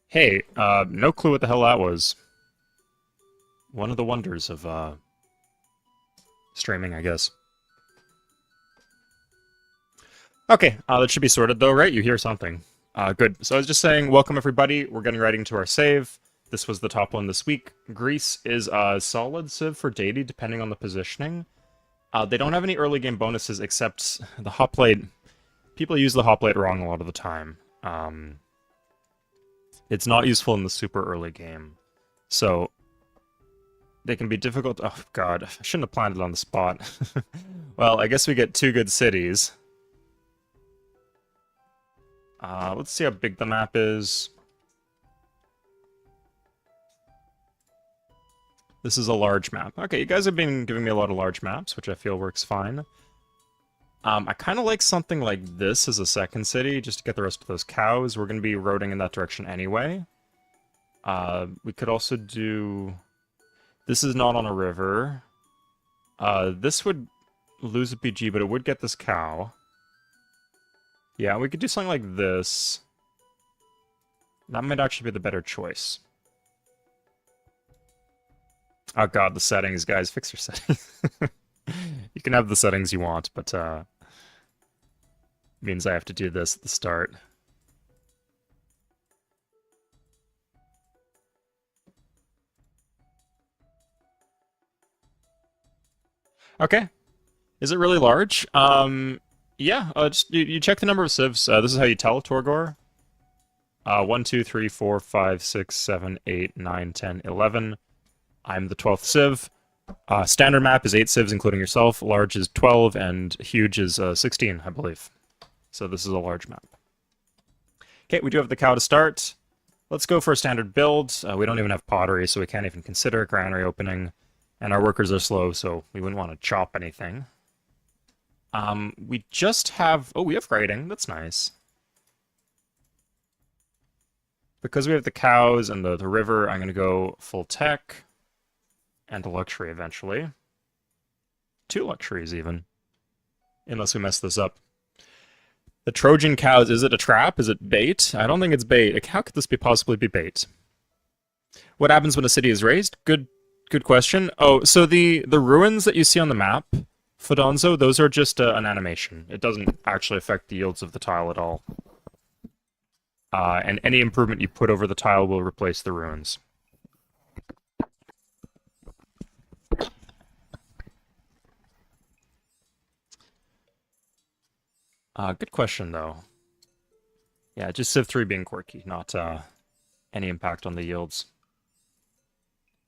Hey, no clue what the hell that was. One of the wonders of streaming, I guess. Okay, that should be sorted though, right? You hear something. Good. So I was just saying, welcome everybody. We're getting right into our save. This was the top one this week. Greece is a solid civ for Deity, depending on the positioning. They don't have any early game bonuses except the hoplite. People use the hoplite wrong a lot of the time. It's not useful in the super early game. So they can be difficult. Oh, God. I shouldn't have planned it on the spot. Well, I guess we get two good cities. Let's see how big the map is. This is a large map. Okay, you guys have been giving me a lot of large maps, which I feel works fine. I kind of like something like this as a second city, just to get the rest of those cows. We're going to be roading in that direction anyway. We could also do... This is not on a river. This would lose a PG, but it would get this cow. Yeah, we could do something like this. That might actually be the better choice. Oh god, the settings, guys. Fix your settings. You can have the settings you want, but means I have to do this at the start. Okay. Is it really large? Yeah, just you check the number of civs. This is how you tell Torgor. 1, 2, 3, 4, 5, 6, 7, 8, 9, 10, 11. I'm the 12th civ. Standard map is 8 civs, including yourself. Large is 12, and huge is 16, I believe. So this is a large map. Okay, we do have the cow to start. Let's go for a standard build. We don't even have pottery, so we can't even consider a granary opening. And our workers are slow, so we wouldn't want to chop anything. We just have... Oh, we have writing. That's nice. Because we have the cows and the river, I'm going to go full tech. And a luxury eventually. 2 luxuries, even. Unless we mess this up. The Trojan cows, is it a trap? Is it bait? I don't think it's bait. How could this possibly be bait? What happens when a city is raised? Good question. Oh, so the ruins that you see on the map, Fodonzo, those are just an animation. It doesn't actually affect the yields of the tile at all. And any improvement you put over the tile will replace the ruins. Good question, though. Yeah, just Civ 3 being quirky, not any impact on the yields.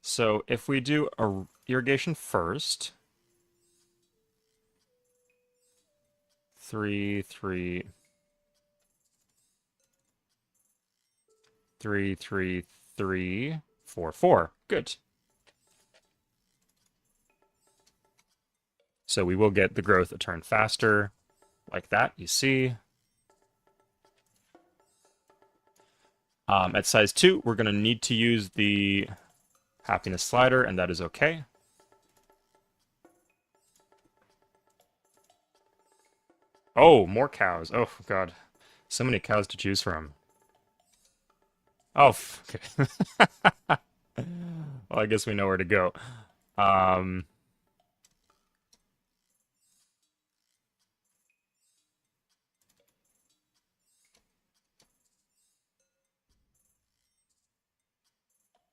So if we do irrigation first, 3, 3, 3, 3, 3, 4, 4. Good. So we will get the growth a turn faster, like that, you see. At size 2, we're going to need to use the happiness slider, and that is okay. Oh, more cows. Oh, God. So many cows to choose from. Oh, okay. Well, I guess we know where to go. Um,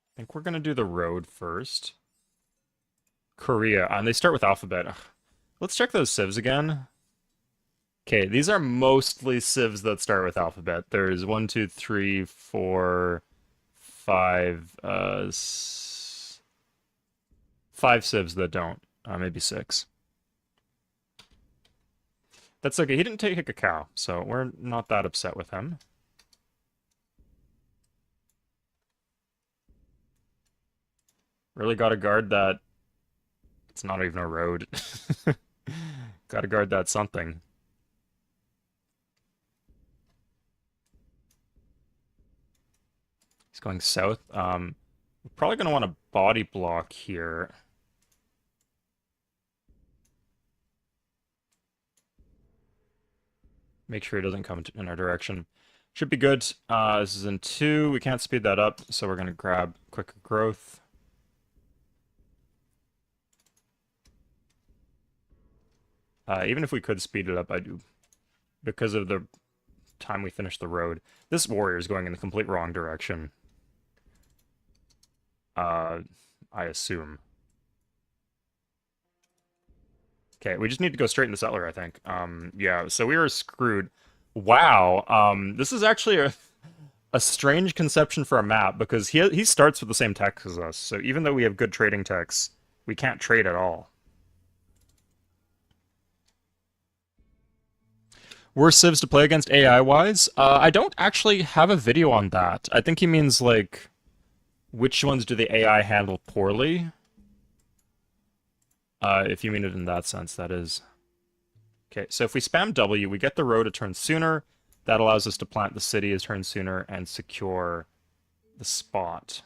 I think we're going to do the road first. Korea, and they start with alphabet. Ugh. Let's check those civs again. Okay, these are mostly civs that start with alphabet. There's 1, 2, 3, 4, 5, 5 civs that don't. Maybe 6. That's okay. He didn't take a cow, so we're not that upset with him. Really gotta guard that. It's not even a road. Gotta guard that something. He's going south. We're probably gonna want a body block here. Make sure he doesn't come in our direction. Should be good. This is in 2. We can't speed that up, so we're going to grab quicker growth. Even if we could speed it up, I do. Because of the time we finish the road. This warrior is going in the complete wrong direction. I assume. Okay, we just need to go straight into settler, I think. Yeah, so we were screwed. Wow, this is actually a strange conception for a map, because he starts with the same text as us, so even though we have good trading techs, we can't trade at all. Worst civs to play against AI-wise? I don't actually have a video on that. I think he means, like, which ones do the AI handle poorly? If you mean it in that sense, that is. Okay, so if we spam W, we get the road a turn sooner. That allows us to plant the city a turn sooner and secure the spot.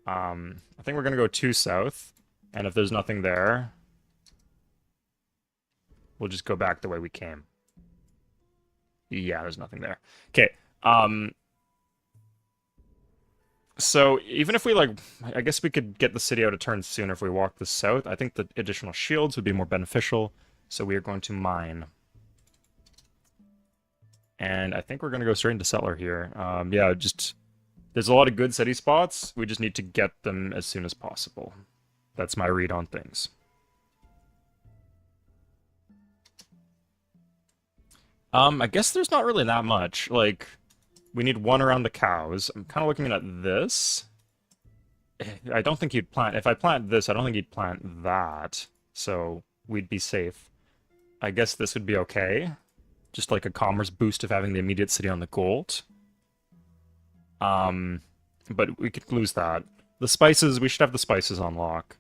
I think we're going to go 2 south, and if there's nothing there, we'll just go back the way we came. Yeah, there's nothing there. Okay, so even if we, like, I guess we could get the city out a turn sooner if we walk the south. I think the additional shields would be more beneficial, so we are going to mine. And I think we're going to go straight into settler here. Yeah, just, there's a lot of good city spots. We just need to get them as soon as possible. That's my read on things. I guess there's not really that much. Like, we need 1 around the cows. I'm kind of looking at this. I don't think he'd plant... If I plant this, I don't think he'd plant that. So, we'd be safe. I guess this would be okay. Just like a commerce boost of having the immediate city on the gold. But we could lose that. The spices, we should have the spices on lock.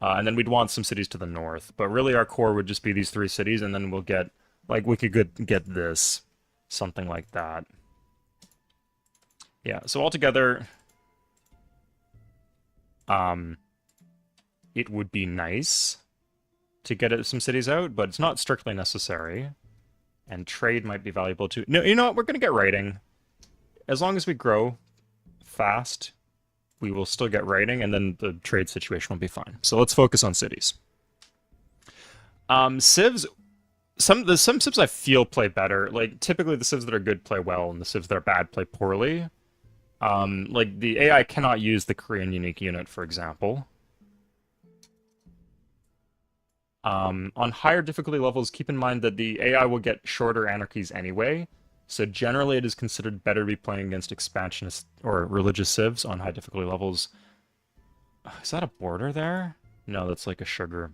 And then we'd want some cities to the north. But really our core would just be these 3 cities, and then we'll get... Like, we could get this. Something like that. Yeah, so altogether... it would be nice to get some cities out, but it's not strictly necessary. And trade might be valuable too. No, you know what? We're going to get raiding. As long as we grow fast, we will still get raiding, and then the trade situation will be fine. So let's focus on cities. Civs... Some civs I feel play better. Like, typically the civs that are good play well, and the civs that are bad play poorly. Like, the AI cannot use the Korean unique unit, for example. On higher difficulty levels, keep in mind that the AI will get shorter anarchies anyway, so generally it is considered better to be playing against expansionist or religious civs on high difficulty levels. Is that a border there? No, that's like a sugar.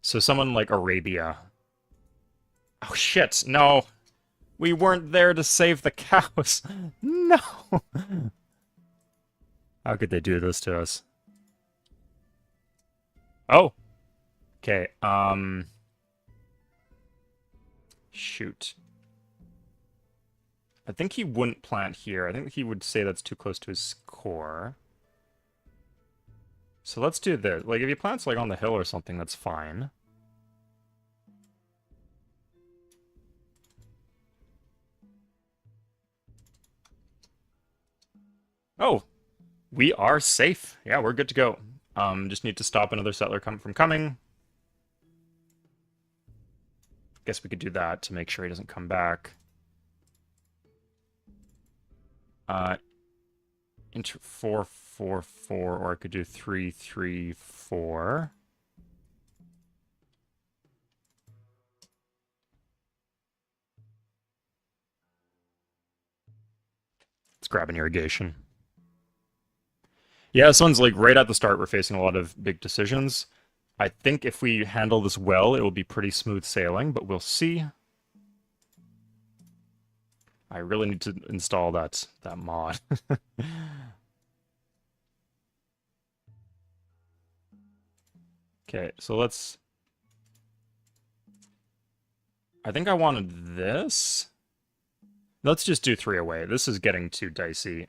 So someone like Arabia. Oh shit, no! We weren't there to save the cows! No! How could they do this to us? Oh! Okay, shoot. I think he wouldn't plant here. I think he would say that's too close to his core. So let's do this. Like, if he plants, like, on the hill or something, that's fine. Oh! We are safe. Yeah, we're good to go. Just need to stop another settler from coming. Guess we could do that to make sure he doesn't come back. Into 4, 4, 4, or I could do 3, 3, 4. Let's grab an irrigation. Yeah, this one's like right at the start, we're facing a lot of big decisions. I think if we handle this well, it will be pretty smooth sailing, but we'll see. I really need to install that mod. Okay, so let's... I think I wanted this. Let's just do 3 away. This is getting too dicey.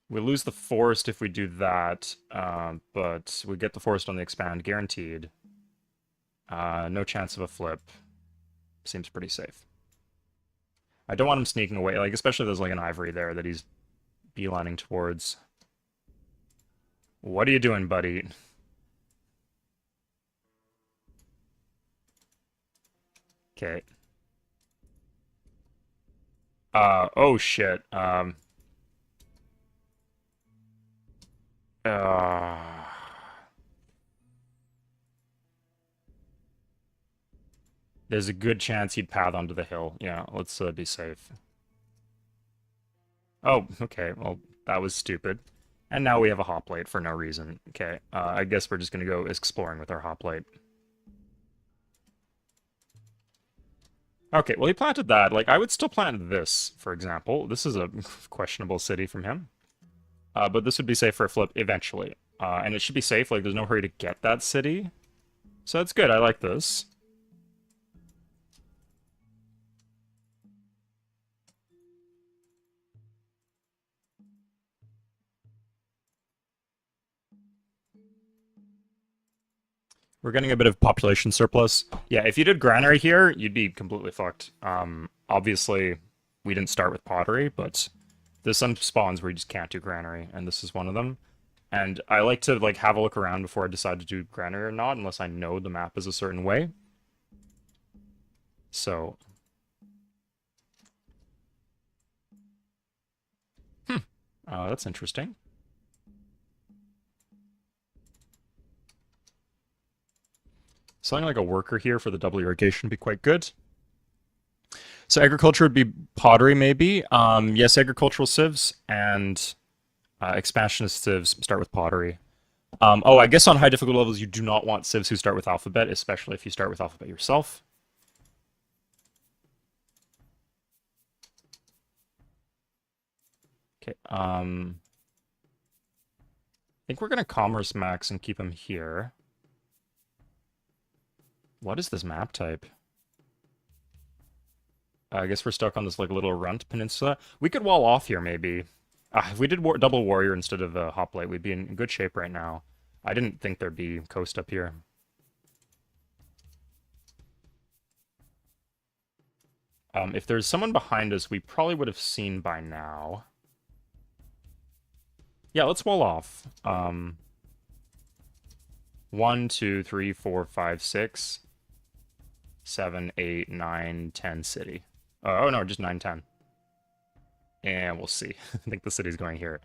We lose the forest if we do that, but we get the forest on the expand, guaranteed. No chance of a flip. Seems pretty safe. I don't want him sneaking away, like especially if there's like an ivory there that he's beelining towards. What are you doing, buddy? Okay. Oh shit. Uh, there's a good chance he'd path onto the hill. Yeah, let's be safe. Oh, okay. Well, that was stupid. And now we have a hoplite for no reason. Okay, I guess we're just gonna go exploring with our hoplite. Okay, well he planted that. Like, I would still plant this, for example. This is a questionable city from him. But this would be safe for a flip eventually. And it should be safe, like there's no hurry to get that city. So that's good, I like this. We're getting a bit of population surplus. Yeah, if you did granary here, you'd be completely fucked. Obviously, we didn't start with pottery, but there's some spawns where you just can't do granary, and this is one of them. And I like to like have a look around before I decide to do granary or not, unless I know the map is a certain way. So, hmm, that's interesting. Something like a worker here for the double irrigation would be quite good. So agriculture would be pottery, maybe. Yes, agricultural civs and expansionist civs start with pottery. Oh, I guess on high difficulty levels, you do not want civs who start with alphabet, especially if you start with alphabet yourself. Okay. I think we're gonna commerce max and keep him here. What is this map type? I guess we're stuck on this like little runt peninsula. We could wall off here maybe. If we did double warrior instead of hoplite, we'd be in good shape right now. I didn't think there'd be coast up here. If there's someone behind us, we probably would have seen by now. Yeah, let's wall off. 1, 2, 3, 4, 5, 6, 7, 8, 9, 10 city. Oh no, just 9, 10. And we'll see. I think the city's going here.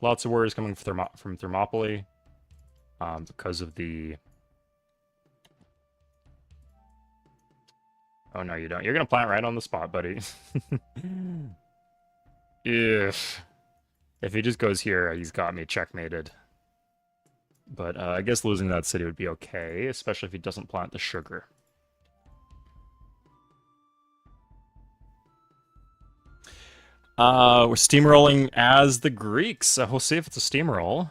Lots of warriors coming from Thermopylae because of the... Oh, no, you don't. You're going to plant right on the spot, buddy. If he just goes here, he's got me checkmated. But I guess losing that city would be okay, especially if he doesn't plant the sugar. We're steamrolling as the Greeks. We'll see if it's a steamroll.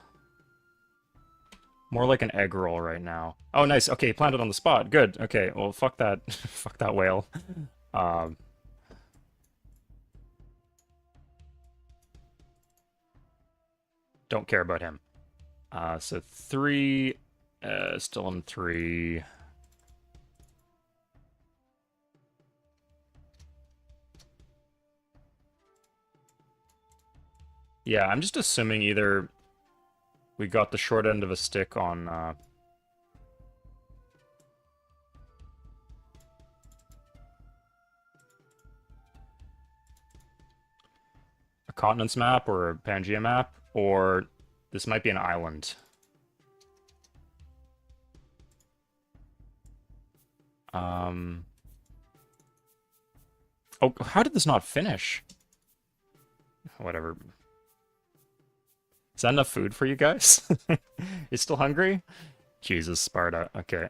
More like an egg roll right now. Oh, nice. Okay, planted on the spot. Good. Okay, well, fuck that. Fuck that whale. Don't care about him. So 3, still on 3. Yeah, I'm just assuming either we got the short end of a stick on a continents map or a Pangea map, or this might be an island. Oh, how did this not finish? Whatever. Is that enough food for you guys? You still hungry? Jesus, Sparta. Okay,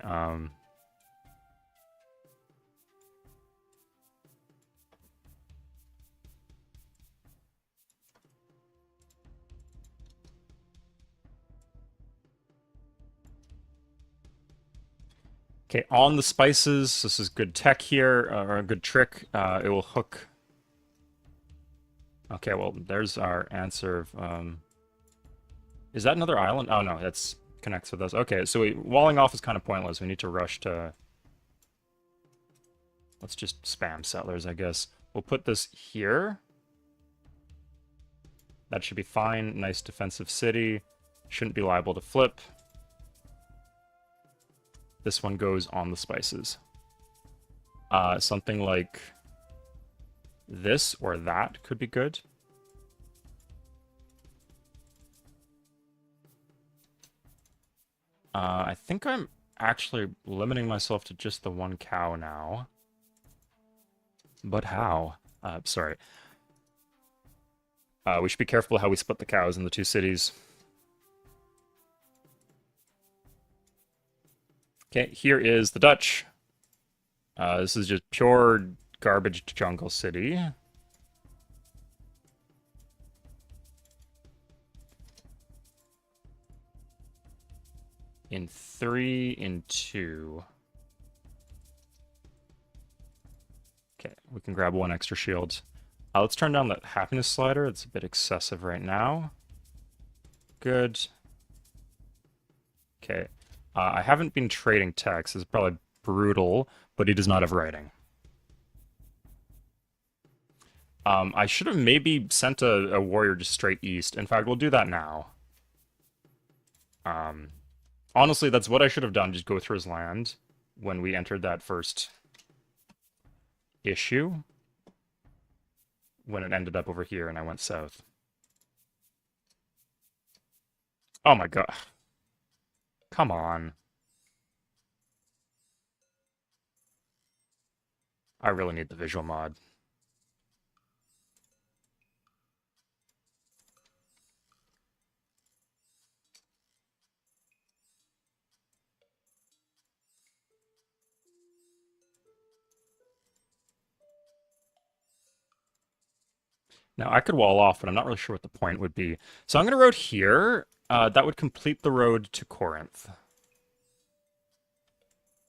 Okay, on the spices, this is good tech here, or a good trick. It will hook. Okay, well, there's our answer of, Is that another island? Oh no, that's connects with us. Okay, so walling off is kind of pointless. We need to rush to... Let's just spam settlers, I guess. We'll put this here. That should be fine. Nice defensive city. Shouldn't be liable to flip. This one goes on the spices. Something like this or that could be good. I think I'm actually limiting myself to just the one cow now. But how? Sorry. We should be careful how we split the cows in the two cities. Okay, here is the Dutch. This is just pure garbage jungle city. In 3, in 2. Okay, we can grab one extra shield. Let's turn down that happiness slider. It's a bit excessive right now. Good. Okay. I haven't been trading text. It's probably brutal, but he does not have writing. I should have maybe sent a warrior just straight east. In fact, we'll do that now. Honestly, that's what I should have done. Just go through his land when we entered that first issue. When it ended up over here and I went south. Oh my god. Come on. I really need the visual mod. Now, I could wall off, but I'm not really sure what the point would be. So I'm going to road here. That would complete the road to Corinth.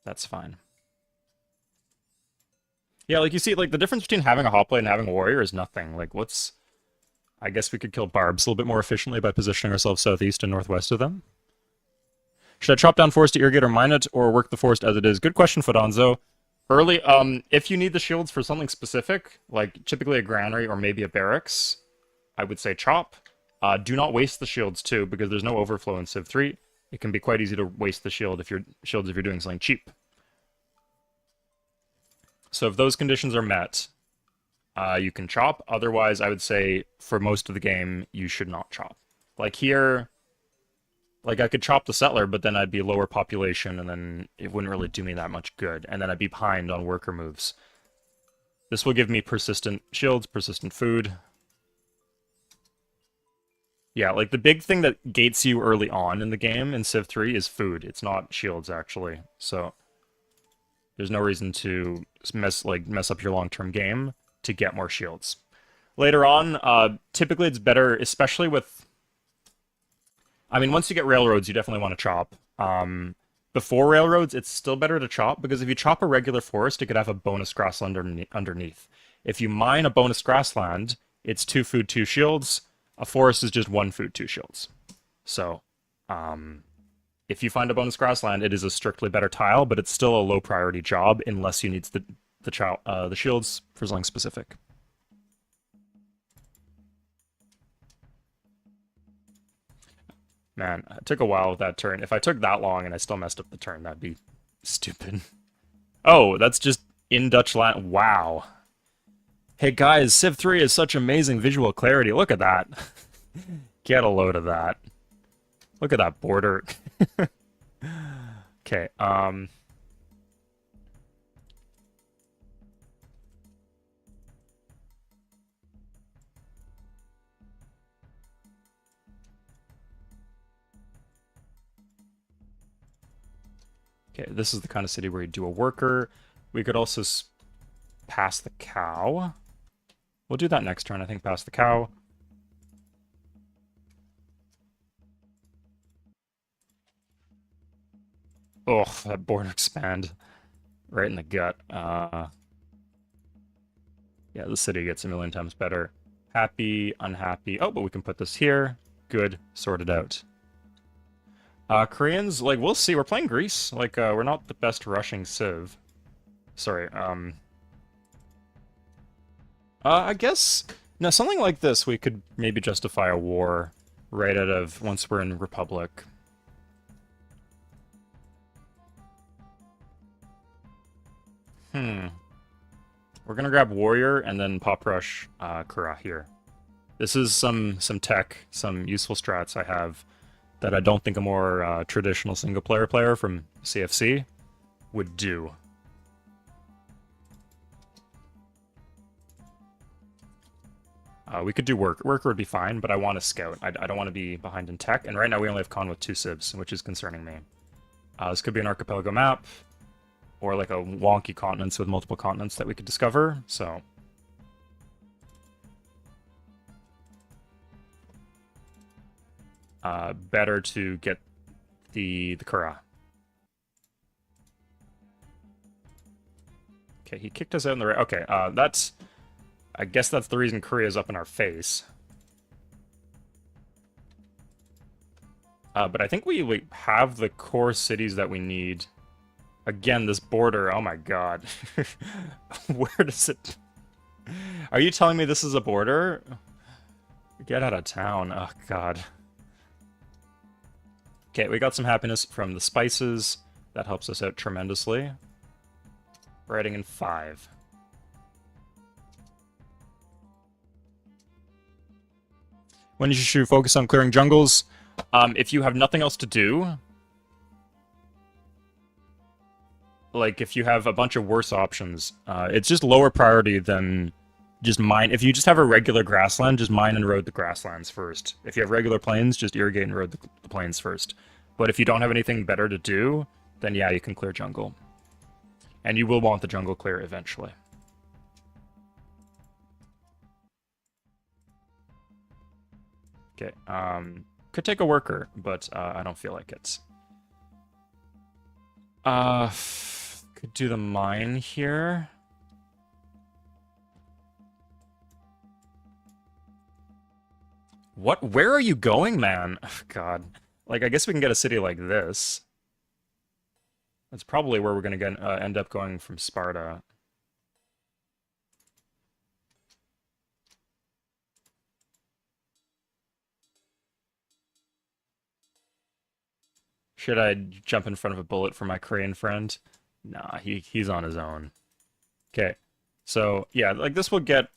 That's fine. Yeah, like you see, like the difference between having a hoplite and having a warrior is nothing. Like, what's... I guess we could kill barbs a little bit more efficiently by positioning ourselves southeast and northwest of them. Should I chop down forest to irrigate or mine it, or work the forest as it is? Good question, Fodonzo. Early, if you need the shields for something specific, like typically a granary or maybe a barracks, I would say chop. Do not waste the shields too, because there's no overflow in Civ 3. It can be quite easy to waste the shields if you're doing something cheap. So if those conditions are met, you can chop. Otherwise, I would say for most of the game, you should not chop. Like here, like I could chop the settler, but then I'd be lower population, and then it wouldn't really do me that much good. And then I'd be behind on worker moves. This will give me persistent shields, persistent food. Yeah, like the big thing that gates you early on in the game in Civ 3 is food. It's not shields, actually. So there's no reason to mess up your long-term game to get more shields. Later on, typically it's better, especially with... I mean, once you get railroads, you definitely want to chop. Before railroads, it's still better to chop, because if you chop a regular forest, it could have a bonus grassland underneath. If you mine a bonus grassland, it's 2 food, 2 shields. A forest is just 1 food, 2 shields. So, if you find a bonus grassland, it is a strictly better tile, but it's still a low priority job unless you need the shields for something specific. Man, it took a while with that turn. If I took that long and I still messed up the turn, that'd be stupid. Oh, that's just in Dutch land. Wow. Hey guys, Civ 3 is such amazing visual clarity. Look at that. Get a load of that. Look at that border. Okay, okay, this is the kind of city where you do a worker. We could also pass the cow. We'll do that next turn, I think, pass the cow. Ugh, that border expand. Right in the gut. Yeah, the city gets a million times better. Happy, unhappy. Oh, but we can put this here. Good, sorted out. Koreans, like, we'll see. We're playing Greece. Like, we're not the best rushing civ. Sorry, I guess... No, something like this, we could maybe justify a war right out of once we're in Republic. Hmm. We're gonna grab Warrior and then Pop Rush Kura here. This is some tech, some useful strats I have that I don't think a more traditional single-player from CFC would do. We could do Worker would be fine, but I want to scout. I don't want to be behind in tech, and right now we only have Con with 2 civs, which is concerning me. This could be an archipelago map, or like a wonky continents with multiple continents that we could discover, so... better to get the Kura. Okay, he kicked us out in the right. Okay, that's... I guess that's the reason Korea's up in our face. But I think we have the core cities that we need. Again, this border, oh my god. Where does it... Are you telling me this is a border? Get out of town, oh god. Okay, we got some happiness from the spices. That helps us out tremendously. We're heading in 5. When you should focus on clearing jungles, if you have nothing else to do, like if you have a bunch of worse options, it's just lower priority than just mine. If you just have a regular grassland, just mine and road the grasslands first. If you have regular plains, just irrigate and road the plains first. But if you don't have anything better to do, then yeah, you can clear jungle. And you will want the jungle clear eventually. Okay, could take a worker, but I don't feel like it. Could do the mine here. What? Where are you going, man? Oh, God. Like, I guess we can get a city like this. That's probably where we're gonna get end up going from Sparta. Should I jump in front of a bullet for my Korean friend? Nah, he's on his own. Okay, so yeah, like this will get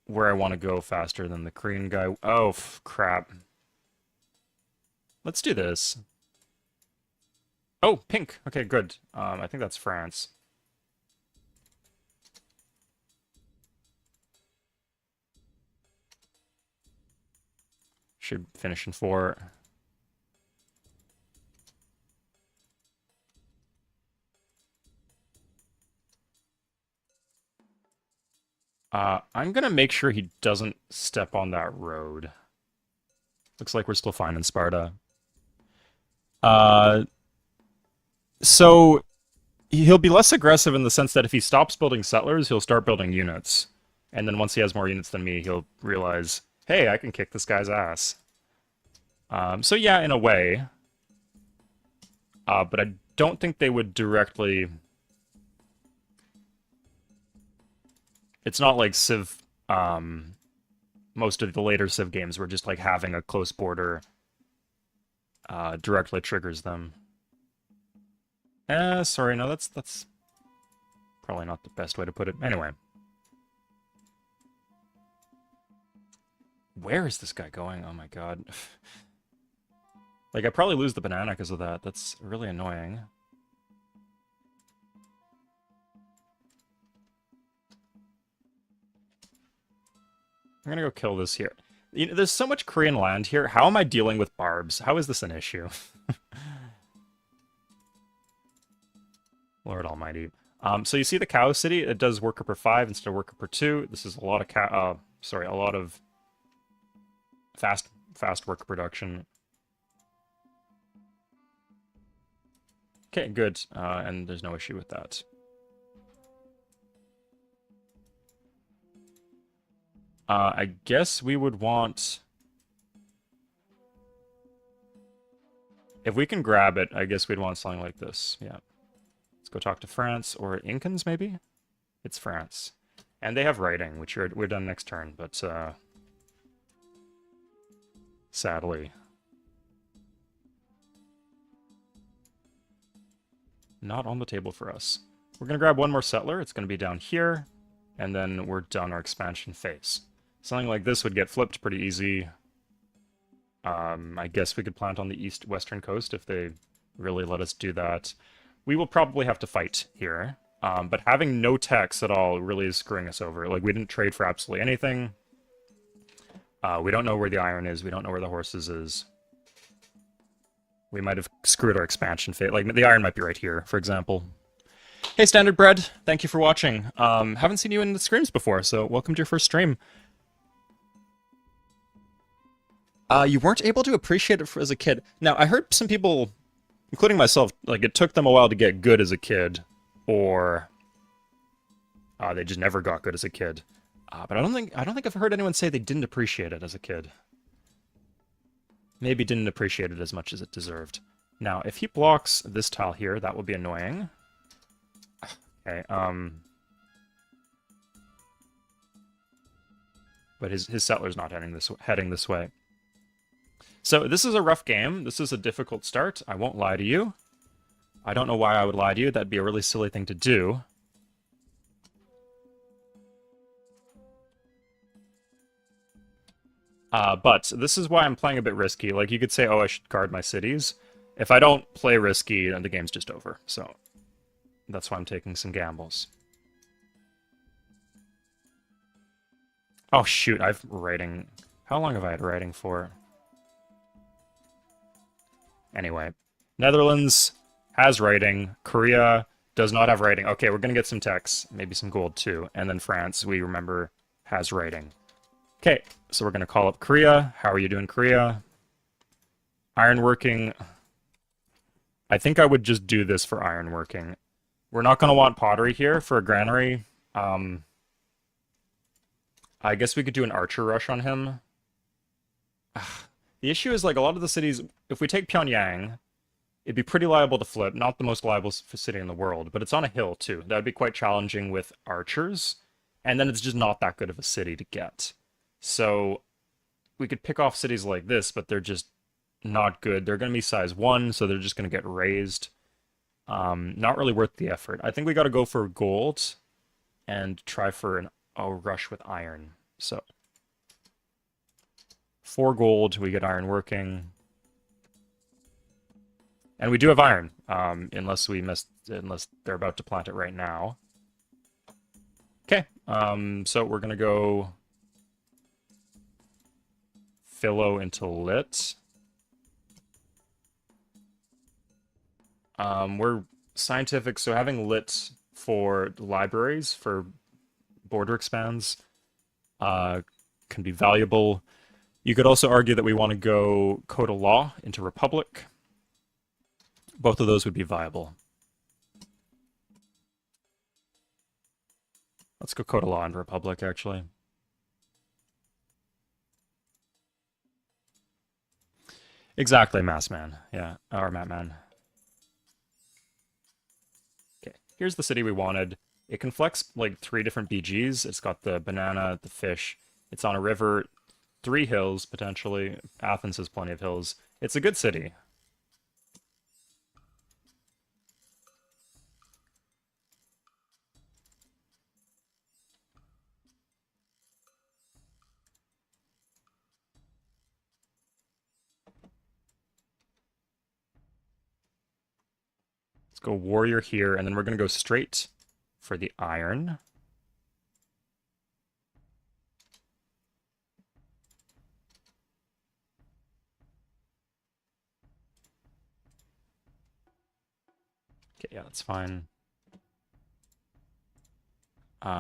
where I want to go faster than the Korean guy. Oh, crap. Let's do this. Oh, pink. Okay, good. I think that's France. Should finish in 4. I'm gonna make sure he doesn't step on that road. Looks like we're still fine in Sparta. Uh, so he'll be less aggressive in the sense that if he stops building settlers, he'll start building units. And then once he has more units than me, he'll realize, hey, I can kick this guy's ass. So yeah, in a way. But I don't think they would directly... It's not like Civ, most of the later Civ games where just like having a close border directly triggers them. Sorry, no, that's probably not the best way to put it. Anyway. Where is this guy going? Oh my god. Like, I probably lose the banana because of that. That's really annoying. I'm gonna go kill this here. You know, there's so much Korean land here. How am I dealing with barbs? How is this an issue? Lord almighty. So you see the cow city? It does worker per 5 instead of worker per 2. This is a lot of a lot of fast worker production. Okay, good. And there's no issue with that. I guess we would want... If we can grab it, I guess we'd want something like this. Yeah. Let's go talk to France or Incans, maybe? It's France. And they have writing, which we're done next turn, but sadly. Not on the table for us. We're going to grab one more settler. It's going to be down here, and then we're done our expansion phase. Something like this would get flipped pretty easy. I guess we could plant on the western coast if they really let us do that. We will probably have to fight here, but having no tax at all really is screwing us over. Like, we didn't trade for absolutely anything. We don't know where the iron is. We don't know where the horses is. We might have screwed our expansion phase. Like, the iron might be right here, for example. Hey, Standard Bread, thank you for watching. Haven't seen you in the streams before, so welcome to your first stream. You weren't able to appreciate it as a kid. Now, I heard some people, including myself, like, it took them a while to get good as a kid, or they just never got good as a kid. But I don't think I've heard anyone say they didn't appreciate it as a kid. Maybe didn't appreciate it as much as it deserved. Now, if he blocks this tile here, that will be annoying. Okay, but his settler's not heading this way. So this is a rough game. This is a difficult start. I won't lie to you. I don't know why I would lie to you. That'd be a really silly thing to do. But this is why I'm playing a bit risky. Like, you could say, oh, I should guard my cities. If I don't play risky, then the game's just over. So that's why I'm taking some gambles. Oh, shoot, I've writing... How long have I had writing for? Anyway, Netherlands has writing. Korea does not have writing. Okay, we're going to get some techs, maybe some gold too. And then France, we remember, has writing. Okay, so we're going to call up Korea. How are you doing, Korea? Ironworking. I think I would just do this for ironworking. We're not going to want pottery here for a granary. I guess we could do an archer rush on him. The issue is, like, a lot of the cities, if we take Pyongyang, it'd be pretty liable to flip. Not the most liable city in the world, but it's on a hill, too. That would be quite challenging with archers. And then it's just not that good of a city to get. So we could pick off cities like this, but they're just not good. They're going to be size 1, so they're just going to get raised. Not really worth the effort. I think we got to go for gold and try for a rush with iron. So 4 gold, we get iron working. And we do have iron, unless they're about to plant it right now. Okay, so we're going to go Philo into lit. We're scientific, so having lit for libraries, for border expands, can be valuable. You could also argue that we want to go code of law into republic. Both of those would be viable. Let's go code of law into republic, actually. Exactly, Massman. Yeah, or Matman. Okay, here's the city we wanted. It can flex like 3 different BGs. It's got the banana, the fish. It's on a river, 3 hills, potentially. Athens has plenty of hills. It's a good city. Let's go warrior here, and then we're going to go straight for the iron. Okay, yeah, that's fine.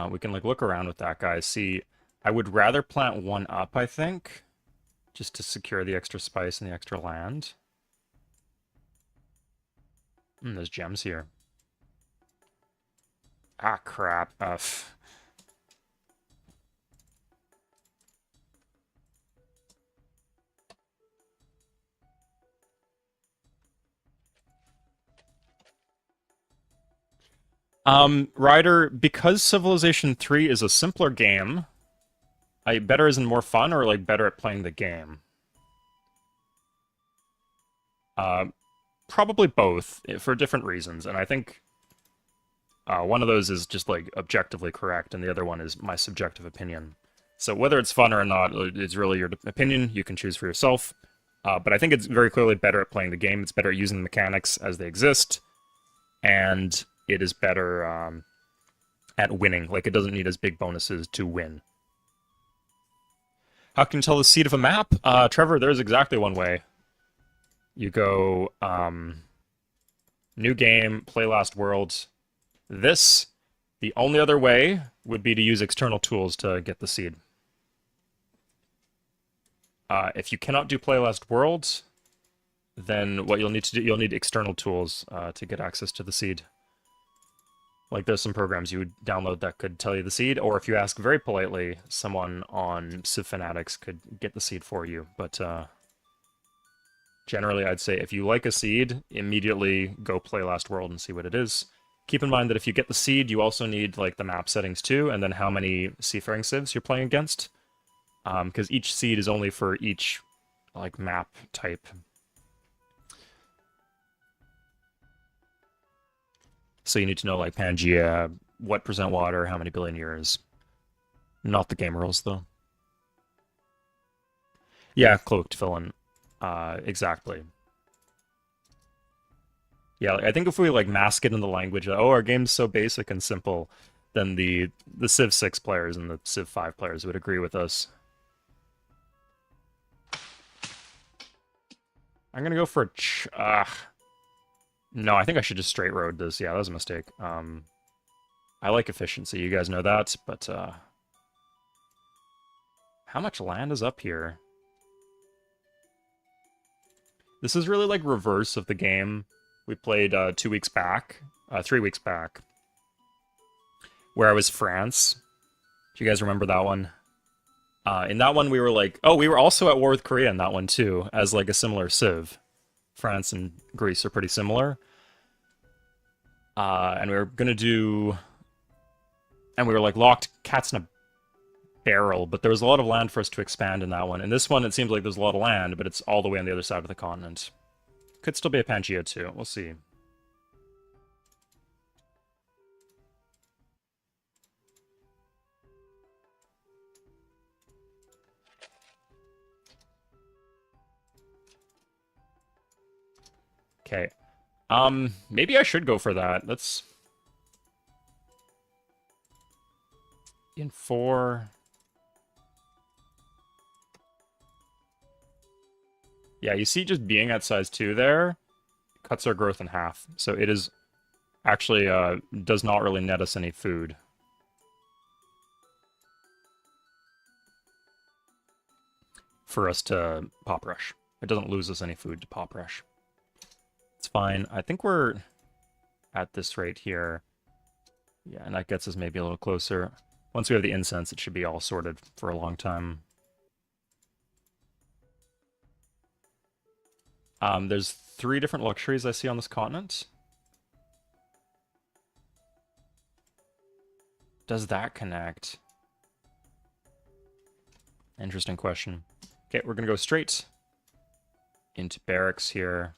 We can like look around with that guy. See, I would rather plant 1 up, I think, just to secure the extra spice and the extra land. There's gems here. Ah, crap. Ryder, because Civilization 3 is a simpler game, better as in more fun or like better at playing the game? Uh, Probably both for different reasons, and I think one of those is just like objectively correct, and the other one is my subjective opinion. So whether it's fun or not, it's really your opinion. You can choose for yourself. But I think it's very clearly better at playing the game. It's better at using the mechanics as they exist, and it is better at winning. Like it doesn't need as big bonuses to win. How can you tell the seed of a map? Trevor, there's exactly one way. You go new game, play last world. This, the only other way would be to use external tools to get the seed. If you cannot do play last world, then what you'll need to do, you'll need external tools to get access to the seed. Like there's some programs you would download that could tell you the seed, or if you ask very politely, someone on Civ Fanatics could get the seed for you. But generally, I'd say if you like a seed, immediately go play Last World and see what it is. Keep in mind that if you get the seed, you also need like the map settings too, and then how many seafaring civs you're playing against. Because each seed is only for each like map type. So you need to know like Pangea, what percent water, how many billion years. Not the game rules though. Yeah, cloaked villain. Exactly. Yeah, I think if we like mask it in the language, oh, our game's so basic and simple, then the Civ 6 players and the Civ 5 players would agree with us. I'm gonna go for a no, I think I should just straight road this. Yeah, that was a mistake. I like efficiency, you guys know that, but how much land is up here? This is really like reverse of the game we played 2 weeks back, 3 weeks back, where I was France. Do you guys remember that one? In that one, we were like, oh, we were also at war with Korea in that one too, as like a similar civ. France and Greece are pretty similar. And we were gonna do, and we were like locked cats in a barrel, but there was a lot of land for us to expand in that one. In this one, it seems like there's a lot of land, but it's all the way on the other side of the continent. Could still be a Pangea too. We'll see. Okay. Maybe I should go for that. Let's in 4. Yeah, you see just being at size 2 there cuts our growth in half. So it is actually does not really net us any food. For us to pop rush. It doesn't lose us any food to pop rush. It's fine. I think we're at this rate here. Yeah, and that gets us maybe a little closer. Once we have the incense, it should be all sorted for a long time. There's 3 different luxuries I see on this continent. Does that connect? Interesting question. Okay, we're gonna go straight into barracks here.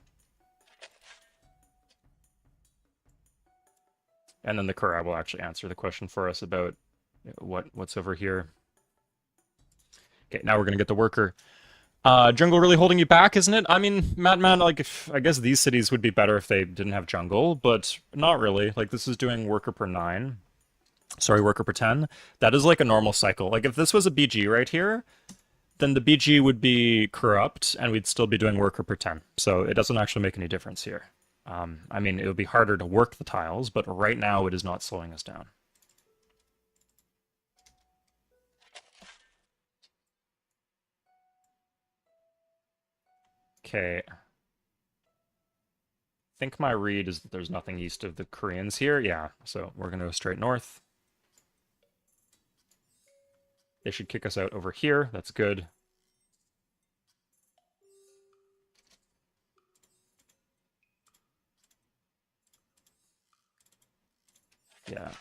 And then the Kura will actually answer the question for us about what's over here. Okay, now we're gonna get the worker. Jungle really holding you back, isn't it? I mean, Madman, like, I guess these cities would be better if they didn't have jungle, but not really. Like, this is doing worker per 9. Sorry, worker per 10. That is like a normal cycle. Like, if this was a BG right here, then the BG would be corrupt, and we'd still be doing worker per 10. So it doesn't actually make any difference here. I mean, it would be harder to work the tiles, but right now it is not slowing us down. Okay. I think my read is that there's nothing east of the Koreans here. Yeah, so we're going to go straight north. They should kick us out over here. That's good. Yeah.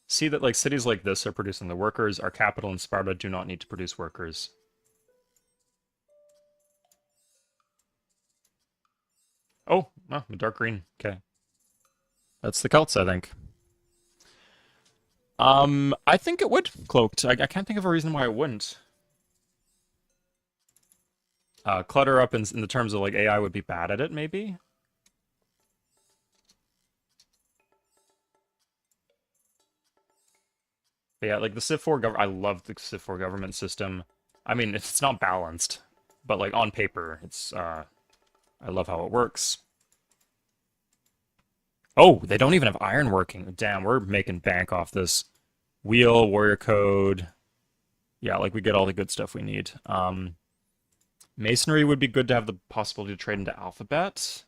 See that like cities like this are producing the workers. Our capital in Sparta do not need to produce workers. Oh, oh, dark green. Okay. That's the Celts, I think. I think it would cloaked. I can't think of a reason why it wouldn't. Clutter up in the terms of like AI would be bad at it, maybe. But yeah, like the Civ 4 government. I love the Civ 4 government system. I mean, it's not balanced, but like on paper, it's I love how it works. Oh, they don't even have iron working. Damn, we're making bank off this. Wheel, warrior code. Yeah, like we get all the good stuff we need. Masonry would be good to have the possibility to trade into alphabet.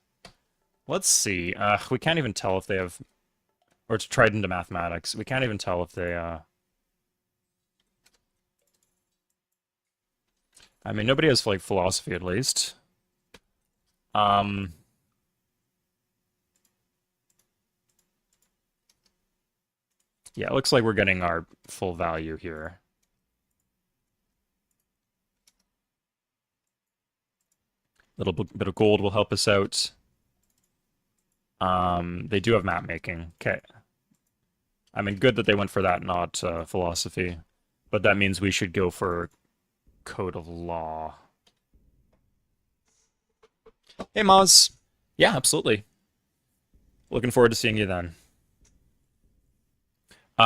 Let's see. We can't even tell if they have, or to trade into mathematics. We can't even tell if they. I mean, nobody has like philosophy at least. Um. Yeah, it looks like we're getting our full value here. Little bit of gold will help us out. They do have map making. Okay. I mean, good that they went for that, not philosophy. But that means we should go for code of law. Hey, Maz. Yeah, absolutely. Looking forward to seeing you then.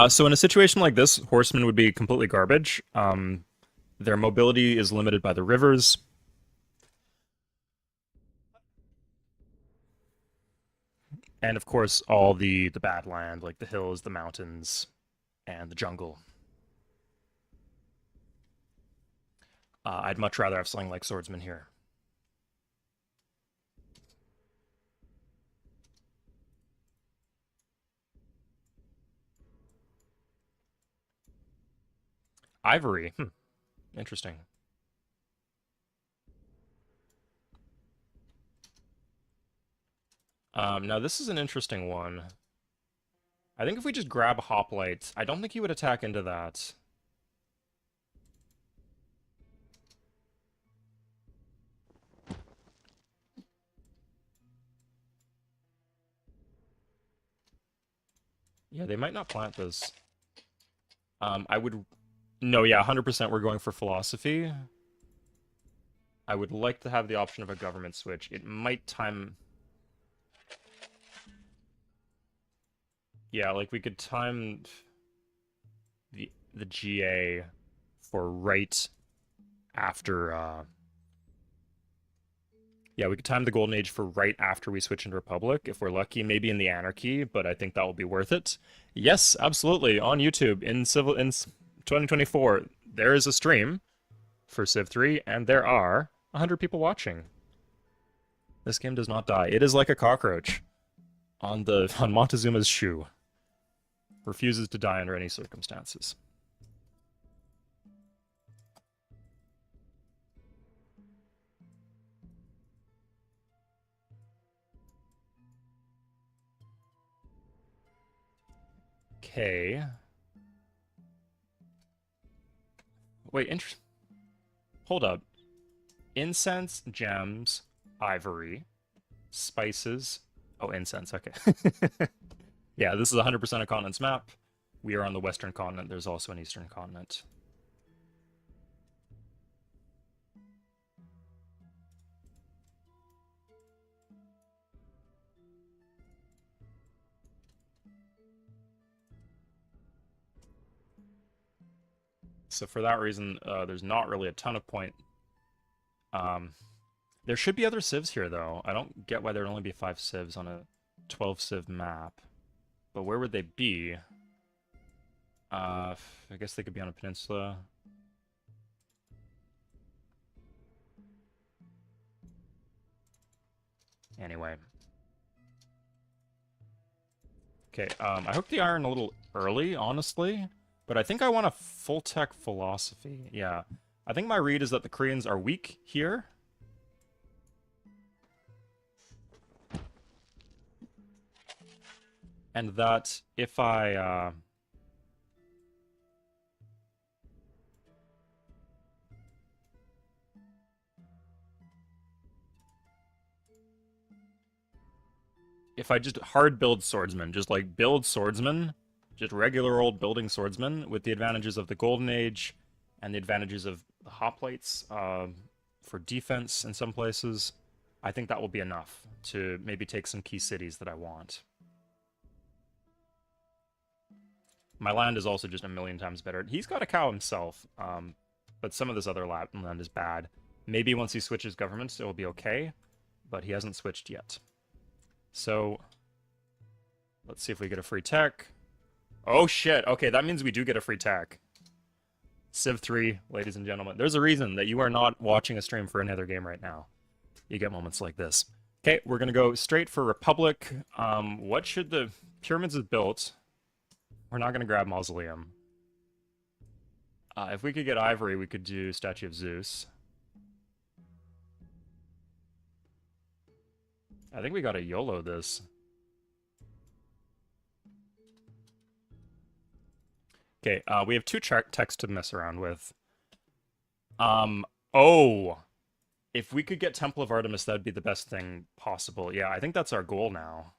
So in a situation like this, horsemen would be completely garbage. Their mobility is limited by the rivers. And of course, all the bad land, like the hills, the mountains, and the jungle. I'd much rather have something like swordsman here. Ivory. Interesting. Now this is an interesting one. I think if we just grab Hoplite, I don't think he would attack into that. Yeah, they might not plant this. I would... No, yeah, 100% we're going for philosophy. I would like to have the option of a government switch. It might time... Yeah, like we could time the GA for right after yeah, we could time the Golden Age for right after we switch into Republic, if we're lucky, maybe in the Anarchy, but I think that will be worth it. Yes, absolutely, on YouTube in 2024, there is a stream for Civ 3, and there are 100 people watching. This game does not die. It is like a cockroach on Montezuma's shoe. Refuses to die under any circumstances. Okay. Wait, hold up. Incense, gems, ivory, spices. Oh, incense, okay. Yeah, this is 100% a continent's map. We are on the western continent. There's also an eastern continent. So for that reason, there's not really a ton of point. There should be other civs here, though. I don't get why there'd only be 5 civs on a 12 civ map. But where would they be? I guess they could be on a peninsula. Anyway. Okay, I hooked the iron a little early, honestly. But I think I want a full-tech philosophy. Yeah. I think my read is that the Koreans are weak here. and that if I just hard build swordsman, just like build swordsman, just regular old building swordsman with the advantages of the Golden Age and the advantages of the hoplites for defense in some places, I think that will be enough to maybe take some key cities that I want. My land is also just a million times better. He's got a cow himself, but some of this other land is bad. Maybe once he switches governments, it will be okay, but he hasn't switched yet. So, let's see if we get a free tech. Oh shit, okay, that means we do get a free tech. Civ 3, ladies and gentlemen. There's a reason that you are not watching a stream for any other game right now. You get moments like this. Okay, we're gonna go straight for Republic. What should the pyramids have built? We're not gonna grab Mausoleum. If we could get Ivory, we could do Statue of Zeus. I think we gotta YOLO this. Okay, we have two texts to mess around with. Oh! If we could get Temple of Artemis, that'd be the best thing possible. Yeah, I think that's our goal now.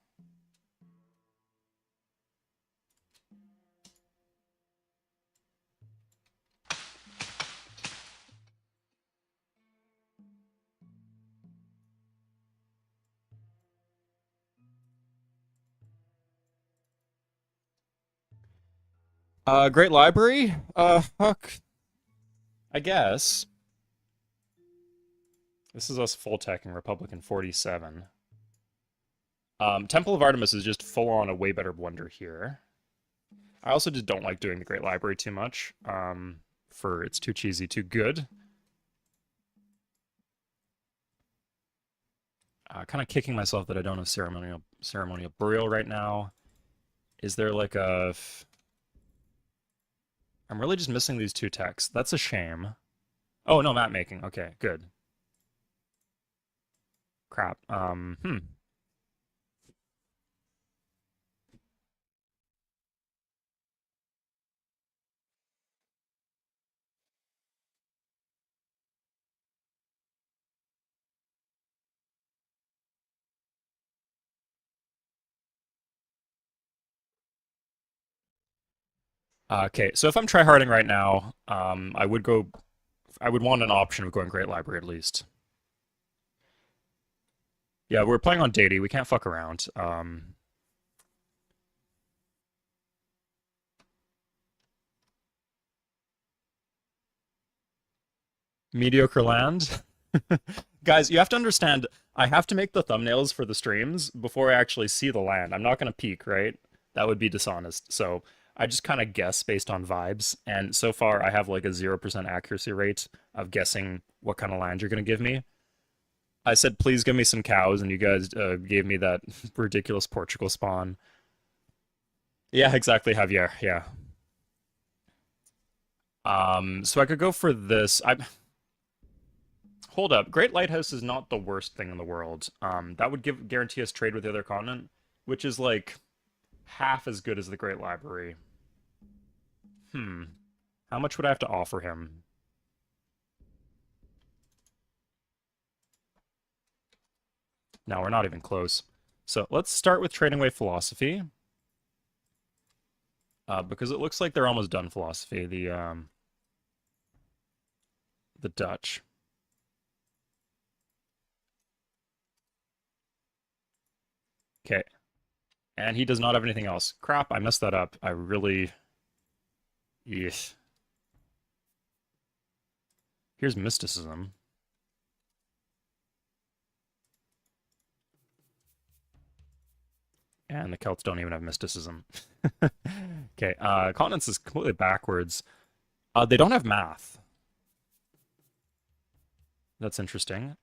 Great library? Fuck. I guess. This is us full teching Republican 47. Temple of Artemis is just full on a way better wonder here. I also just don't like doing the Great Library too much. For it's too cheesy, too good. Kind of kicking myself that I don't have ceremonial burial right now. Is there like a... I'm really just missing these two texts. That's a shame. Oh, no, map making. Okay, good. Crap. Okay, so if I'm tryharding right now, I would want an option of going Great Library at least. Yeah, we're playing on Deity. We can't fuck around. Mediocre land. Guys, you have to understand, I have to make the thumbnails for the streams before I actually see the land. I'm not going to peek, right? That would be dishonest. So I just kind of guess based on vibes. And so far, I have like a 0% accuracy rate of guessing what kind of land you're going to give me. I said, please give me some cows, and you guys gave me that ridiculous Portugal spawn. Yeah, exactly, Javier. Yeah. So I could go for this. Hold up. Great Lighthouse is not the worst thing in the world. That would guarantee us trade with the other continent, which is like half as good as the Great Library. How much would I have to offer him? No, we're not even close. So let's start with trading away philosophy. Because it looks like they're almost done philosophy, the Dutch. Okay. And he does not have anything else. Crap, I messed that up. I really... Yes. Here's mysticism. And the Celts don't even have mysticism. Okay, continents is completely backwards. They don't have math. That's interesting.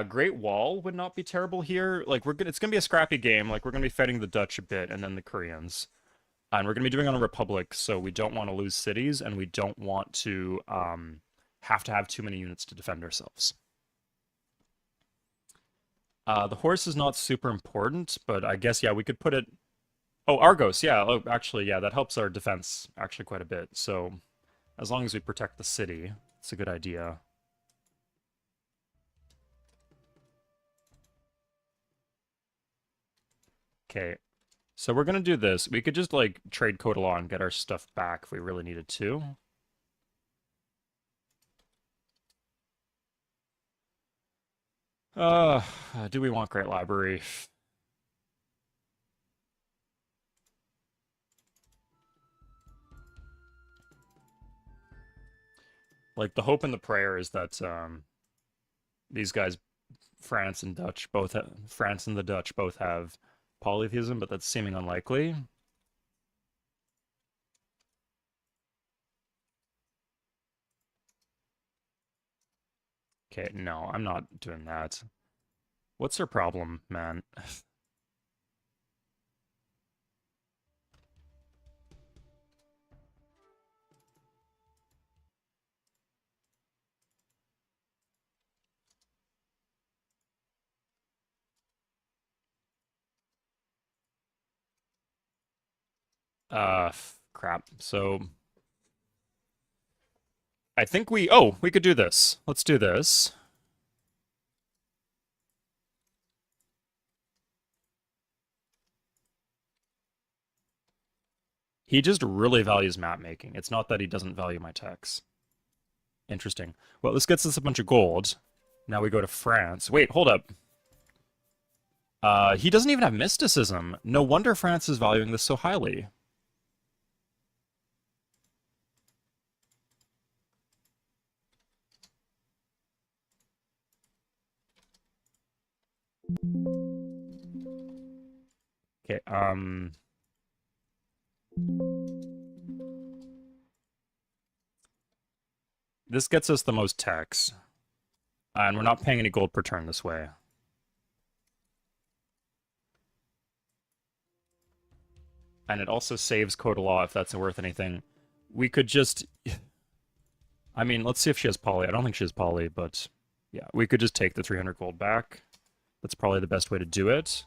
Great Wall would not be terrible here. Like it's gonna be a scrappy game. Like we're gonna be fighting the Dutch a bit and then the Koreans. And we're gonna be doing it on a republic, so we don't want to lose cities and we don't want to have too many units to defend ourselves. The horse is not super important, but I guess yeah, we could put it Oh, Argos, yeah. Oh, actually, yeah, that helps our defense actually quite a bit. So as long as we protect the city, it's a good idea. Okay, so we're gonna do this. We could just like trade Kodalaw and get our stuff back if we really needed to. Uh, do we want Great Library? Like the hope and the prayer is that these guys, France and the Dutch both have polytheism, but that's seeming unlikely. Okay, no, I'm not doing that. What's their problem, man? Crap. So I think we could do this. Let's do this. He just really values map making. It's not that he doesn't value my techs. Interesting. Well, this gets us a bunch of gold. Now we go to France. Wait, hold up. He doesn't even have mysticism. No wonder France is valuing this so highly. Okay, this gets us the most techs. And we're not paying any gold per turn this way. And it also saves Kodalaw if that's worth anything. We could just... I mean, let's see if she has poly. I don't think she has poly, but yeah, we could just take the 300 gold back. That's probably the best way to do it.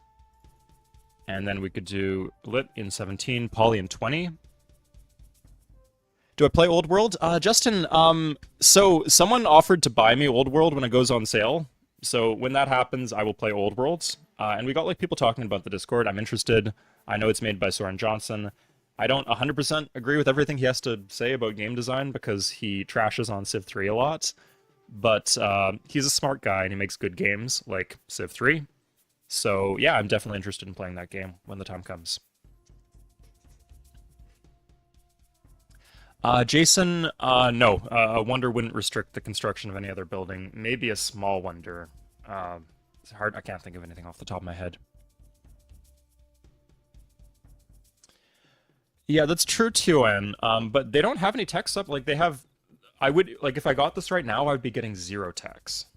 And then we could do Lit in 17, Poly in 20. Do I play Old World? Justin, so someone offered to buy me Old World when it goes on sale. So when that happens, I will play Old Worlds. And we got like people talking about the Discord. I'm interested. I know it's made by Soren Johnson. I don't 100% agree with everything he has to say about game design because he trashes on Civ 3 a lot. But he's a smart guy and he makes good games like Civ 3. So yeah, I'm definitely interested in playing that game when the time comes. Jason, no. A wonder wouldn't restrict the construction of any other building. Maybe a small wonder. It's hard. I can't think of anything off the top of my head. Yeah, that's true, TON. But they don't have any text up. Like they have. I would like if I got this right now, I would be getting zero text.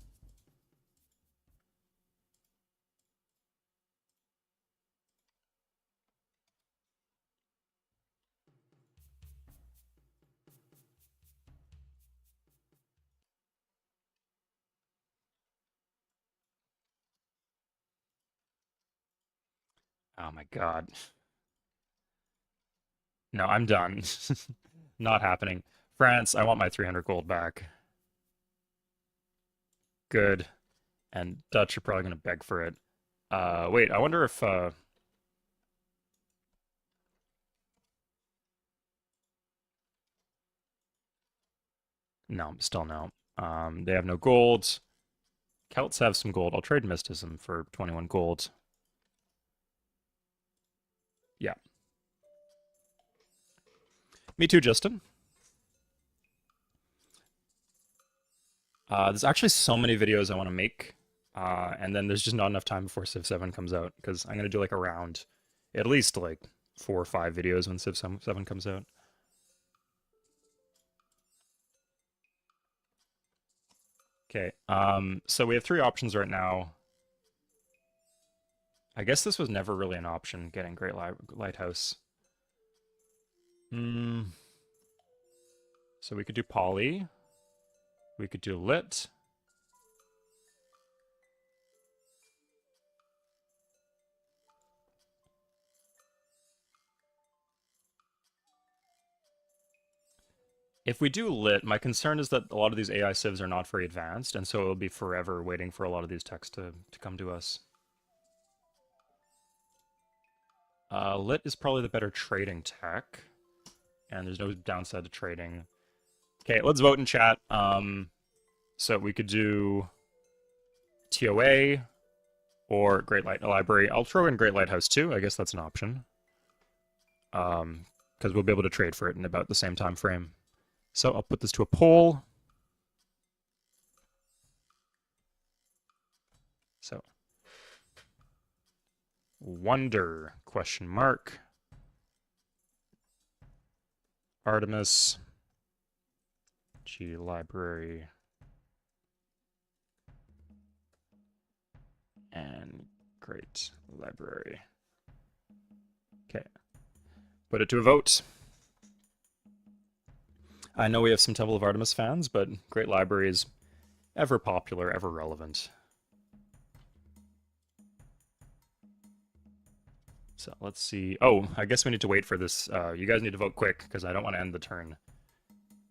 Oh my God. No, I'm done. Not happening. France, I want my 300 gold back. Good. And Dutch are probably gonna beg for it. Wait, I wonder if no, still no. They have no gold. Celts have some gold. I'll trade Mysticism for 21 gold. Yeah. Me too, Justin. There's actually so many videos I want to make. And then there's just not enough time before Civ 7 comes out because I'm going to do like around at least like 4 or 5 videos when Civ 7 comes out. Okay. So we have 3 options right now. I guess this was never really an option, getting Great Lighthouse. Hmm. So we could do Poly. We could do Lit. If we do lit, my concern is that a lot of these AI civs are not very advanced, and so it'll be forever waiting for a lot of these techs to come to us. Lit is probably the better trading tech, and there's no downside to trading. Okay, let's vote in chat. So we could do TOA or Great Light Library. I'll throw in Great Lighthouse too. I guess that's an option. Because we'll be able to trade for it in about the same time frame. So I'll put this to a poll. So, Wonder, question mark. Artemis, G Library, and Great Library. Okay, put it to a vote. I know we have some Temple of Artemis fans, but Great Library is ever popular, ever relevant. So let's see. Oh, I guess we need to wait for this. You guys need to vote quick, because I don't want to end the turn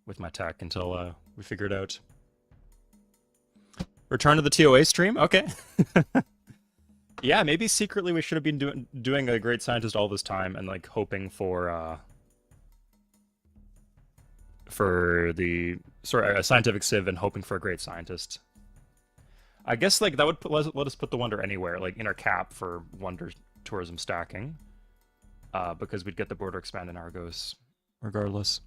with my tech until we figure it out. Return to the TOA stream? Okay. Yeah, maybe secretly we should have been doing a great scientist all this time and like hoping for the a scientific civ and hoping for a great scientist. I guess like that would let us put the Wonder anywhere, like in our cap for Wonder tourism stacking, because we'd get the border expand in Argos regardless.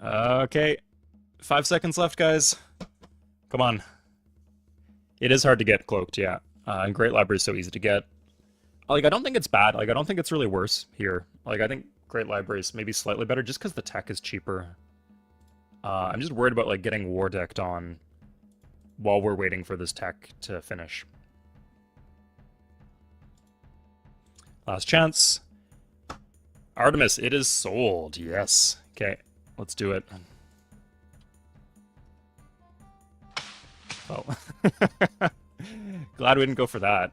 Okay, 5 seconds left, guys. Come on. It is hard to get cloaked, yeah. And Great Library is so easy to get. Like, I don't think it's bad. Like, I don't think it's really worse here. Like, I think Great Library is maybe slightly better just because the tech is cheaper. I'm just worried about, like, getting war decked on while we're waiting for this tech to finish. Last chance. Artemis, it is sold. Yes. Okay, let's do it. Oh. Glad we didn't go for that.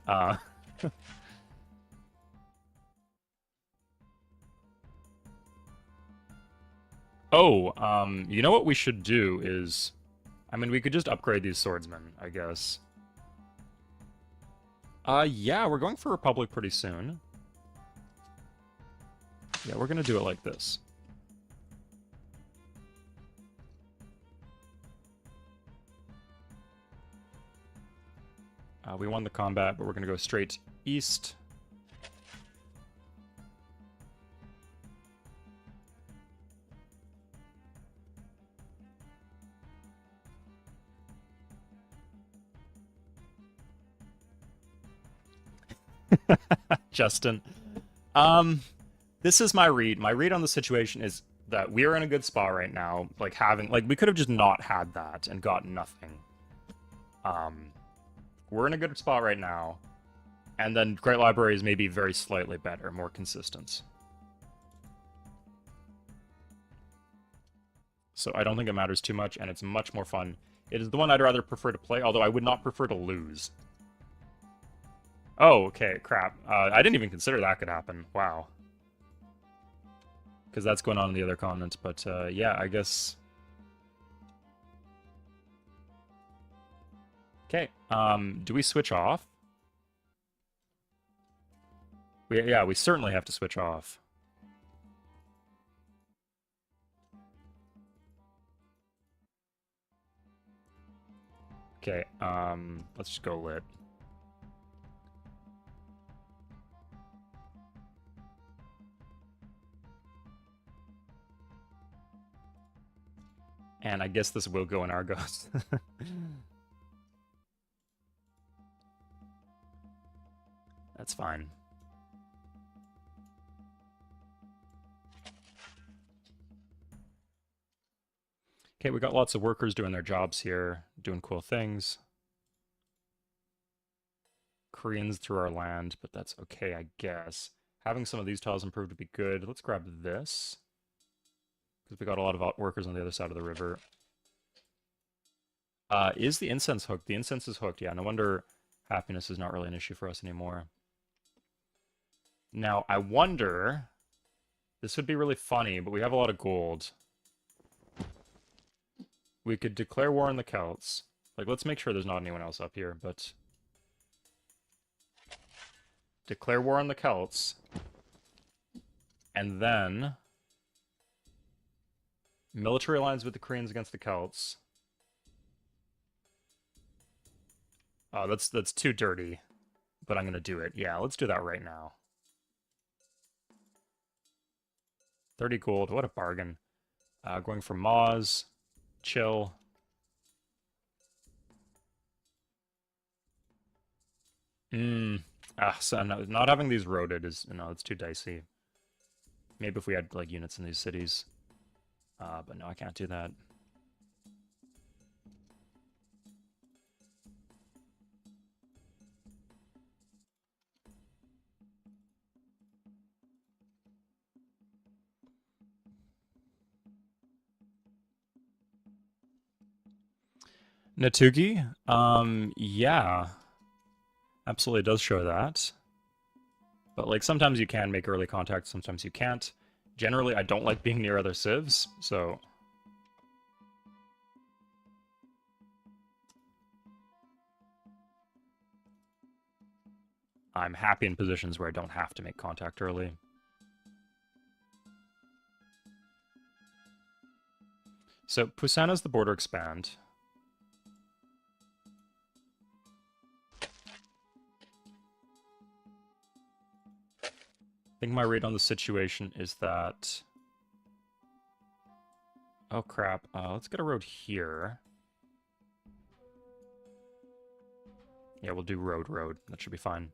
You know what we should do is... I mean, we could just upgrade these swordsmen, I guess. Yeah, we're going for Republic pretty soon. Yeah, we're gonna do it like this. We won the combat, but we're gonna go straight east. Justin. This is my read. My read on the situation is that we are in a good spot right now. Like, we could have just not had that and got nothing. We're in a good spot right now. And then Great Library is maybe very slightly better, more consistent. So I don't think it matters too much, and it's much more fun. It is the one I'd rather prefer to play, although I would not prefer to lose. Oh, okay, crap. I didn't even consider that could happen. Wow. Because that's going on in the other continents, but yeah, I guess... Okay, do we switch off? Yeah, we certainly have to switch off. Okay, let's just go lit. And I guess this will go in Argos. That's fine. Okay, we got lots of workers doing their jobs here, doing cool things. Koreans through our land, but that's okay, I guess. Having some of these tiles improved would be good. Let's grab this. Because we got a lot of workers on the other side of the river. Is the incense hooked? The incense is hooked, yeah. No wonder happiness is not really an issue for us anymore. Now, I wonder... This would be really funny, but we have a lot of gold. We could declare war on the Celts. Like, let's make sure there's not anyone else up here, but... Declare war on the Celts. And then... Military alliance with the Koreans against the Celts. Oh, that's too dirty. But I'm gonna do it. Yeah, let's do that right now. 30 gold, what a bargain. Going for Moz. Chill. So not having these roaded is, it's too dicey. Maybe if we had, like, units in these cities. But no, I can't do that. Natugi? Yeah. Absolutely does show that. But, like, sometimes you can make early contact, sometimes you can't. Generally, I don't like being near other civs, so... I'm happy in positions where I don't have to make contact early. So, Pusana's the border expand. I think my read on the situation is that... Oh crap, let's get a road here. Yeah, we'll do road. That should be fine.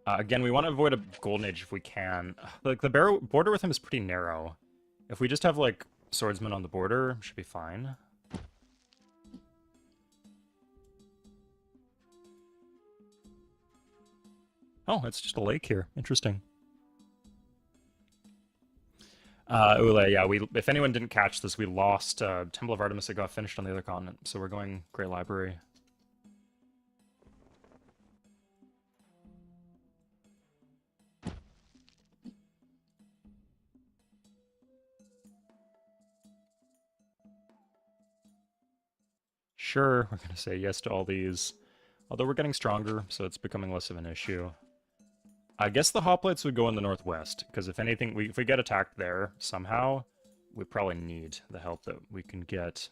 Again, we want to avoid a golden age if we can. Like, the border with him is pretty narrow. If we just have, like, swordsmen on the border, should be fine. Oh, it's just a lake here. Interesting. Ule, yeah, if anyone didn't catch this, we lost Temple of Artemis that got finished on the other continent, so we're going Great Library. Sure, we're gonna say yes to all these. Although we're getting stronger, so it's becoming less of an issue. I guess the hoplites would go in the northwest, because if anything, if we get attacked there somehow, we probably need the help that we can get.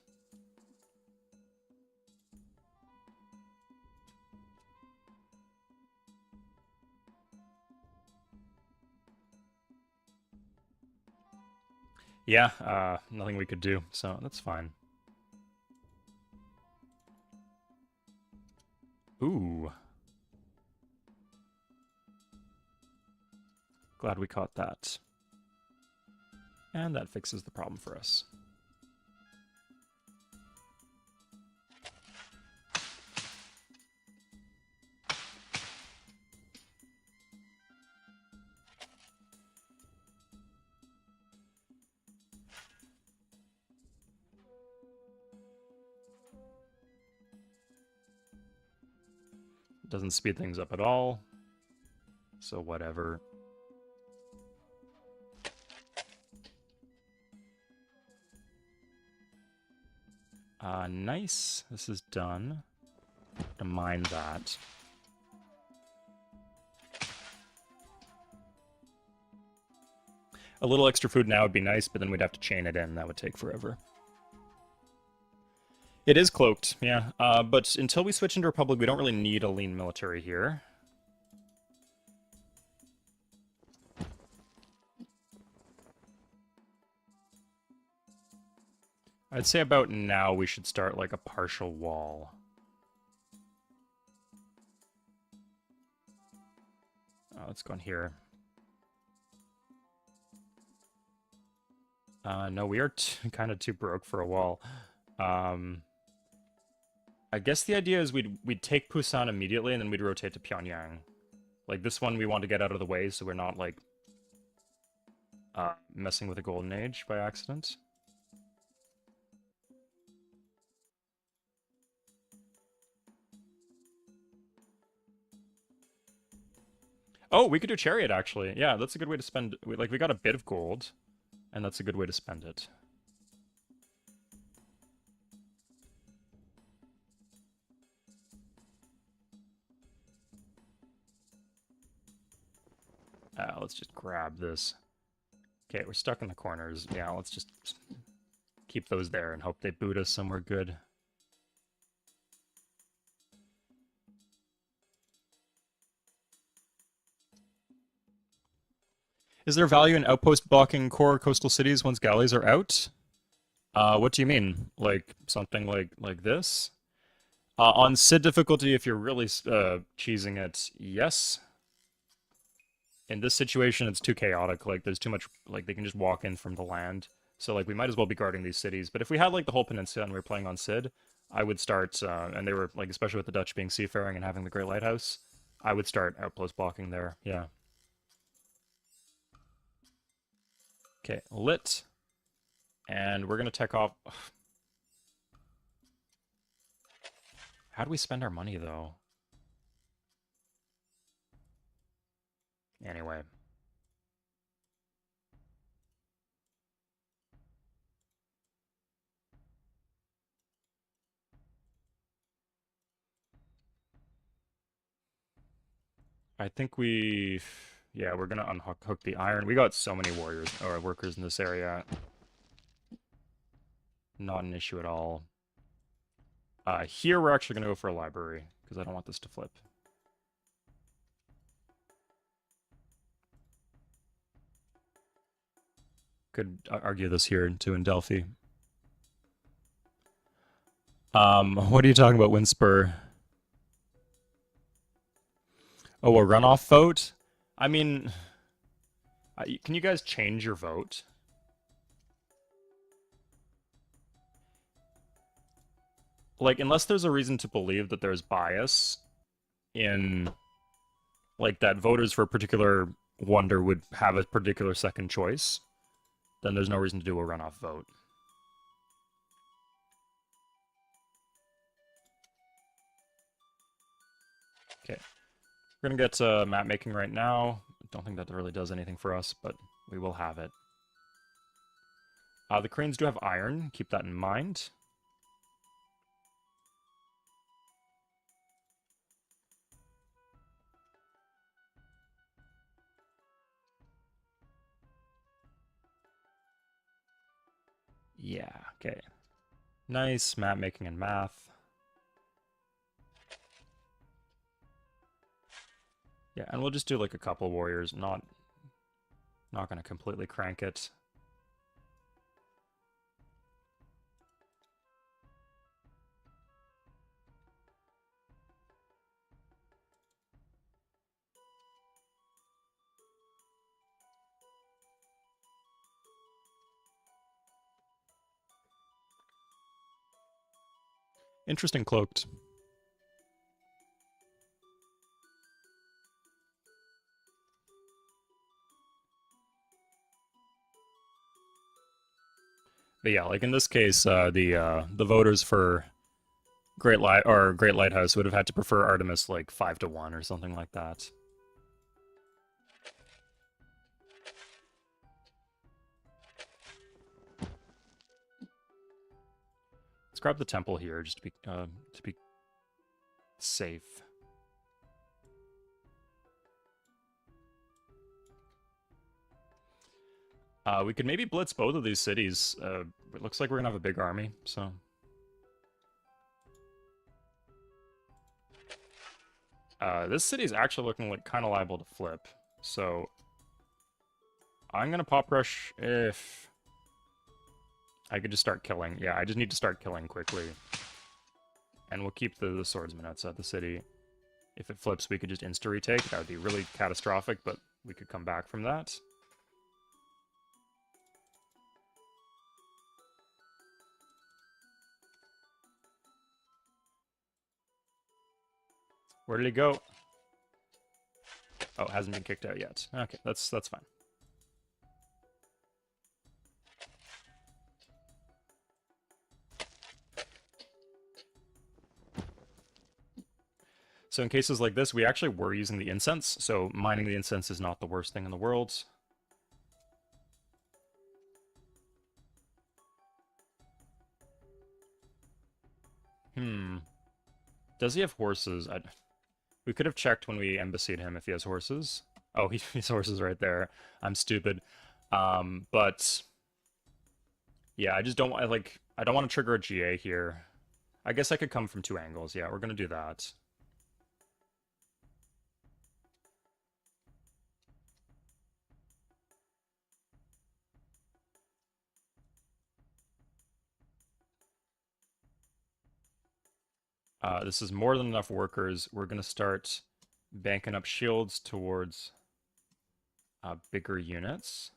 Yeah, nothing we could do, so that's fine. Ooh. Glad we caught that. And that fixes the problem for us. Doesn't speed things up at all, so whatever. Nice. This is done. To mine that. A little extra food now would be nice, but then we'd have to chain it in. That would take forever. It is cloaked, yeah. But until we switch into Republic, we don't really need a lean military here. I'd say about now we should start like a partial wall. Let's go in here. No, we are kind of too broke for a wall. I guess the idea is we'd take Busan immediately and then we'd rotate to Pyongyang. Like this one we want to get out of the way so we're not like messing with the Golden Age by accident. Oh, we could do Chariot, actually. Yeah, that's a good way to spend... Like, we got a bit of gold, and that's a good way to spend it. Let's just grab this. Okay, we're stuck in the corners. Yeah, let's just keep those there and hope they boot us somewhere good. Is there value in outpost blocking core coastal cities once galleys are out? What do you mean? Like something like this? On Sid difficulty, if you're really cheesing it, yes. In this situation, it's too chaotic. Like, there's too much... Like, they can just walk in from the land. So, like, we might as well be guarding these cities. But if we had, like, the whole peninsula and we were playing on Sid, I would start... and they were, like, especially with the Dutch being seafaring and having the Great Lighthouse, I would start outpost blocking there. Yeah. Okay, lit. And we're going to tech off... How do we spend our money, though? Anyway. I think we... Yeah, we're going to unhook the iron. We got so many warriors, or workers in this area. Not an issue at all. Here we're actually going to go for a library, because I don't want this to flip. Could argue this here, too, in Delphi. What are you talking about, Windspur? Oh, a runoff vote? I mean, can you guys change your vote? Like, unless there's a reason to believe that there's bias in, like, that voters for a particular wonder would have a particular second choice, then there's no reason to do a runoff vote. Okay. We're gonna get map making right now. Don't think that really does anything for us, but we will have it. The cranes do have iron. Keep that in mind. Yeah, okay. Nice map making and math. Yeah, and we'll just do like a couple warriors, not gonna completely crank it. Interesting cloaked. But yeah, like in this case, the voters for Great Lighthouse would have had to prefer Artemis like 5-1 or something like that. Let's grab the temple here just to be safe. We could maybe blitz both of these cities. It looks like we're gonna have a big army, so. This city is actually looking like kind of liable to flip, so I'm gonna pop rush if I could just start killing. Yeah, I just need to start killing quickly, and we'll keep the swordsman outside the city. If it flips, we could just insta retake. That would be really catastrophic, but we could come back from that. Where did he go? Oh, hasn't been kicked out yet. Okay, that's fine. So in cases like this, we actually were using the incense, so mining the incense is not the worst thing in the world. Hmm. Does he have horses? We could have checked when we embassied him if he has horses. Oh, he has horses right there. I'm stupid. But yeah, I just don't want like I don't want to trigger a GA here. I guess I could come from two angles. Yeah, we're gonna do that. This is more than enough workers. We're gonna start banking up shields towards bigger units.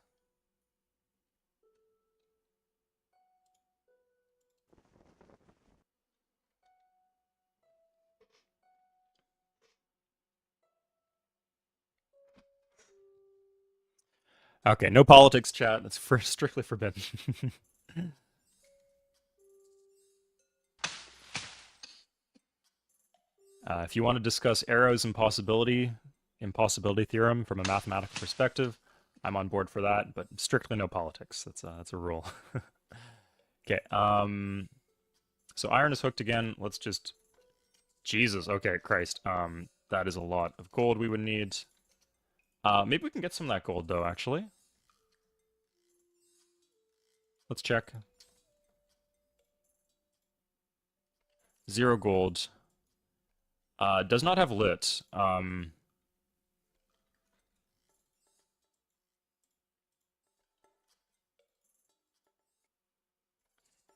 Okay, no politics, chat. That's strictly forbidden. If you want to discuss Arrow's impossibility theorem from a mathematical perspective, I'm on board for that, but strictly no politics. That's a rule. Okay. So iron is hooked again. Let's just Jesus. Okay, Christ. That is a lot of gold we would need. Maybe we can get some of that gold though. Actually, let's check. 0 gold. Does not have lit.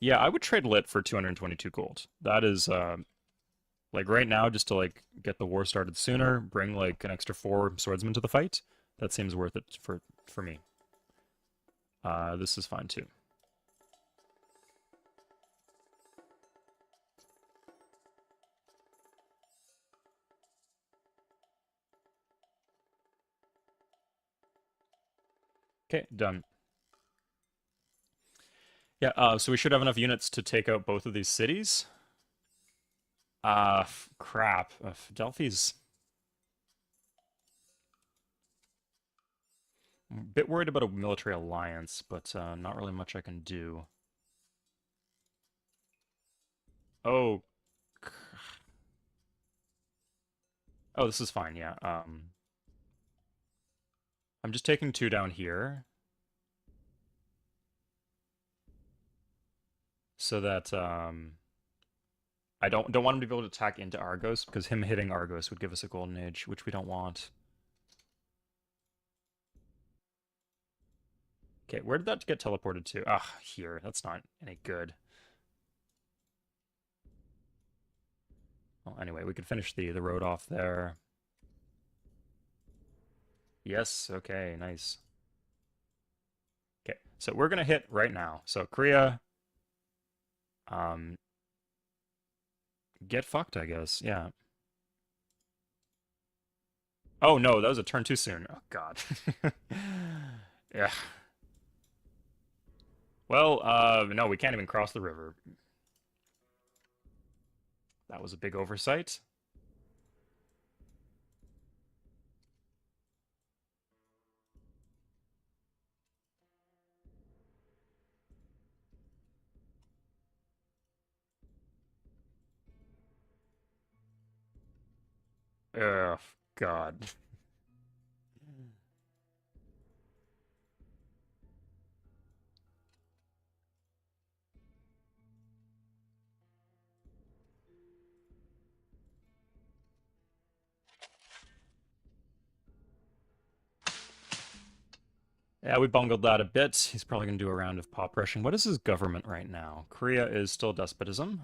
Yeah, I would trade lit for 222 gold. That is like right now, just to like get the war started sooner, bring like an extra 4 swordsmen to the fight. That seems worth it for me. This is fine too. Okay, done. Yeah, so we should have enough units to take out both of these cities. Crap. Delphi's a bit worried about a military alliance, but not really much I can do. Oh, oh, this is fine. Yeah. I'm just taking 2 down here so that I don't want him to be able to attack into Argos because him hitting Argos would give us a golden age, which we don't want. Okay, where did that get teleported to? Ah, here. That's not any good. Well, anyway, we could finish the road off there. Yes, okay, nice. Okay, so we're gonna hit right now. So Korea, um, get fucked, I guess. Yeah. Oh no, that was a turn too soon. Oh God. Yeah. Well, no, we can't even cross the river. That was a big oversight. Ugh, God. Yeah, we bungled that a bit. He's probably going to do a round of pop rushing. What is his government right now? Korea is still despotism.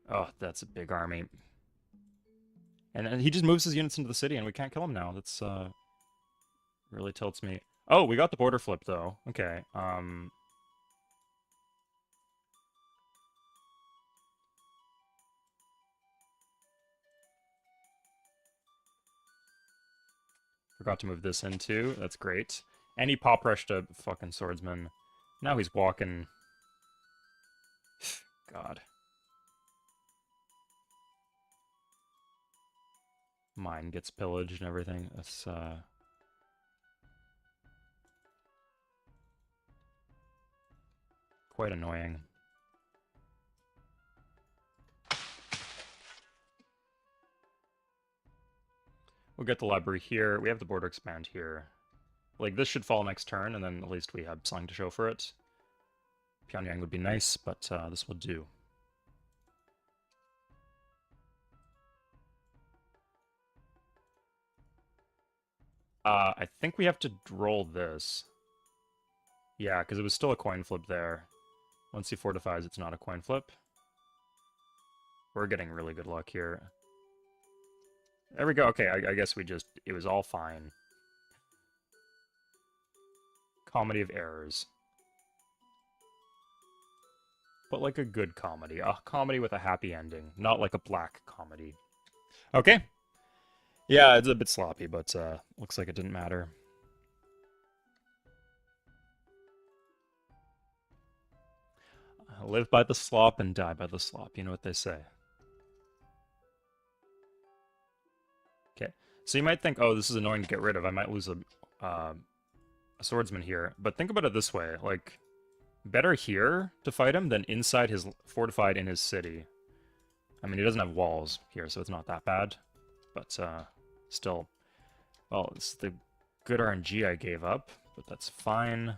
Oh, that's a big army. And he just moves his units into the city and we can't kill him now. That's really tilts me. Oh, we got the border flip though. Okay. Forgot to move this in too. That's great. And he pop rushed a fucking swordsman. Now he's walking. God. Mine gets pillaged and everything. That's, quite annoying. We'll get the library here. We have the border expand here. Like, this should fall next turn, and then at least we have something to show for it. Pyongyang would be nice, but this will do. I think we have to roll this. Yeah, because it was still a coin flip there. Once he fortifies, it's not a coin flip. We're getting really good luck here. There we go. Okay, I guess it was all fine. Comedy of errors. But like a good comedy. A comedy with a happy ending. Not like a black comedy. Okay. Yeah, it's a bit sloppy, but looks like it didn't matter. Live by the slop and die by the slop. You know what they say. Okay. So you might think, oh, this is annoying to get rid of. I might lose a swordsman here. But think about it this way. Like, better here to fight him than inside his fortified in his city. I mean, he doesn't have walls here, so it's not that bad. But still, well, it's the good RNG I gave up, but that's fine.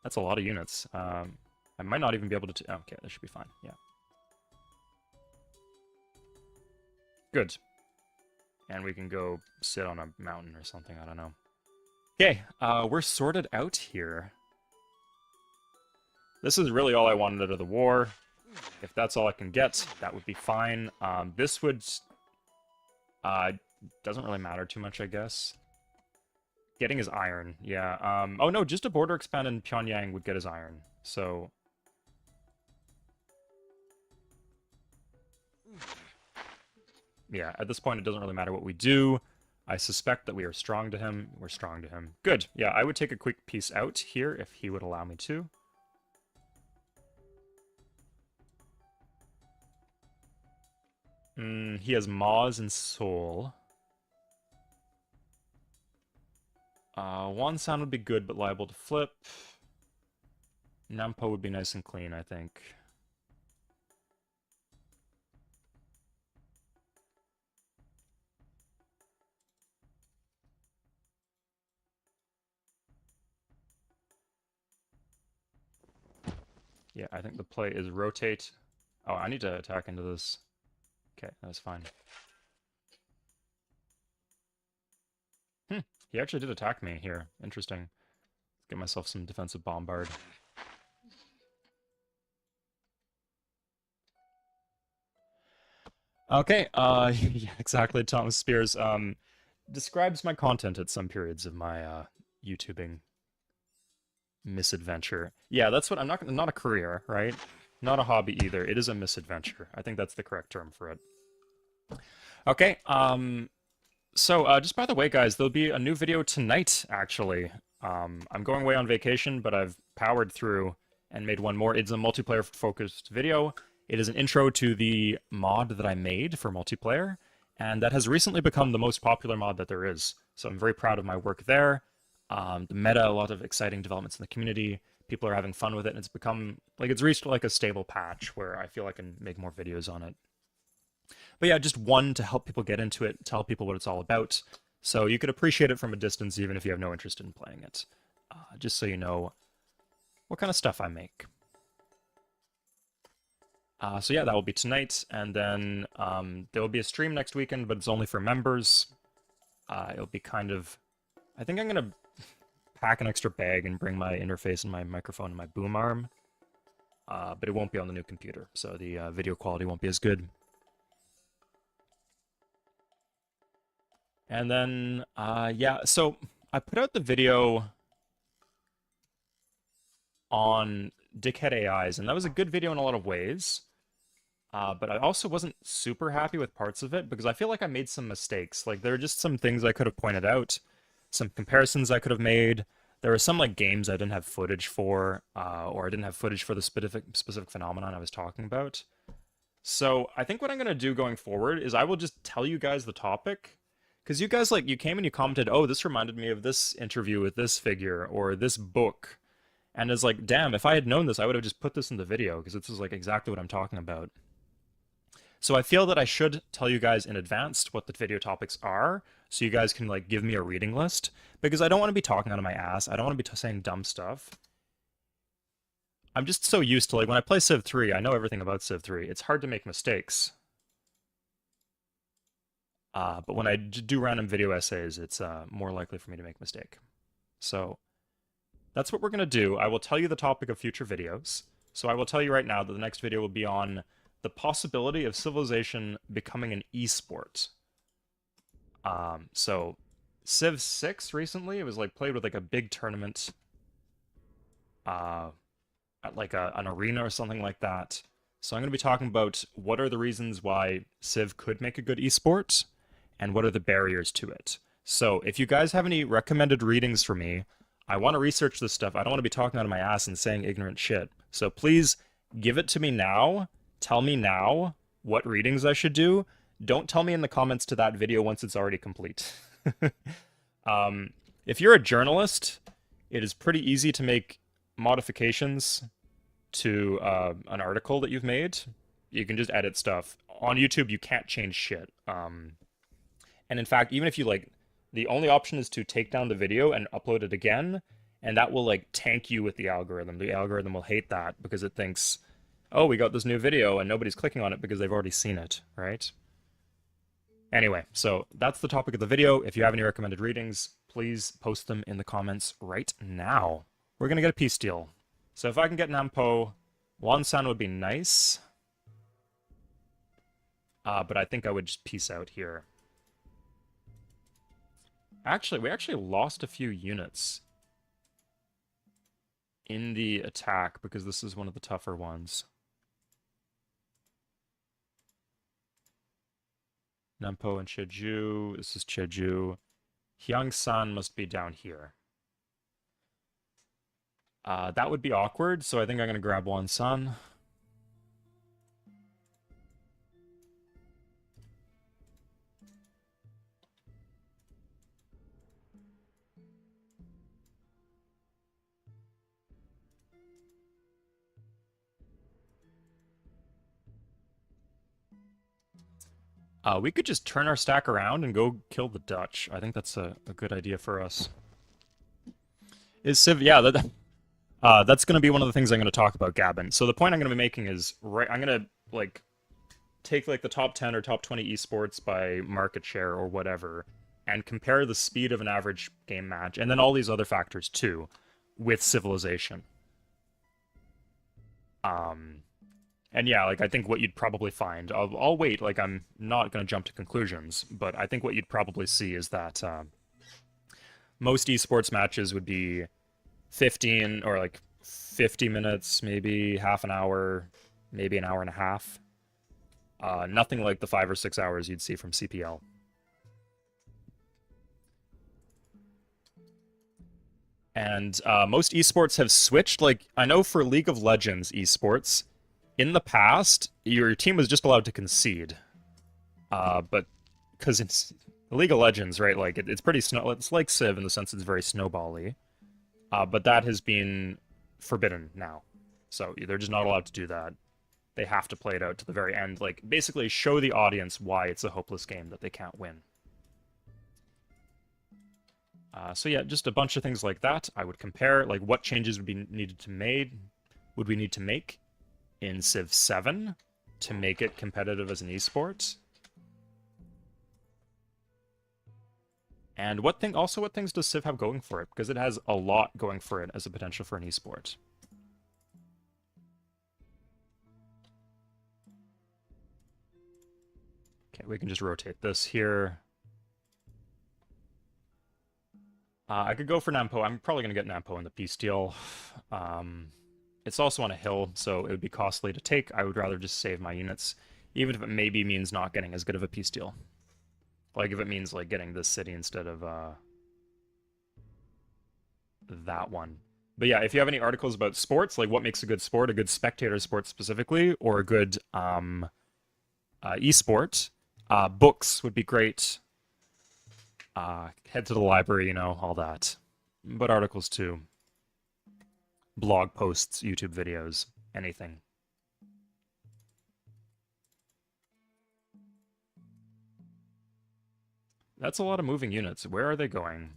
That's a lot of units. I might not even be able to... Okay, that should be fine, yeah. Good. And we can go sit on a mountain or something, I don't know. Okay, we're sorted out here. This is really all I wanted out of the war. If that's all I can get, that would be fine. This would... doesn't really matter too much, I guess. Getting his iron, yeah. Oh no, just a border expand in Pyongyang would get his iron, so... Yeah, at this point it doesn't really matter what we do. I suspect that we are strong to him. We're strong to him. Good. Yeah, I would take a quick piece out here if he would allow me to. He has Maz and Seoul. Wonsan would be good, but liable to flip. Nampo would be nice and clean, I think. Yeah, I think the play is rotate. Oh, I need to attack into this. Okay, that's fine. He actually did attack me here. Interesting. Let's get myself some defensive bombard. Okay, yeah, exactly, Thomas Spears. Describes my content at some periods of my, YouTubing misadventure. Yeah, that's what, not a career, right? Not a hobby either. It is a misadventure. I think that's the correct term for it. Okay, so, just by the way, guys, there'll be a new video tonight, actually. I'm going away on vacation, but I've powered through and made one more. It's a multiplayer-focused video. It is an intro to the mod that I made for multiplayer, and that has recently become the most popular mod that there is. So I'm very proud of my work there. The meta, a lot of exciting developments in the community. People are having fun with it, and it's become, like, it's reached, like, a stable patch where I feel I can make more videos on it. But yeah, just one to help people get into it, tell people what it's all about. So you could appreciate it from a distance even if you have no interest in playing it. Just so you know what kind of stuff I make. So yeah, that will be tonight, and then there will be a stream next weekend, but it's only for members. It'll be kind of... I think I'm going to pack an extra bag and bring my interface and my microphone and my boom arm. But it won't be on the new computer, so the video quality won't be as good. And then, yeah, so I put out the video on Dickhead AIs, and that was a good video in a lot of ways. But I also wasn't super happy with parts of it, because I feel like I made some mistakes. Like, there are just some things I could have pointed out, some comparisons I could have made. There were some like games I didn't have footage for, or I didn't have footage for the specific phenomenon I was talking about. So I think what I'm gonna do going forward is I will just tell you guys the topic, because you guys like you came and you commented, oh, this reminded me of this interview with this figure or this book, and it's like, damn, if I had known this, I would have just put this in the video because this is like exactly what I'm talking about. So I feel that I should tell you guys in advance what the video topics are, so you guys can like give me a reading list, because I don't want to be talking out of my ass. I don't want to be saying dumb stuff. I'm just so used to like when I play Civ 3, I know everything about Civ 3. It's hard to make mistakes. But when I do random video essays, it's more likely for me to make a mistake. So that's what we're going to do. I will tell you the topic of future videos. So I will tell you right now that the next video will be on the possibility of Civilization becoming an esport. So Civ 6 recently, it was like played with like a big tournament, at like an arena or something like that. So I'm going to be talking about what are the reasons why Civ could make a good esport, and what are the barriers to it. So if you guys have any recommended readings for me, I want to research this stuff. I don't want to be talking out of my ass and saying ignorant shit. So please give it to me now. Tell me now what readings I should do. Don't tell me in the comments to that video once it's already complete. If you're a journalist, it is pretty easy to make modifications to an article that you've made. You can just edit stuff. On YouTube, you can't change shit. And in fact, even if you like, the only option is to take down the video and upload it again, and that will like tank you with the algorithm. The algorithm will hate that because it thinks, oh, we got this new video and nobody's clicking on it because they've already seen it, right? Anyway, so that's the topic of the video. If you have any recommended readings, please post them in the comments right now. We're gonna get a peace deal. So if I can get Nampo, Wansan would be nice. But I think I would just peace out here. Actually, we actually lost a few units in the attack because this is one of the tougher ones. Nampo and Cheju. This is Cheju. Hyangsan must be down here. That would be awkward, so I think I'm going to grab Wansan. We could just turn our stack around and go kill the Dutch. I think that's a good idea for us. Is Civ... Yeah, that's going to be one of the things I'm going to talk about, Gavin. So the point I'm going to be making is, I'm going to, like, take, like, the top 10 or top 20 esports by market share or whatever, and compare the speed of an average game match, and then all these other factors, too, with Civilization. And yeah, like, I think what you'd probably find, I'll wait, like, I'm not going to jump to conclusions, but I think what you'd probably see is that most esports matches would be 15 or, like, 50 minutes, maybe half an hour, maybe an hour and a half. Nothing like the 5 or 6 hours you'd see from CPL. And most esports have switched, like, I know for League of Legends esports, in the past, your team was just allowed to concede. But because it's League of Legends, right? Like it's pretty it's like Civ in the sense it's very snowbally. But that has been forbidden now. So they're just not allowed to do that. They have to play it out to the very end. Like basically show the audience why it's a hopeless game that they can't win. So yeah, just a bunch of things like that. I would compare like what changes would be needed to would we need to make in Civ 7 to make it competitive as an esport. And what things does Civ have going for it? Because it has a lot going for it as a potential for an esport. Okay, we can just rotate this here. I could go for Nampo. I'm probably going to get Nampo in the peace deal. It's also on a hill, so it would be costly to take. I would rather just save my units, even if it maybe means not getting as good of a peace deal. Like if it means like getting this city instead of that one. But yeah, if you have any articles about sports, like what makes a good sport, a good spectator sport specifically, or a good esport, books would be great. Head to the library, all that. But articles too. Blog posts, YouTube videos, anything. That's a lot of moving units. Where are they going?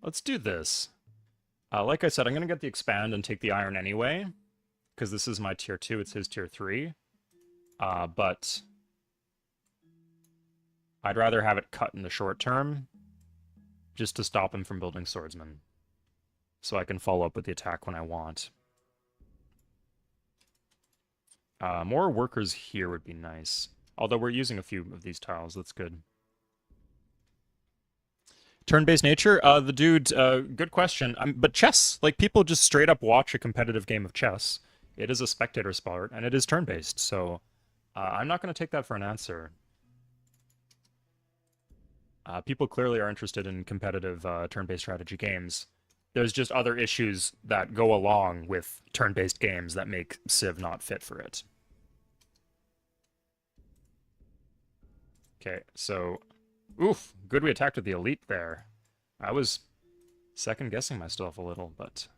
Let's do this. Like I said, I'm going to get the expand and take the iron anyway, because this is my tier 2, it's his tier 3. But I'd rather have it cut in the short term, just to stop him from building swordsman. So I can follow up with the attack when I want. More workers here would be nice. Although we're using a few of these tiles, that's good. Turn-based nature? The dude, good question. But chess, like, people just straight up watch a competitive game of chess. It is a spectator sport, and it is turn-based, so I'm not going to take that for an answer. People clearly are interested in competitive turn-based strategy games. There's just other issues that go along with turn-based games that make Civ not fit for it. Okay, so... Oof, good we attacked with the elite there. I was second-guessing myself a little, but...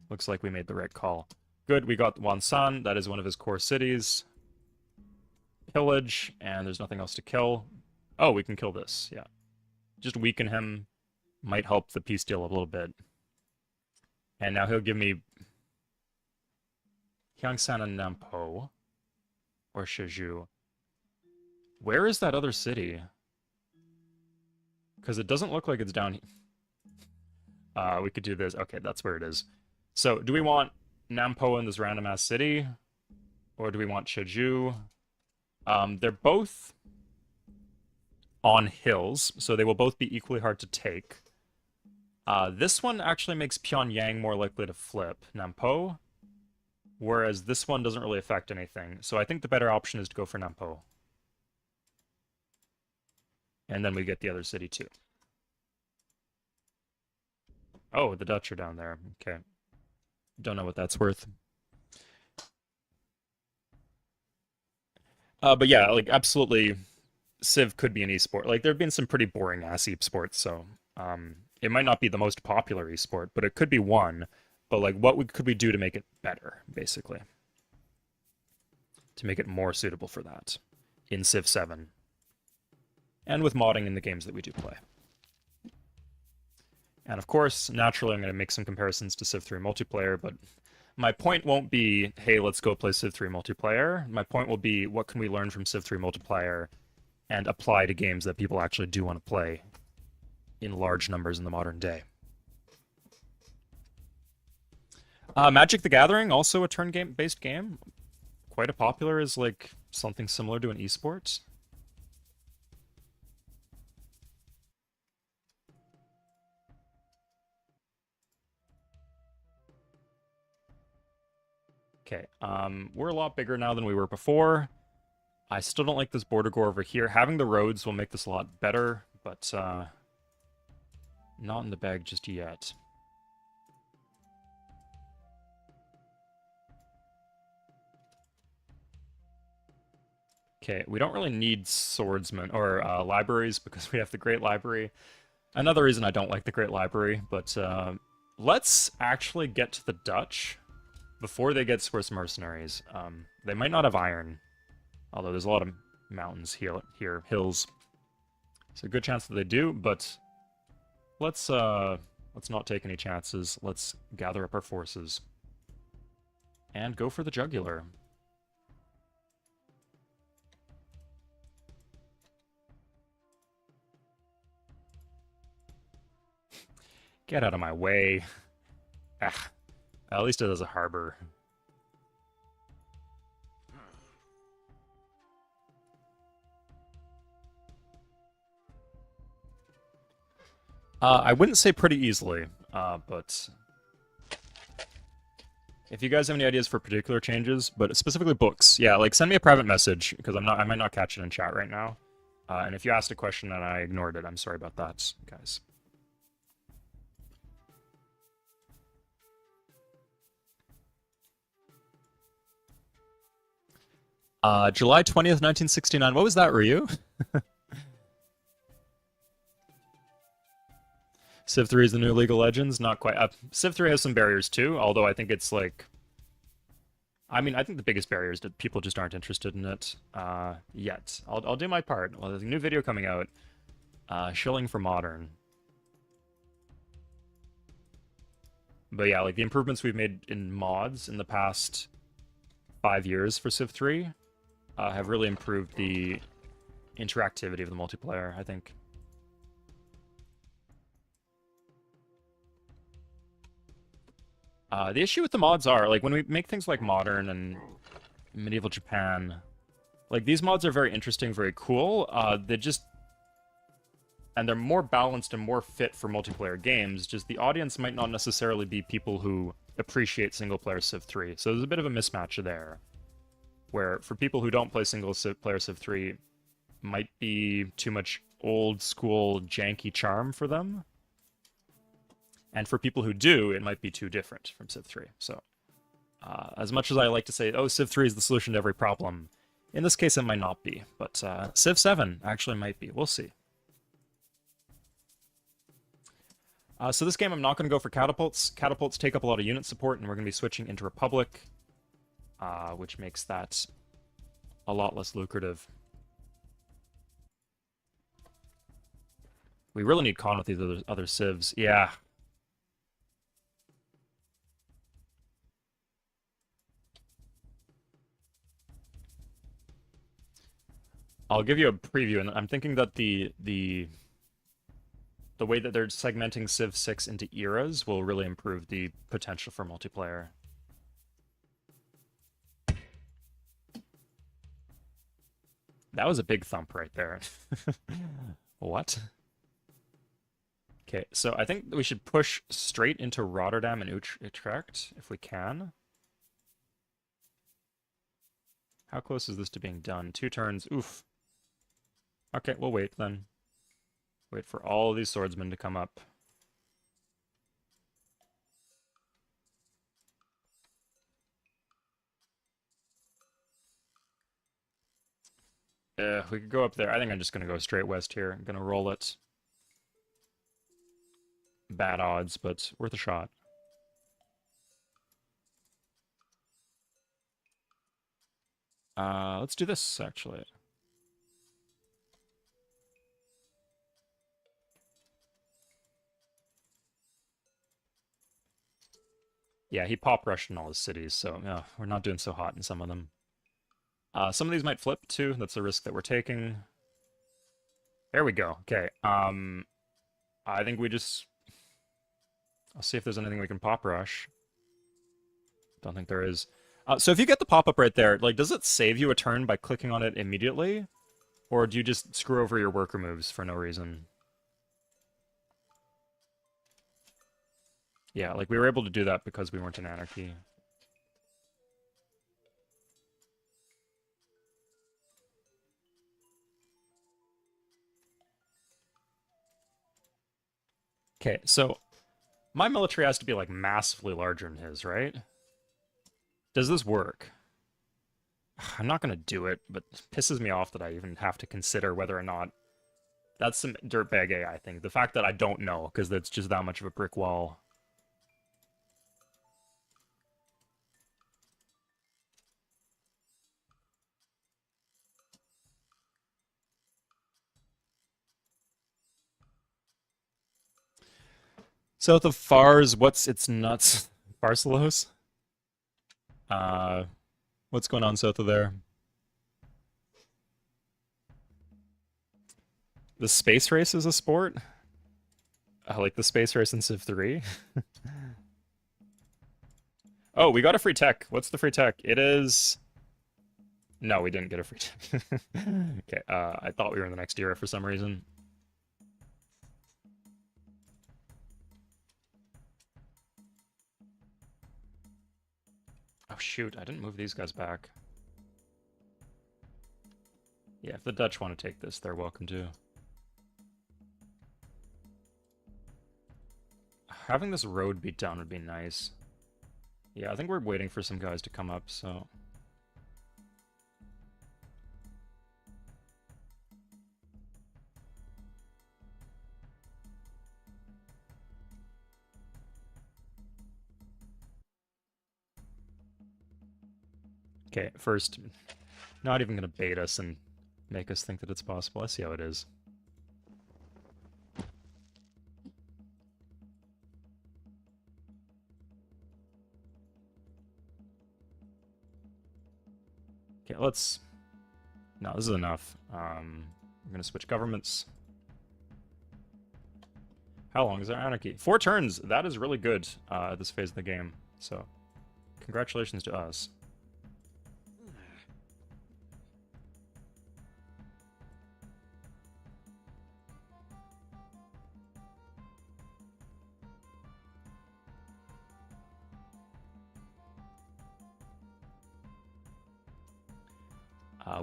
Looks like we made the right call. Good, we got Wansan, that is one of his core cities. Pillage, and there's nothing else to kill. Oh, we can kill this, yeah. Just weaken him. Might help the peace deal a little bit. And now he'll give me Hyangsan and Nampo. Or Shiju. Where is that other city? Because it doesn't look like it's down here. We could do this. Okay, that's where it is. So, do we want Nampo in this random-ass city? Or do we want Shiju? They're both on hills, so they will both be equally hard to take. This one actually makes Pyongyang more likely to flip Nampo, whereas this one doesn't really affect anything. So I think the better option is to go for Nampo. And then we get the other city too. Oh, the Dutch are down there. Okay. Don't know what that's worth. But yeah, like absolutely, Civ could be an esport. Like there have been some pretty boring ass esports, so it might not be the most popular esport, but it could be one. But like, could we do to make it better, basically, to make it more suitable for that in Civ 7, and with modding in the games that we do play. And of course, naturally, I'm going to make some comparisons to Civ 3 multiplayer, but my point won't be, hey, let's go play Civ 3 multiplayer. My point will be, what can we learn from Civ 3 multiplayer and apply to games that people actually do want to play in large numbers in the modern day. Magic the Gathering, also a turn-based game. Quite a popular as like something similar to an esport. Okay, we're a lot bigger now than we were before. I still don't like this border gore over here. Having the roads will make this a lot better, but not in the bag just yet. Okay, we don't really need swordsmen or libraries because we have the Great Library. Another reason I don't like the Great Library, but let's actually get to the Dutch before they get Swiss mercenaries. They might not have iron, although there's a lot of mountains here, hills. So a good chance that they do, but let's not take any chances. Let's gather up our forces and go for the jugular. Get out of my way. Ah, at least it has a harbor. I wouldn't say pretty easily, but If you guys have any ideas for particular changes, but specifically books, yeah, like send me a private message because I might not catch it in chat right now. And if you asked a question and I ignored it, I'm sorry about that, guys. July 20th, 1969. What was that, Ryu? Civ 3 is the new League of Legends? Not quite. Civ 3 has some barriers too, although I think it's like... I mean, I think the biggest barrier is that people just aren't interested in it yet. I'll do my part. Well, there's a new video coming out. Shilling for Modern. But yeah, like the improvements we've made in mods in the past 5 years for Civ 3 have really improved the interactivity of the multiplayer, I think. The issue with the mods are, like, when we make things like Modern and Medieval Japan, like, these mods are very interesting, very cool. They just... And they're more balanced and more fit for multiplayer games, just the audience might not necessarily be people who appreciate single-player Civ 3. So there's a bit of a mismatch there, where for people who don't play single-player Civ 3, might be too much old-school janky charm for them. And for people who do, it might be too different from Civ 3. So, as much as I like to say, oh, Civ 3 is the solution to every problem, in this case it might not be. But Civ 7 actually might be. We'll see. So this game I'm not going to go for catapults. Catapults take up a lot of unit support, and we're going to be switching into Republic, which makes that a lot less lucrative. We really need con with these other civs. Yeah. I'll give you a preview, and I'm thinking that the way that they're segmenting Civ 6 into eras will really improve the potential for multiplayer. That was a big thump right there. What? Okay, so I think we should push straight into Rotterdam and Utrecht, if we can. How close is this to being done? 2 turns. Oof. Okay, we'll wait then. Wait for all of these swordsmen to come up. We could go up there. I think I'm just going to go straight west here. I'm going to roll it. Bad odds, but worth a shot. Let's do this, actually. Yeah, he pop rushed in all his cities, so we're not doing so hot in some of them. Some of these might flip, too. That's a risk that we're taking. There we go. Okay, I think we just... I'll see if there's anything we can pop rush. Don't think there is. So if you get the pop-up right there, like, does it save you a turn by clicking on it immediately? Or do you just screw over your worker moves for no reason? Yeah, like, we were able to do that because we weren't in Anarchy. Okay, so my military has to be, like, massively larger than his, right? Does this work? I'm not going to do it, but it pisses me off that I even have to consider whether or not... That's some dirtbag AI, I think. The fact that I don't know, because it's just that much of a brick wall. South of Fars, what's its nuts? Barcelos? What's going on south of there? The space race is a sport? Like the space race in Civ 3? Oh, we got a free tech. What's the free tech? It is... No, we didn't get a free tech. Okay, I thought we were in the next era for some reason. shoot, I didn't move these guys back. Yeah, if the Dutch want to take this, they're welcome to. Having this road beat down would be nice. Yeah, I think we're waiting for some guys to come up, so... Okay, first, not even gonna bait us and make us think that it's possible. I see how it is. Okay, let's... No, this is enough. We're gonna switch governments. How long is our anarchy? 4 turns! That is really good at this phase of the game. So, congratulations to us.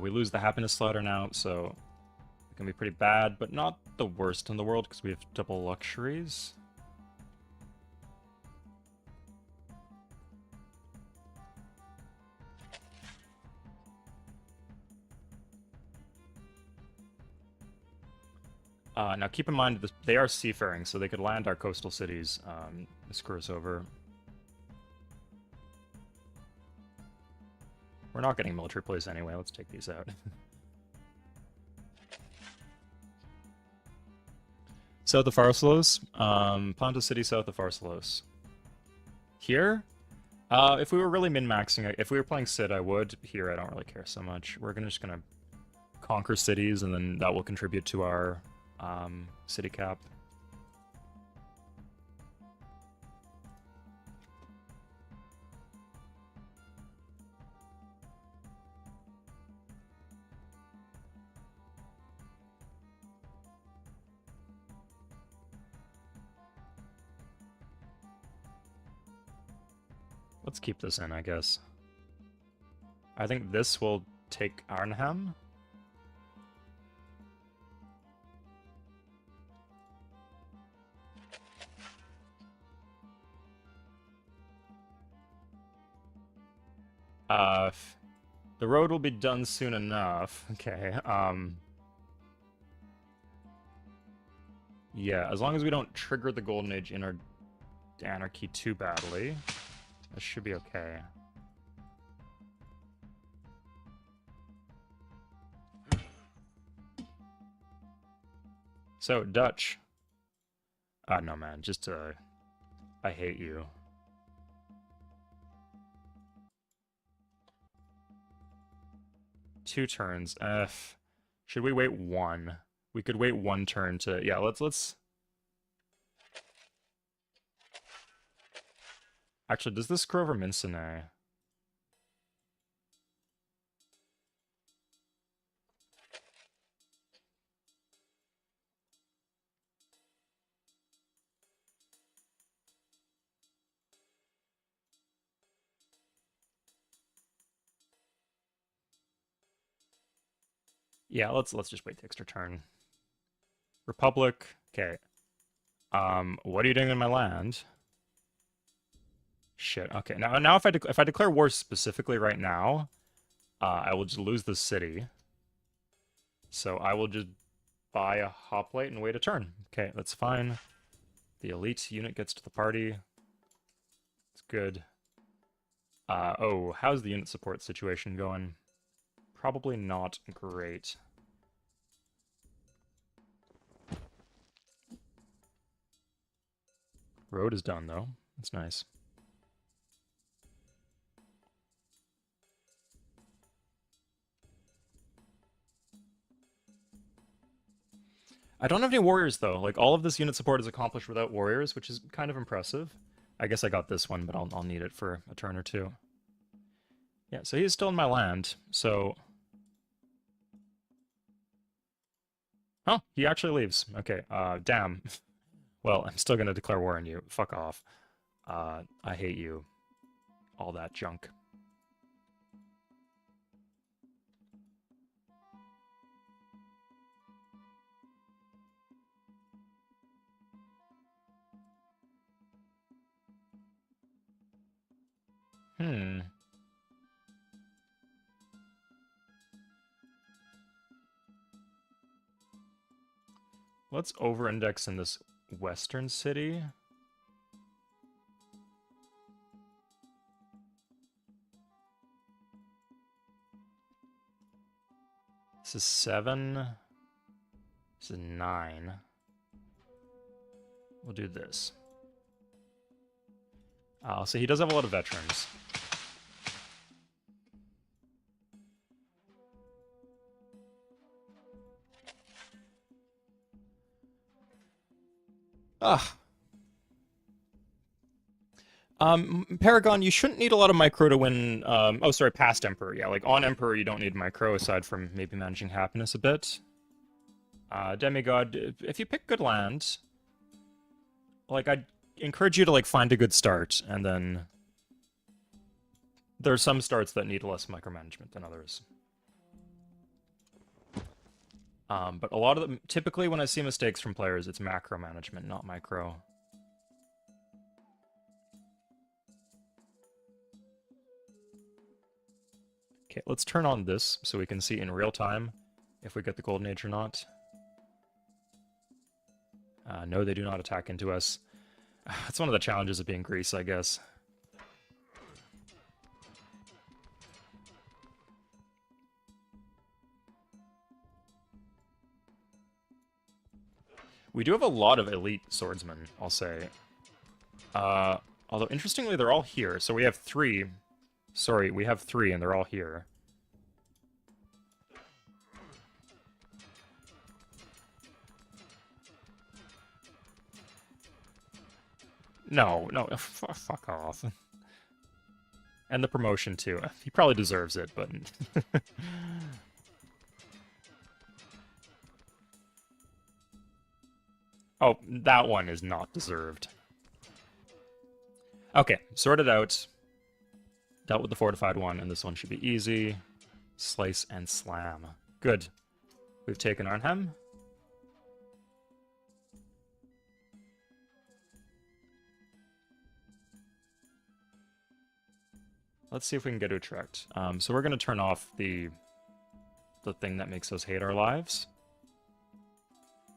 We lose the happiness slider now, so it can be pretty bad, but not the worst in the world because we have double luxuries. Now keep in mind that they are seafaring, so they could land our coastal cities, screw us over. We're not getting military place anyway, let's take these out. South of Pharsalos, Ponta City south of Pharsalos. Here? If we were really min-maxing, if we were playing Cid, I would. Here, I don't really care so much. We're just gonna conquer cities, and then that will contribute to our city cap. Let's keep this in, I guess. I think this will take Arnhem. The road will be done soon enough. Okay, yeah, as long as we don't trigger the Golden Age Anarchy too badly, that should be okay. So, Dutch. No, man, just, I hate you. Two turns. Should we wait one? We could wait one turn to... Yeah, let's... Actually, does this screw over Mincinae? Yeah, let's just wait the extra turn. Republic. Okay. What are you doing in my land? Shit. Okay. Now if I declare war specifically right now, I will just lose the city. So I will just buy a hoplite and wait a turn. Okay, that's fine. The elite unit gets to the party. It's good. Oh, how's the unit support situation going? Probably not great. Road is done, though. That's nice. I don't have any warriors, though. Like, all of this unit support is accomplished without warriors, which is kind of impressive. I guess I got this one, but I'll need it for a turn or two. Yeah, so he's still in my land, so... Oh, he actually leaves. Okay, damn. Well, I'm still gonna declare war on you. Fuck off. I hate you. All that junk. Hmm. Let's over-index in this western city. This is 7. This is 9. We'll do this. So he does have a lot of veterans. Ugh. Paragon, you shouldn't need a lot of micro to win. Oh, sorry, past Emperor. Yeah, like on Emperor, you don't need micro aside from maybe managing happiness a bit. Demigod, if you pick good lands, like I'd encourage you to like find a good start, and then there are some starts that need less micromanagement than others. But a lot of them, typically when I see mistakes from players, it's macro management, not micro. Okay, let's turn on this so we can see in real time if we get the Golden Age or not. No, they do not attack into us. That's one of the challenges of being Greece, I guess. We do have a lot of elite swordsmen, I'll say. Although, interestingly, they're all here. So we have 3. Sorry, we have 3, and they're all here. No, no, fuck off. And the promotion, too. He probably deserves it, but... Oh, that one is not deserved. Okay, sorted out. Dealt with the fortified one, and this one should be easy. Slice and slam. Good. We've taken Arnhem. Let's see if we can get Utrecht. So we're going to turn off the thing that makes us hate our lives.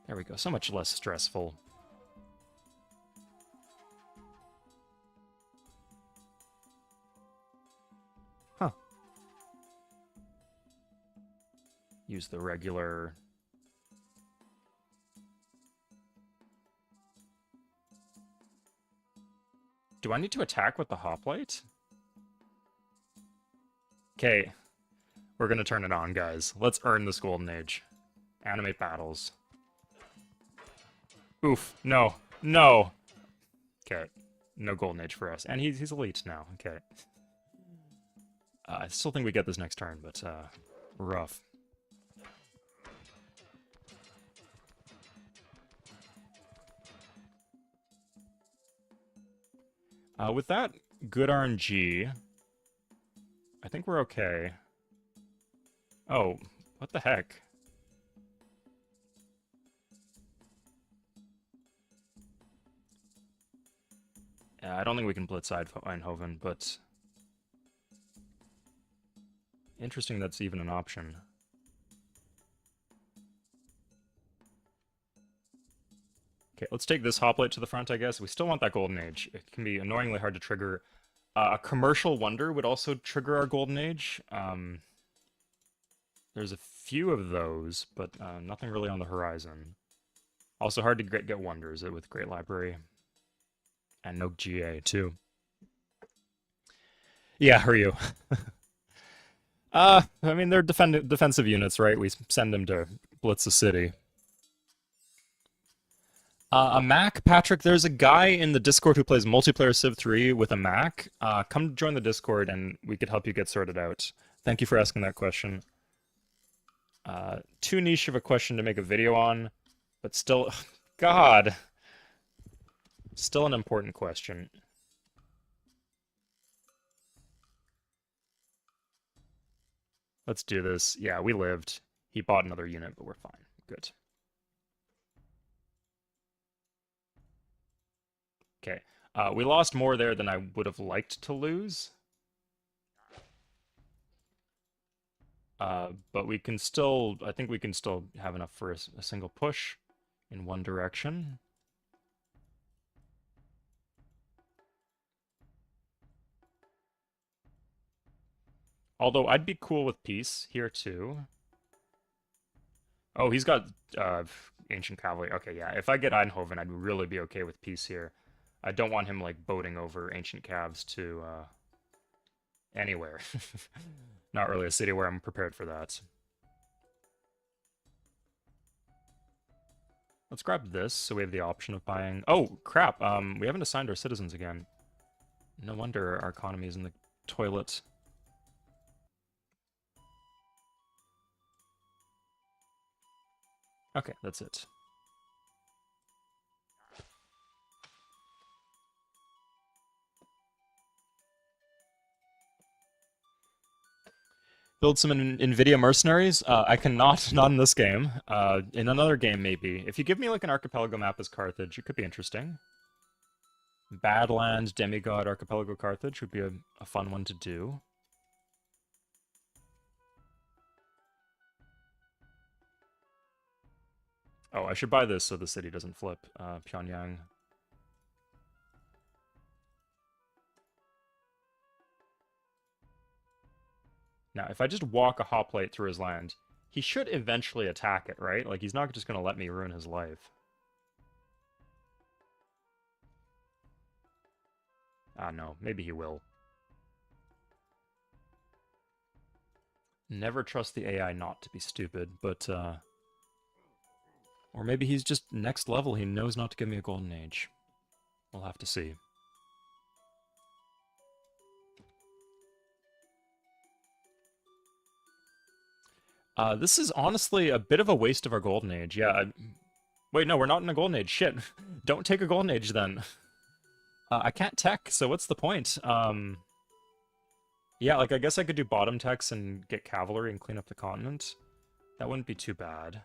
There we go. So much less stressful. Huh. Use the regular... Do I need to attack with the hoplite? Okay. We're gonna turn it on, guys. Let's earn this Golden Age. Animate battles. Oof. No. No! Okay. No Golden Age for us. And he's elite now. Okay. I still think we get this next turn, but, rough. With that good RNG, I think we're okay. Oh, what the heck? Yeah, I don't think we can blitz Eindhoven, but... Interesting that's even an option. Okay, let's take this hoplite to the front, I guess. We still want that Golden Age. It can be annoyingly hard to trigger. A Commercial Wonder would also trigger our Golden Age. There's a few of those, but nothing really on the horizon. Also hard to get wonders with Great Library. And no GA, too. Yeah, who are you? I mean, they're defensive units, right? We send them to blitz the city. A Mac, Patrick, there's a guy in the Discord who plays multiplayer Civ 3 with a Mac. Come join the Discord and we could help you get sorted out. Thank you for asking that question. Too niche of a question to make a video on, but still, God. Still an important question. Let's do this. Yeah, we lived. He bought another unit, but we're fine. Good. Okay. We lost more there than I would have liked to lose. But we can still, I think we can still have enough for a single push in one direction. Although I'd be cool with peace here too. Oh, he's got ancient cavalry. Okay, yeah. If I get Eindhoven, I'd really be okay with peace here. I don't want him like boating over ancient calves to anywhere. Not really a city where I'm prepared for that. Let's grab this so we have the option of buying. Oh, crap. We haven't assigned our citizens again. No wonder our economy is in the toilet. Okay, that's it. Build some NVIDIA mercenaries? I cannot, not in this game. In another game, maybe. If you give me like an archipelago map as Carthage, it could be interesting. Badland, Demigod, Archipelago Carthage would be a fun one to do. Oh, I should buy this so the city doesn't flip. Pyongyang. Now, if I just walk a hoplite through his land, he should eventually attack it, right? Like, he's not just going to let me ruin his life. Ah, no. Maybe he will. Never trust the AI not to be stupid, but, or maybe he's just next level. He knows not to give me a golden age. We'll have to see. This is honestly a bit of a waste of our golden age. Yeah. Wait, no, we're not in a golden age. Shit. Don't take a golden age then. I can't tech, so what's the point? Yeah, like I guess I could do bottom techs and get cavalry and clean up the continent. That wouldn't be too bad.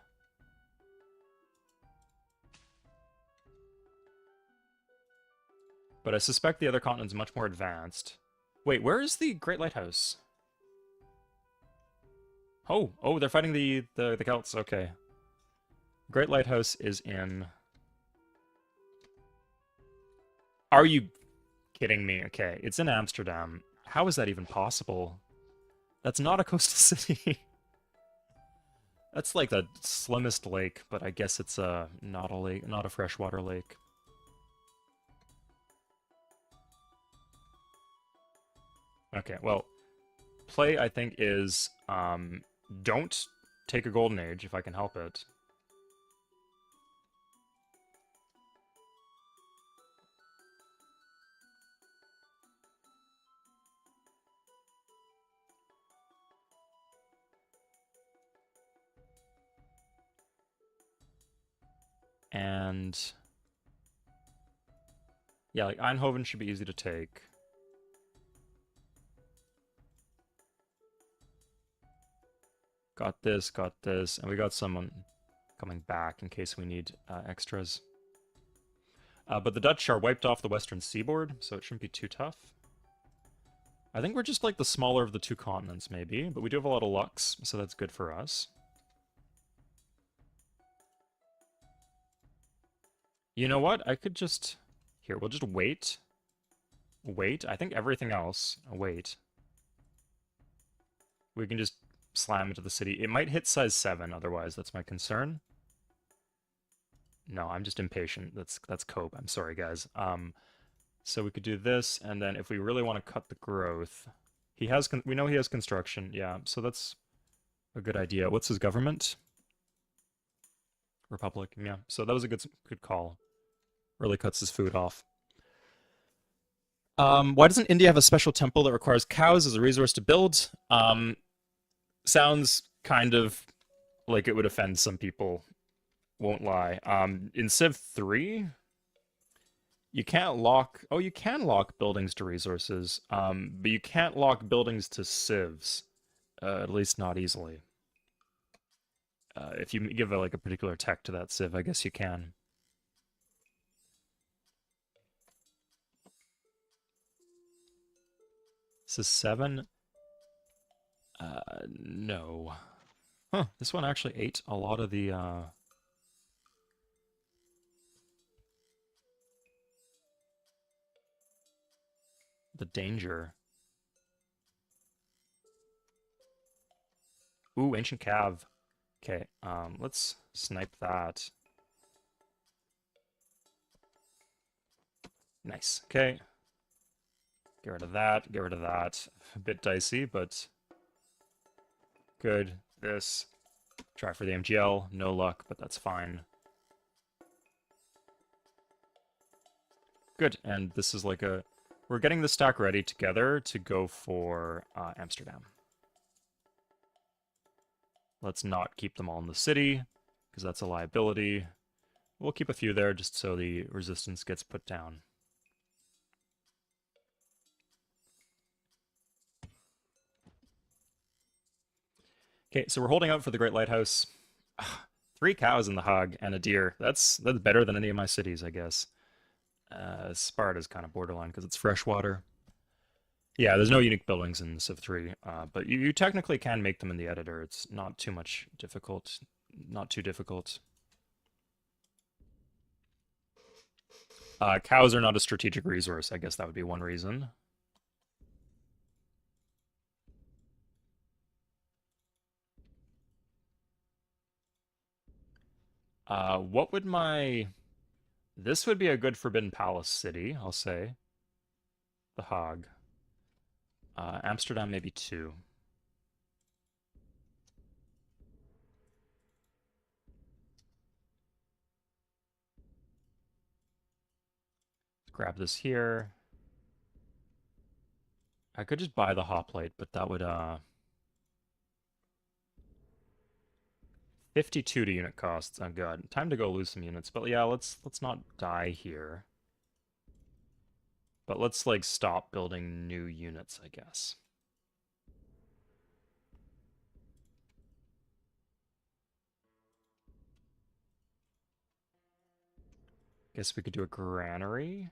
But I suspect the other continent's much more advanced. Wait, where is the Great Lighthouse? Oh, they're fighting the Celts. Okay. Great Lighthouse is in... Are you kidding me? Okay, it's in Amsterdam. How is that even possible? That's not a coastal city. That's like the slimmest lake, but I guess it's not a lake, not a freshwater lake. Okay, well, play I think is don't take a golden age if I can help it. And yeah, like Eindhoven should be easy to take. Got this, and we got someone coming back in case we need extras. But the Dutch are wiped off the western seaboard, so it shouldn't be too tough. I think we're just like the smaller of the two continents, maybe, but we do have a lot of Lux, so that's good for us. You know what? I could just... Here, we'll just wait. Wait. I think everything else... Wait. We can just slam into the city. It might hit size 7, otherwise. That's my concern. No, I'm just impatient. That's cope. I'm sorry, guys. So we could do this, and then if we really want to cut the growth... He has... We know he has construction. Yeah, so that's a good idea. What's his government? Republic. Yeah, so that was a good call. Really cuts his food off. Why doesn't India have a special temple that requires cows as a resource to build? Sounds kind of like it would offend some people. Won't lie. In Civ 3, you can't lock... Oh, you can lock buildings to resources, but you can't lock buildings to civs. At least not easily. If you give like a particular tech to that civ, I guess you can. This is 7. No. Huh, this one actually ate a lot of the danger. Ooh, ancient cav. Okay, let's snipe that. Nice. Okay. Get rid of that. Get rid of that. A bit dicey, but good. This. Try for the MGL. No luck, but that's fine. Good. And this is like a... We're getting the stack ready together to go for Amsterdam. Let's not keep them all in the city, because that's a liability. We'll keep a few there just so the resistance gets put down. Okay, so we're holding out for the Great Lighthouse. 3 cows in the hog and a deer. That's better than any of my cities, I guess. Sparta's kind of borderline because it's freshwater. Yeah, there's no unique buildings in Civ 3, but you technically can make them in the editor. It's not too much difficult, not too difficult. Cows are not a strategic resource. I guess that would be one reason. What would my... This would be a good Forbidden Palace city, I'll say. The Hague. Amsterdam maybe 2. Grab this here. I could just buy the hoplite, but that would 52 to unit costs. Oh god. Time to go lose some units. But yeah, let's not die here. But let's like stop building new units, I guess. Guess we could do a granary.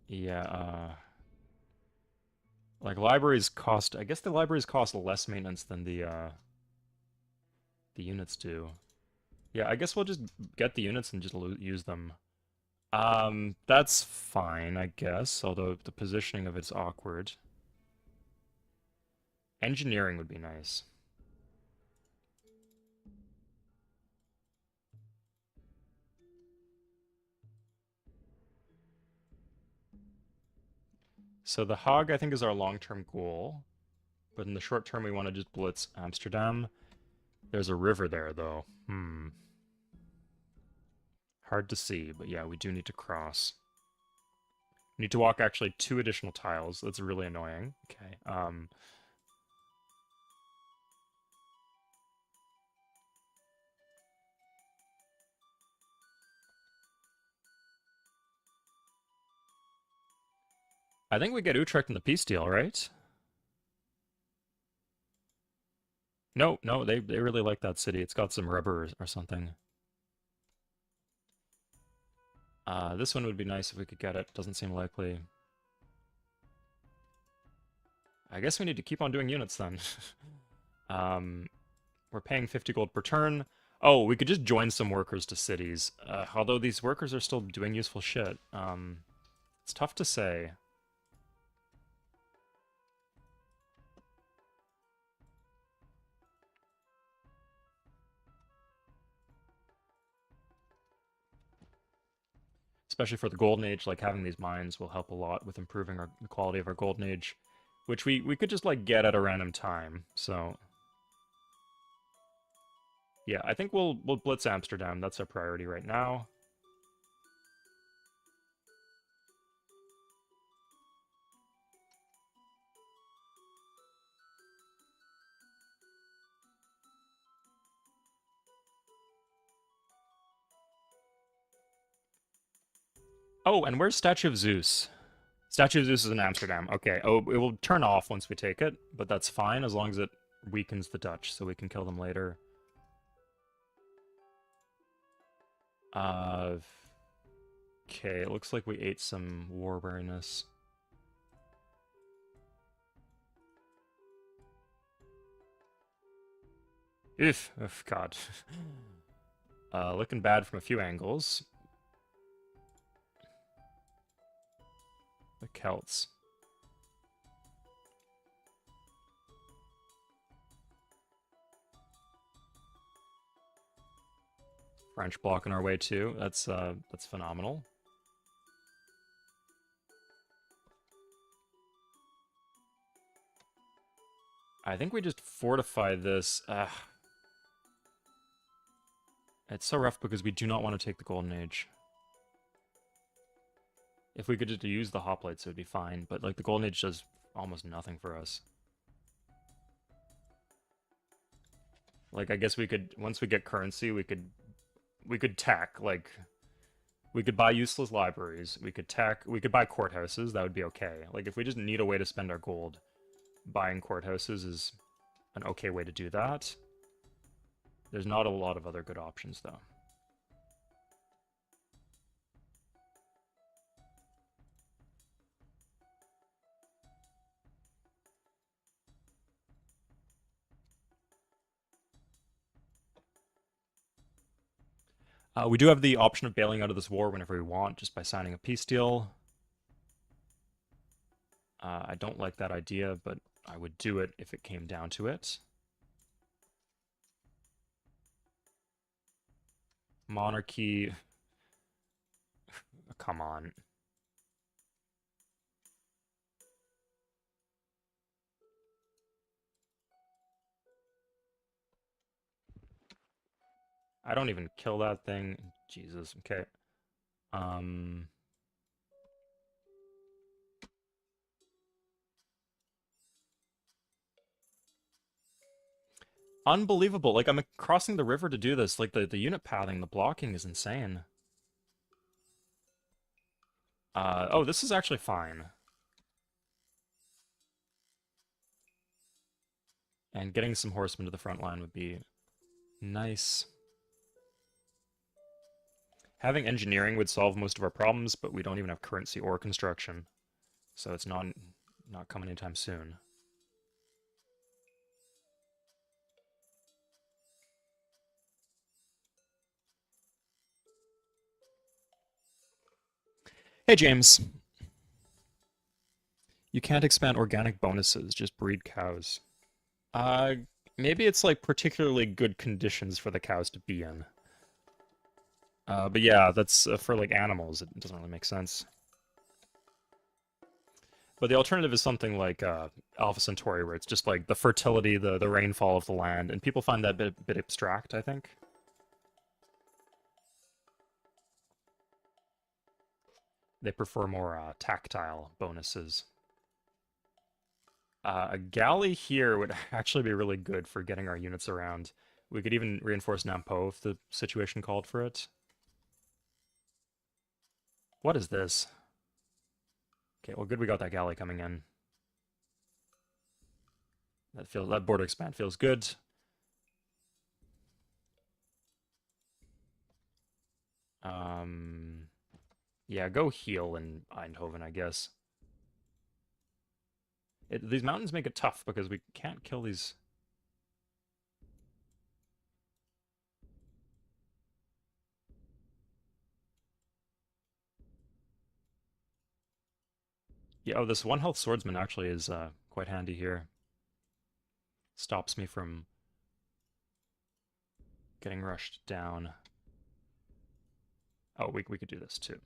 Yeah, like libraries cost, I guess the libraries cost less maintenance than the units do. Yeah, I guess we'll just get the units and just use them. That's fine, I guess, although the positioning of it's awkward. Engineering would be nice. So the Hague, I think, is our long-term goal. But in the short term, we want to just blitz Amsterdam. There's a river there, though. Hard to see, but yeah, we do need to cross. We need to walk actually 2 additional tiles. That's really annoying. Okay. I think we get Utrecht in the peace deal, right? No, no, they really like that city. It's got some rubber or something. This one would be nice if we could get it. Doesn't seem likely. I guess we need to keep on doing units then. We're paying 50 gold per turn. Oh, we could just join some workers to cities. Although these workers are still doing useful shit. It's tough to say. Especially for the Golden Age, like having these mines will help a lot with improving the quality of our Golden Age, which we could just like get at a random time. So yeah, I think we'll blitz Amsterdam. That's our priority right now. Oh, and where's Statue of Zeus? Statue of Zeus is in Amsterdam. Okay. Oh, it will turn off once we take it, but that's fine as long as it weakens the Dutch, so we can kill them later. Uh, okay, it looks like we ate some war weariness. Oof, God. Looking bad from a few angles. The Celts. French blocking our way too. That's phenomenal. I think we just fortify this. It's so rough because we do not want to take the Golden Age. If we could just use the hoplites, it would be fine. But like the Golden Age does almost nothing for us. Like I guess we could once we get currency, we could tack like we could buy useless libraries. We could buy courthouses. That would be okay. Like if we just need a way to spend our gold, buying courthouses is an okay way to do that. There's not a lot of other good options though. We do have the option of bailing out of this war whenever we want, just by signing a peace deal. I don't like that idea, but I would do it if it came down to it. Monarchy. Come on. I don't even kill that thing. Jesus, okay. Um... Unbelievable. Like, I'm crossing the river to do this. Like, the unit pathing, the blocking is insane. Oh, this is actually fine. And getting some horsemen to the front line would be nice. Having engineering would solve most of our problems, but we don't even have currency or construction. So it's not coming anytime soon. Hey, James. You can't expand organic bonuses, just breed cows. Uh, Maybe it's like particularly good conditions for the cows to be in. But yeah, that's for like animals, it doesn't really make sense. But the alternative is something like Alpha Centauri, where it's just like the fertility, the rainfall of the land, and people find that bit abstract, I think. They prefer more tactile bonuses. A galley here would actually be really good for getting our units around. We could even reinforce Nampo if the situation called for it. What is this? Okay, well, good we got that galley coming in. That border expand feels good. Um, yeah, go heal in Eindhoven, I guess. These mountains make it tough because we can't kill these. Yeah, oh, this one health swordsman actually is quite handy here. Stops me from getting rushed down. Oh, we could do this too.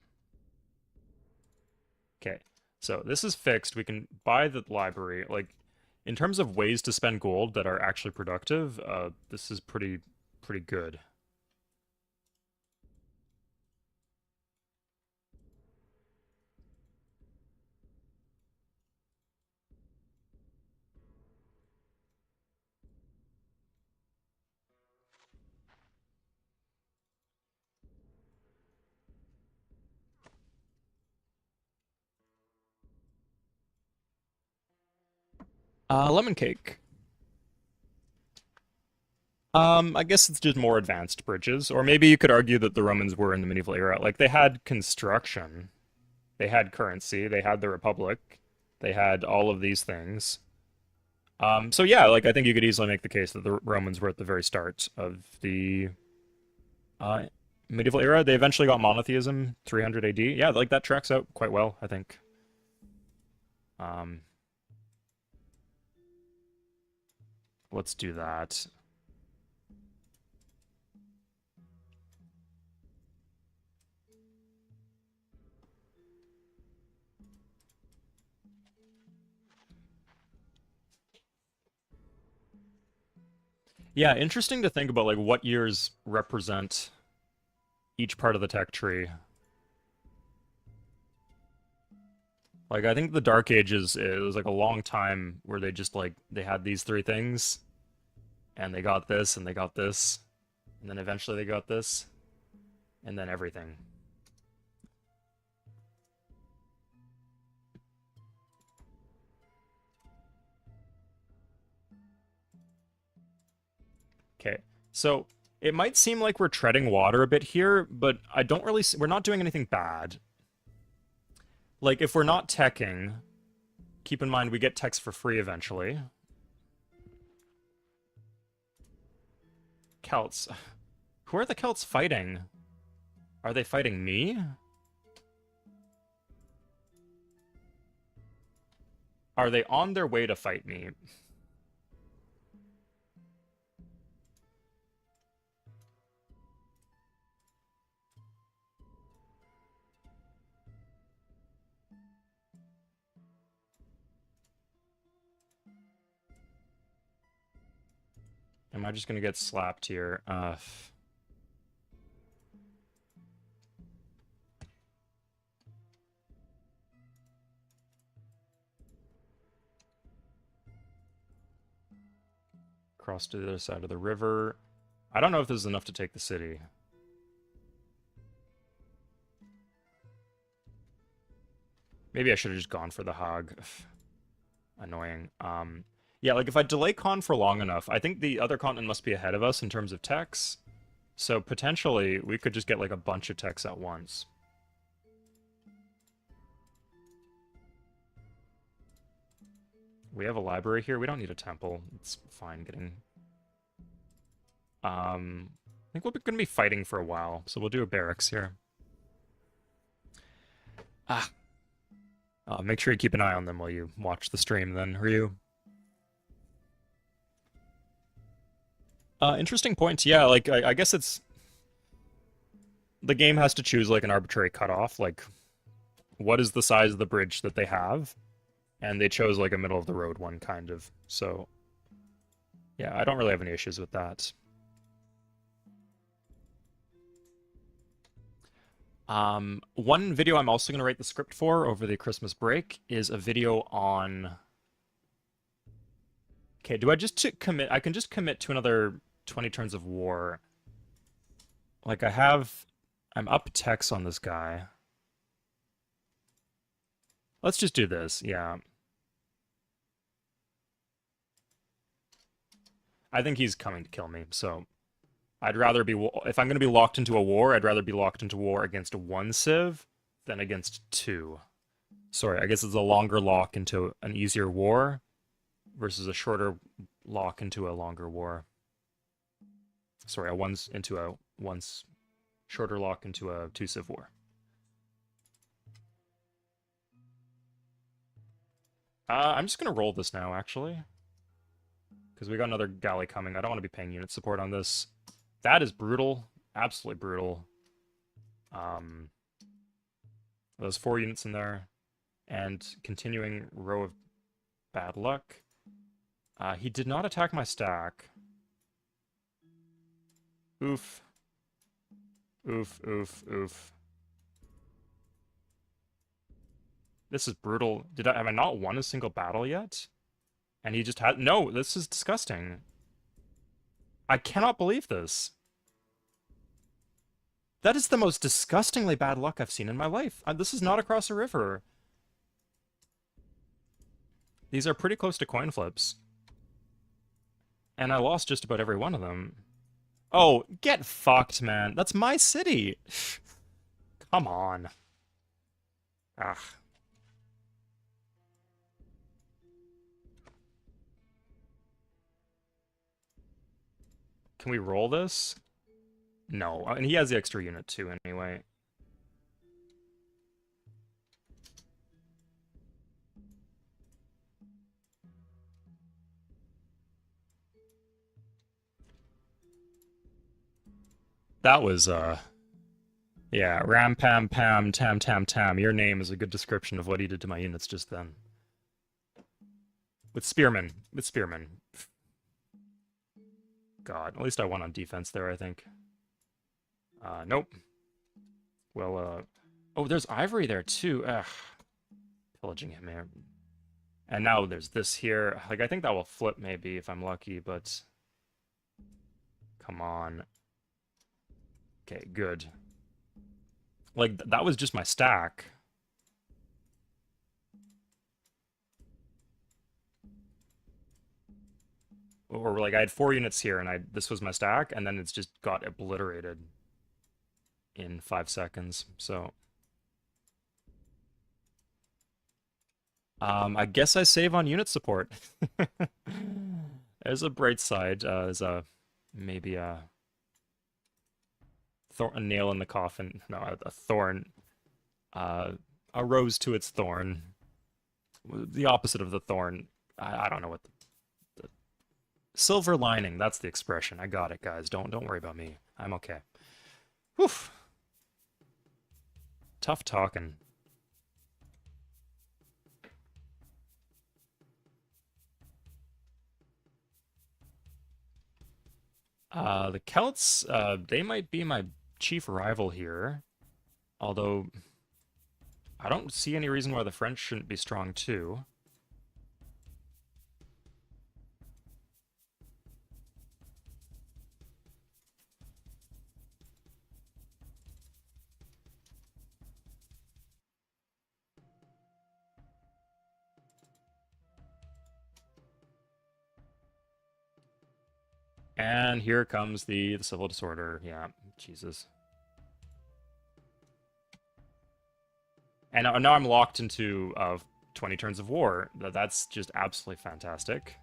Okay, so this is fixed. We can buy the library. Like, in terms of ways to spend gold that are actually productive, this is pretty good. Lemon cake. I guess it's just more advanced bridges, or maybe you could argue that the Romans were in the medieval era. Like, they had construction, they had currency, they had the Republic, they had all of these things. So yeah, like I think you could easily make the case that the Romans were at the very start of the uh, medieval era. They eventually got monotheism, 300 AD. Yeah, like that tracks out quite well, I think. Um, let's do that. Yeah, interesting to think about like what years represent each part of the tech tree. Like I think the Dark Ages, it was like a long time where they just like they had these three things and they got this and they got this and then eventually they got this and then everything. Okay. So it might seem like we're treading water a bit here, but I don't really we're not doing anything bad. Like if we're not teching, keep in mind we get techs for free eventually. Celts. Who are the Celts fighting? Are they fighting me? Are they on their way to fight me? Am I just gonna get slapped here? Cross to the other side of the river. I don't know if this is enough to take the city. Maybe I should have just gone for the hog. Annoying. Yeah, like if I delay con for long enough, I think the other continent must be ahead of us in terms of techs. So potentially we could just get like a bunch of techs at once. We have a library here. We don't need a temple. It's fine getting. I think we're going to be fighting for a while, so we'll do a barracks here. Ah, make sure you keep an eye on them while you watch the stream then, Ryu. Interesting point. Yeah, like, I guess it's... The game has to choose, like, an arbitrary cutoff. Like, what is the size of the bridge that they have? And they chose, like, a middle-of-the-road one, kind of. So, yeah, I don't really have any issues with that. One video I'm also going to write the script for over the Christmas break is a video on... Okay, do I just commit? I can just commit to another 20 turns of war. Like I have... I'm up techs on this guy. Let's just do this, yeah. I think he's coming to kill me, so... I'd rather be... If I'm going to be locked into a war, I'd rather be locked into war against one civ than against two. Sorry, I guess it's a longer lock into an easier war versus a shorter lock into a longer war. Sorry, a once shorter lock into a two civ war. I'm just gonna roll this now, actually, because we got another galley coming. I don't want to be paying unit support on this. That is brutal, absolutely brutal. Those 4 units in there, and continuing row of bad luck. He did not attack my stack. Oof. Oof, oof, oof. This is brutal. Have I not won a single battle yet? And he just had... No, this is disgusting. I cannot believe this. That is the most disgustingly bad luck I've seen in my life. This is not across a river. These are pretty close to coin flips. And I lost just about every one of them. Oh, get fucked, man. That's my city. Come on. Ah. Can we roll this? No, and he has the extra unit too anyway. That was, yeah, ram pam pam tam tam tam. Your name is a good description of what he did to my units just then. With Spearman. With Spearman. God, at least I won on defense there, I think. Nope. Well, oh, there's Ivory there too. Ugh. Pillaging him here. And now there's this here. Like, I think that will flip maybe if I'm lucky, but... Come on. Okay, good. Like, that was just my stack. Or, like, I had 4 units here, and this was my stack, and then it's just got obliterated in 5 seconds, so... I guess I save on unit support. There's a bright side. There's maybe a nail in the coffin. No, a thorn. A rose to its thorn. The opposite of the thorn. I don't know what the silver lining. That's the expression. I got it, guys. Don't worry about me. I'm okay. Whew. Tough talking. The Celts, they might be my chief rival here. Although, I don't see any reason why the French shouldn't be strong too. And here comes the civil disorder. Yeah, Jesus. And now I'm locked into 20 turns of war. That's just absolutely fantastic.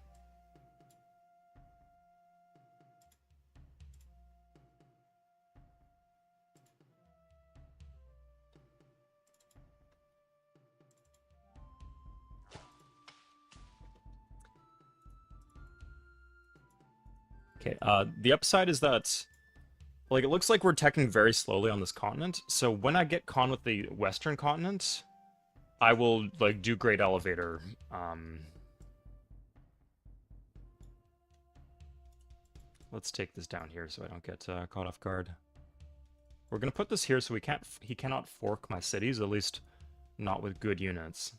Okay, the upside is that, like, it looks like we're teching very slowly on this continent, so when I get con with the western continent, I will, like, do Great Elevator. Let's take this down here so I don't get caught off guard. We're gonna put this here so he cannot fork my cities, at least not with good units.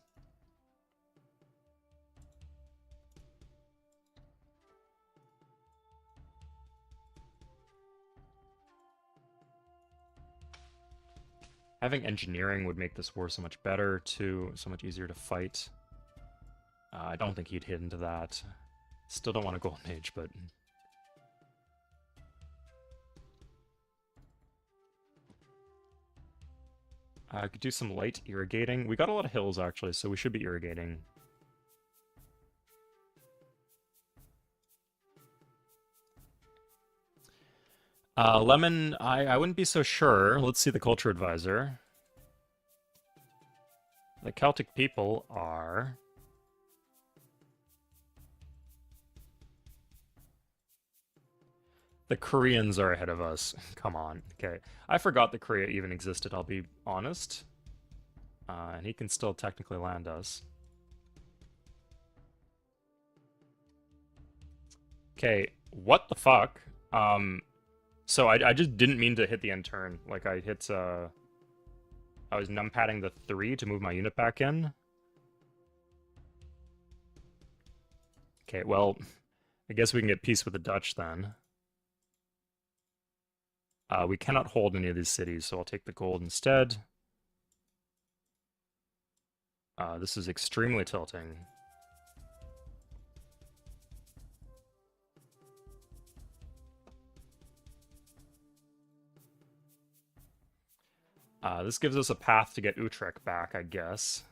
Having engineering would make this war so much better, too, so much easier to fight. I don't think he'd hit into that. Still don't want a Golden Age, but... I could do some light irrigating. We got a lot of hills, actually, so we should be irrigating. Lemon, I wouldn't be so sure. Let's see the culture advisor. The Celtic people are... The Koreans are ahead of us. Come on. Okay. I forgot that Korea even existed, I'll be honest. And he can still technically land us. Okay, what the fuck? So I just didn't mean to hit the end turn. Like, I hit, I was numpadding the 3 to move my unit back in. Okay, well, I guess we can get peace with the Dutch then. We cannot hold any of these cities, so I'll take the gold instead. This is extremely tilting. This gives us a path to get Utrecht back, I guess.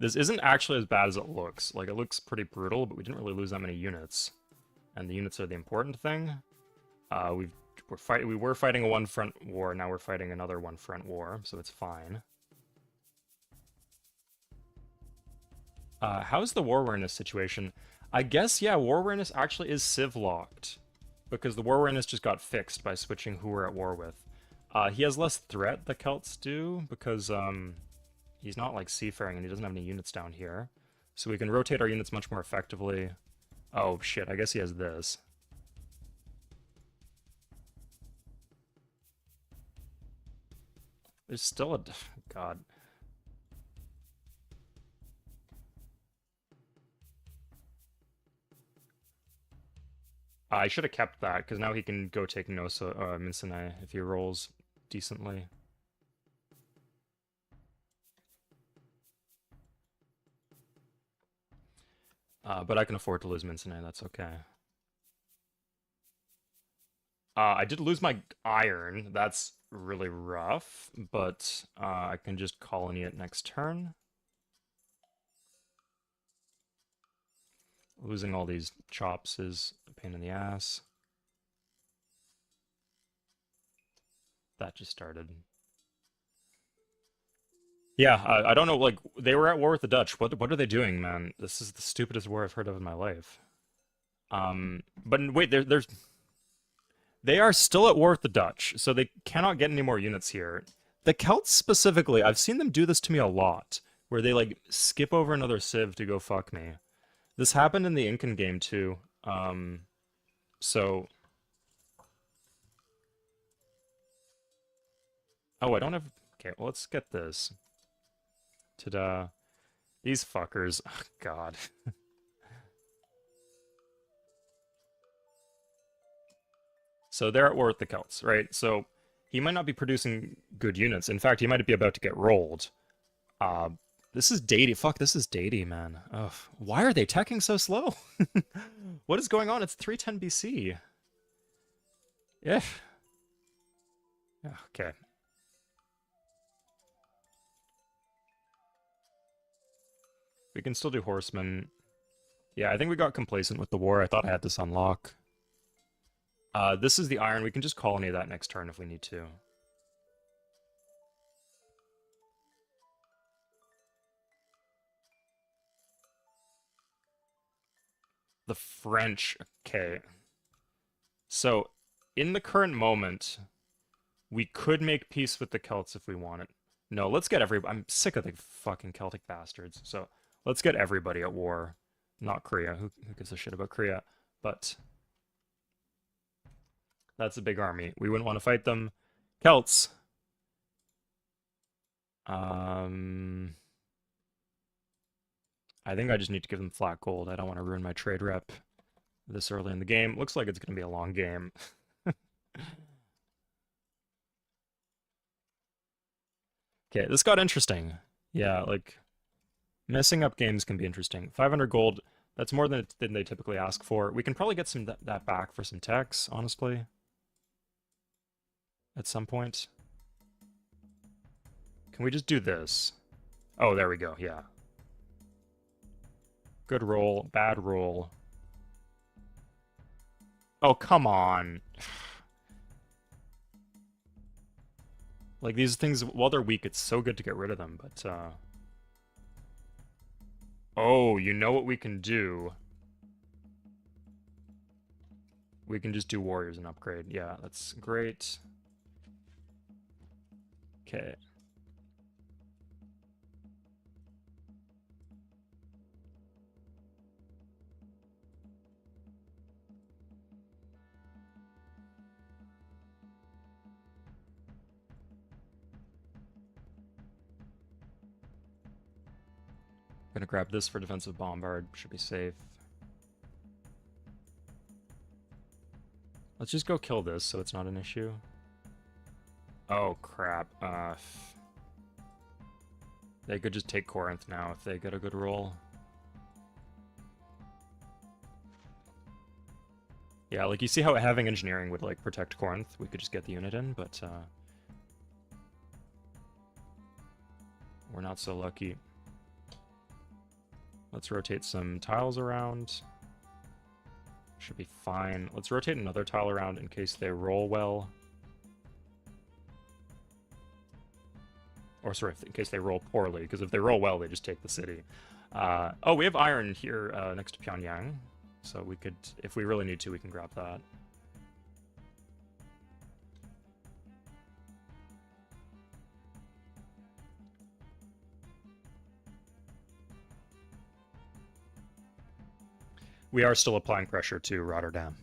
This isn't actually as bad as it looks. Like, it looks pretty brutal, but we didn't really lose that many units. and the units are the important thing. We were fighting a one-front war, now we're fighting another one-front war, so it's fine. How's the war awareness situation? I guess, yeah, war awareness actually is civ locked, because the war awareness just got fixed by switching who we're at war with. He has less threat, the Celts do, because he's not like seafaring and he doesn't have any units down here. So we can rotate our units much more effectively. Oh shit, I guess he has this. There's still a... God. I should have kept that, because now he can go take Mincinae if he rolls decently. But I can afford to lose Mincinae, that's okay. I did lose my iron, that's really rough, but I can just colony it next turn. Losing all these chops is a pain in the ass. That just started. Yeah, I don't know, like, they were at war with the Dutch. What are they doing, man? This is the stupidest war I've heard of in my life. But wait, they are still at war with the Dutch, so they cannot get any more units here. The Celts specifically, I've seen them do this to me a lot, where they, like, skip over another civ to go fuck me. This happened in the Incan game, too. So... Oh, I don't have... Okay, well, let's get this. Ta-da. These fuckers. Oh, God. So they're at war with the Celts, right? So he might not be producing good units. In fact, he might be about to get rolled. This is Deity. Fuck, this is Deity, man. Ugh. Why are they teching so slow? What is going on? It's 310 BC. Yeah. Okay. We can still do horsemen. Yeah, I think we got complacent with the war. I thought I had this unlock. This is the iron. We can just colony that next turn if we need to. The French. Okay. So, in the current moment, we could make peace with the Celts if we wanted. No, let's get everybody. I'm sick of the fucking Celtic bastards. So, let's get everybody at war. Not Korea. Who gives a shit about Korea? But that's a big army. We wouldn't want to fight them. Celts. I think I just need to give them flat gold. I don't want to ruin my trade rep this early in the game. Looks like it's going to be a long game. Okay, this got interesting. Yeah, like, messing up games can be interesting. 500 gold, that's more than they typically ask for. We can probably get some that back for some techs, honestly. At some point. Can we just do this? Oh, there we go, yeah. Good roll, bad roll. Oh, come on. Like, these things, while they're weak, it's so good to get rid of them, but, Oh, you know what we can do? We can just do warriors and upgrade. Yeah, that's great. Okay. Gonna grab this for defensive bombard. Should be safe. Let's just go kill this so it's not an issue. Oh, crap. They could just take Corinth now if they get a good roll. Yeah, like, you see how having engineering would, like, protect Corinth? We could just get the unit in, but, we're not so lucky. Let's rotate some tiles around. Should be fine. Let's rotate another tile around in case they roll well. Or sorry, in case they roll poorly, because if they roll well, they just take the city. Oh, we have iron here next to Pyongyang, so we could, if we really need to, we can grab that. We are still applying pressure to Rotterdam.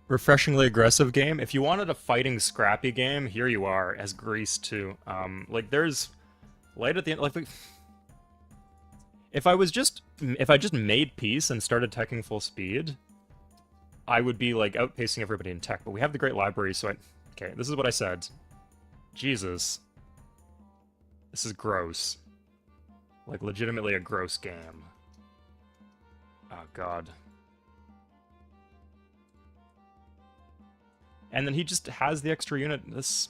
Refreshingly aggressive game. If you wanted a fighting, scrappy game, here you are, as Greece too. Like there's light at the end. Like if I just made peace and started teching full speed, I would be like outpacing everybody in tech. But we have the Great Library, so okay. This is what I said. Jesus, this is gross. Like legitimately a gross game. Oh God. And then he just has the extra unit. This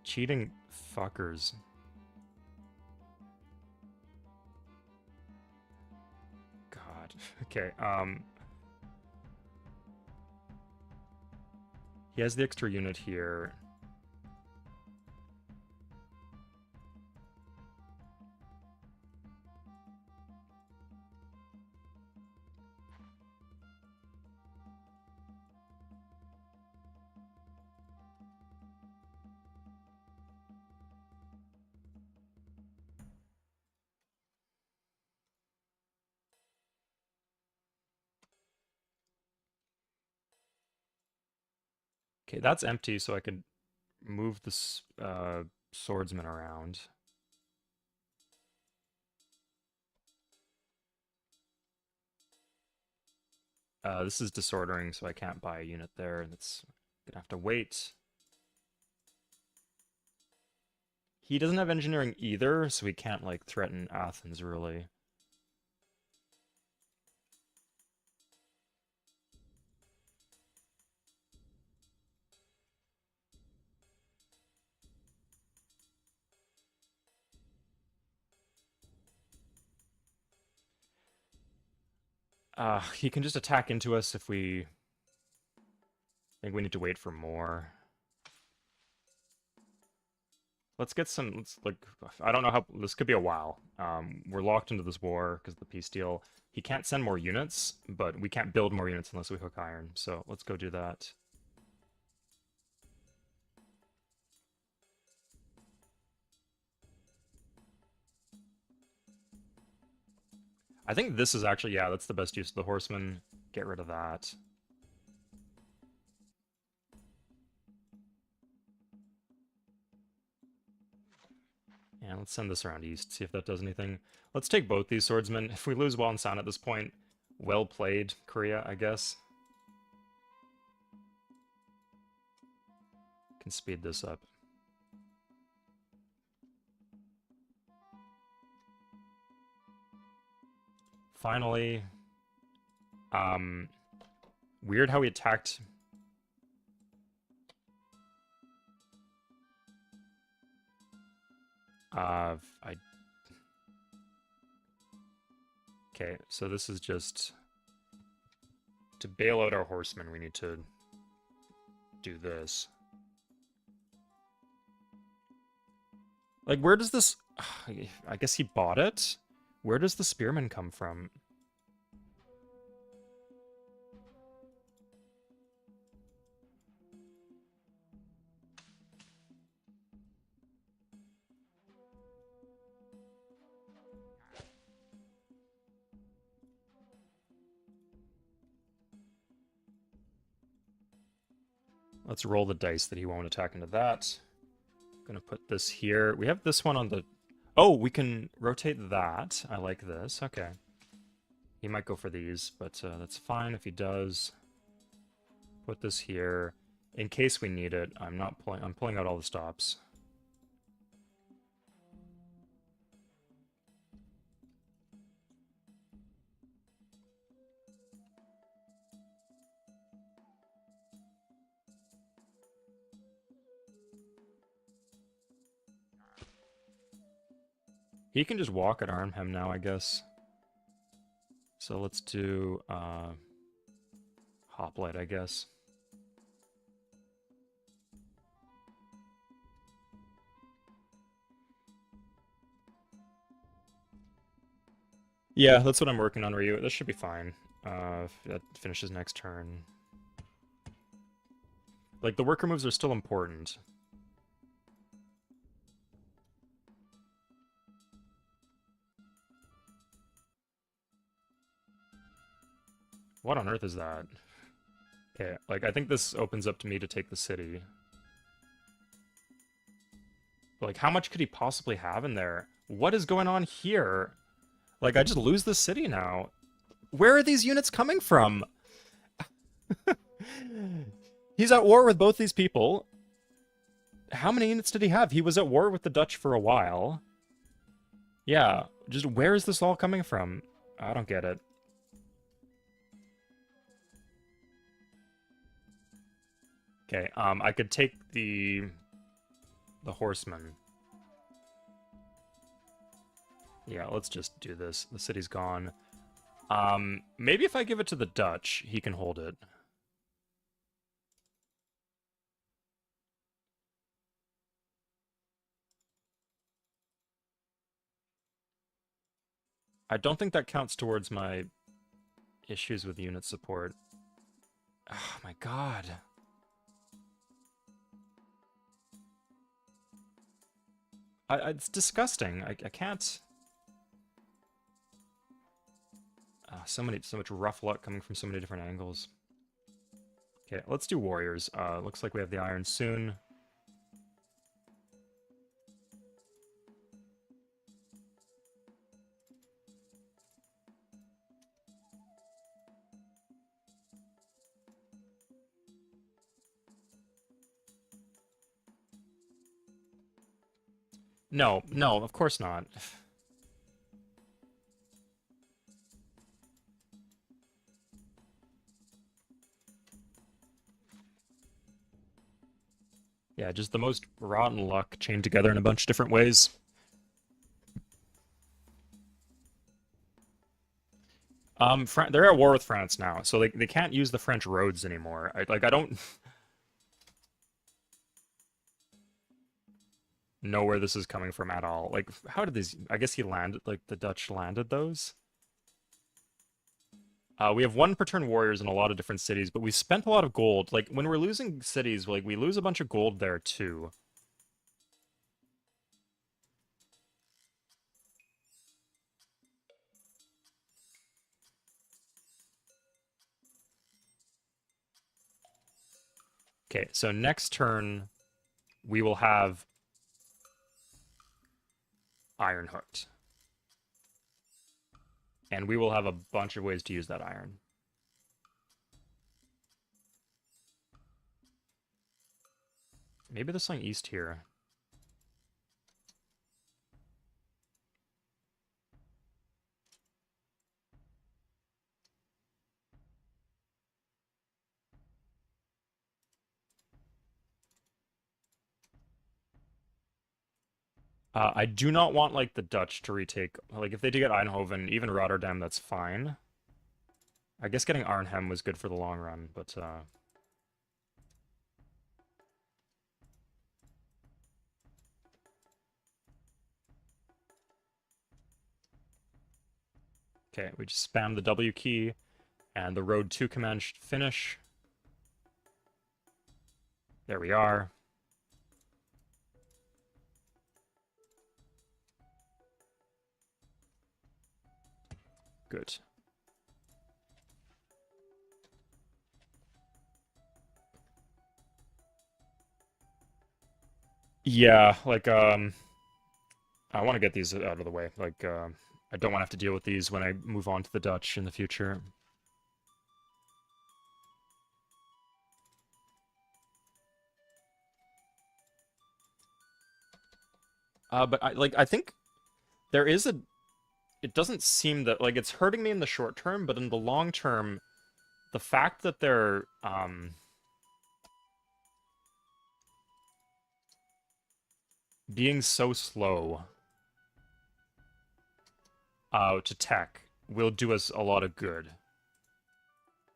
cheating fuckers. God. Okay, he has the extra unit here. Okay, that's empty, so I could move this swordsman around. This is disordering, so I can't buy a unit there, and it's gonna have to wait. He doesn't have engineering either, so he can't like threaten Athens really. He can just attack into us if we think we need to wait for more. Let's get some, let's like, I don't know how, this could be a while. We're locked into this war because of the peace deal. He can't send more units, but we can't build more units unless we hook iron. So let's go do that. I think this is actually, yeah, that's the best use of the horseman. Get rid of that. Yeah, let's send this around east, see if that does anything. Let's take both these swordsmen. If we lose Wonsan at this point, well played, Korea, I guess. Can speed this up. Finally, weird how he attacked. Okay, so this is just to bail out our horsemen. We need to do this. Like, where does this? I guess he bought it. Where does the spearman come from? Let's roll the dice that he won't attack into that. Gonna put this here. We have this one on the... Oh, we can rotate that. I like this. Okay. He might go for these, but that's fine if he does. Put this here. In case we need it, I'm pulling out all the stops. He can just walk at Arnhem now, I guess. So let's do Hoplite, I guess. Yeah, that's what I'm working on, Ryu. This should be fine. That finishes next turn. Like, the worker moves are still important. What on earth is that? Okay, like, I think this opens up to me to take the city. But, like, how much could he possibly have in there? What is going on here? Like, I just lose the city now. Where are these units coming from? He's at war with both these people. How many units did he have? He was at war with the Dutch for a while. Yeah, just where is this all coming from? I don't get it. Okay, I could take the horseman. Yeah, let's just do this. The city's gone. Maybe if I give it to the Dutch, he can hold it. I don't think that counts towards my issues with unit support. Oh my god. It's disgusting. I can't... so much rough luck coming from so many different angles. Okay, let's do warriors. Looks like we have the iron soon. No, no, of course not. Yeah, just the most rotten luck chained together in a bunch of different ways. They're at war with France now, so they can't use the French roads anymore. I don't know where this is coming from at all. Like, how did these... I guess he landed, like, the Dutch landed those? We have one per turn warriors in a lot of different cities, but we spent a lot of gold. Like, when we're losing cities, like, we lose a bunch of gold there, too. Okay, so next turn, we will have Iron Hooked. And we will have a bunch of ways to use that iron. Maybe there's something east here. I do not want, like, the Dutch to retake... Like, if they do get Eindhoven, even Rotterdam, that's fine. I guess getting Arnhem was good for the long run, but, okay, we just spam the W key, and the Road 2 command should finish. There we are. Good. Yeah, like, I want to get these out of the way. Like, I don't want to have to deal with these when I move on to the Dutch in the future. But I think there is a... It doesn't seem that, like, it's hurting me in the short term, but in the long term, the fact that they're, being so slow to tech will do us a lot of good.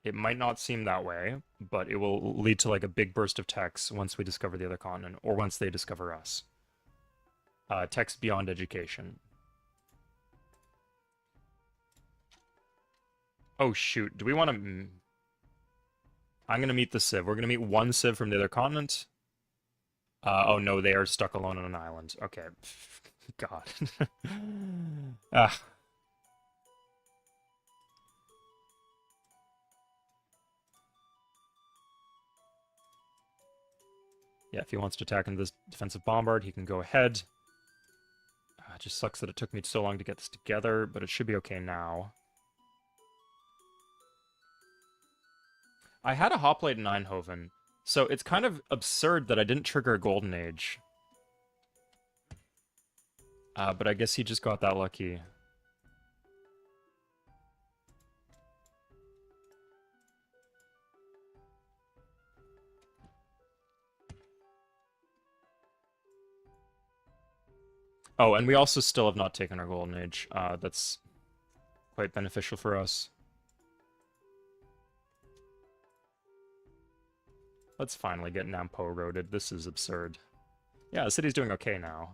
It might not seem that way, but it will lead to like a big burst of techs once we discover the other continent, or once they discover us. Techs beyond education. Oh shoot, do we want to... I'm going to meet the Civ. We're going to meet one Civ from the other continent. Oh no, they are stuck alone on an island. Okay. God. Ah. Yeah, if he wants to attack into this defensive bombard, he can go ahead. It just sucks that it took me so long to get this together, but it should be okay now. I had a hoplite in Eindhoven, so it's kind of absurd that I didn't trigger a Golden Age. But I guess he just got that lucky. Oh, and we also still have not taken our Golden Age. That's quite beneficial for us. Let's finally get Nampo eroded. This is absurd. Yeah, the city's doing okay now.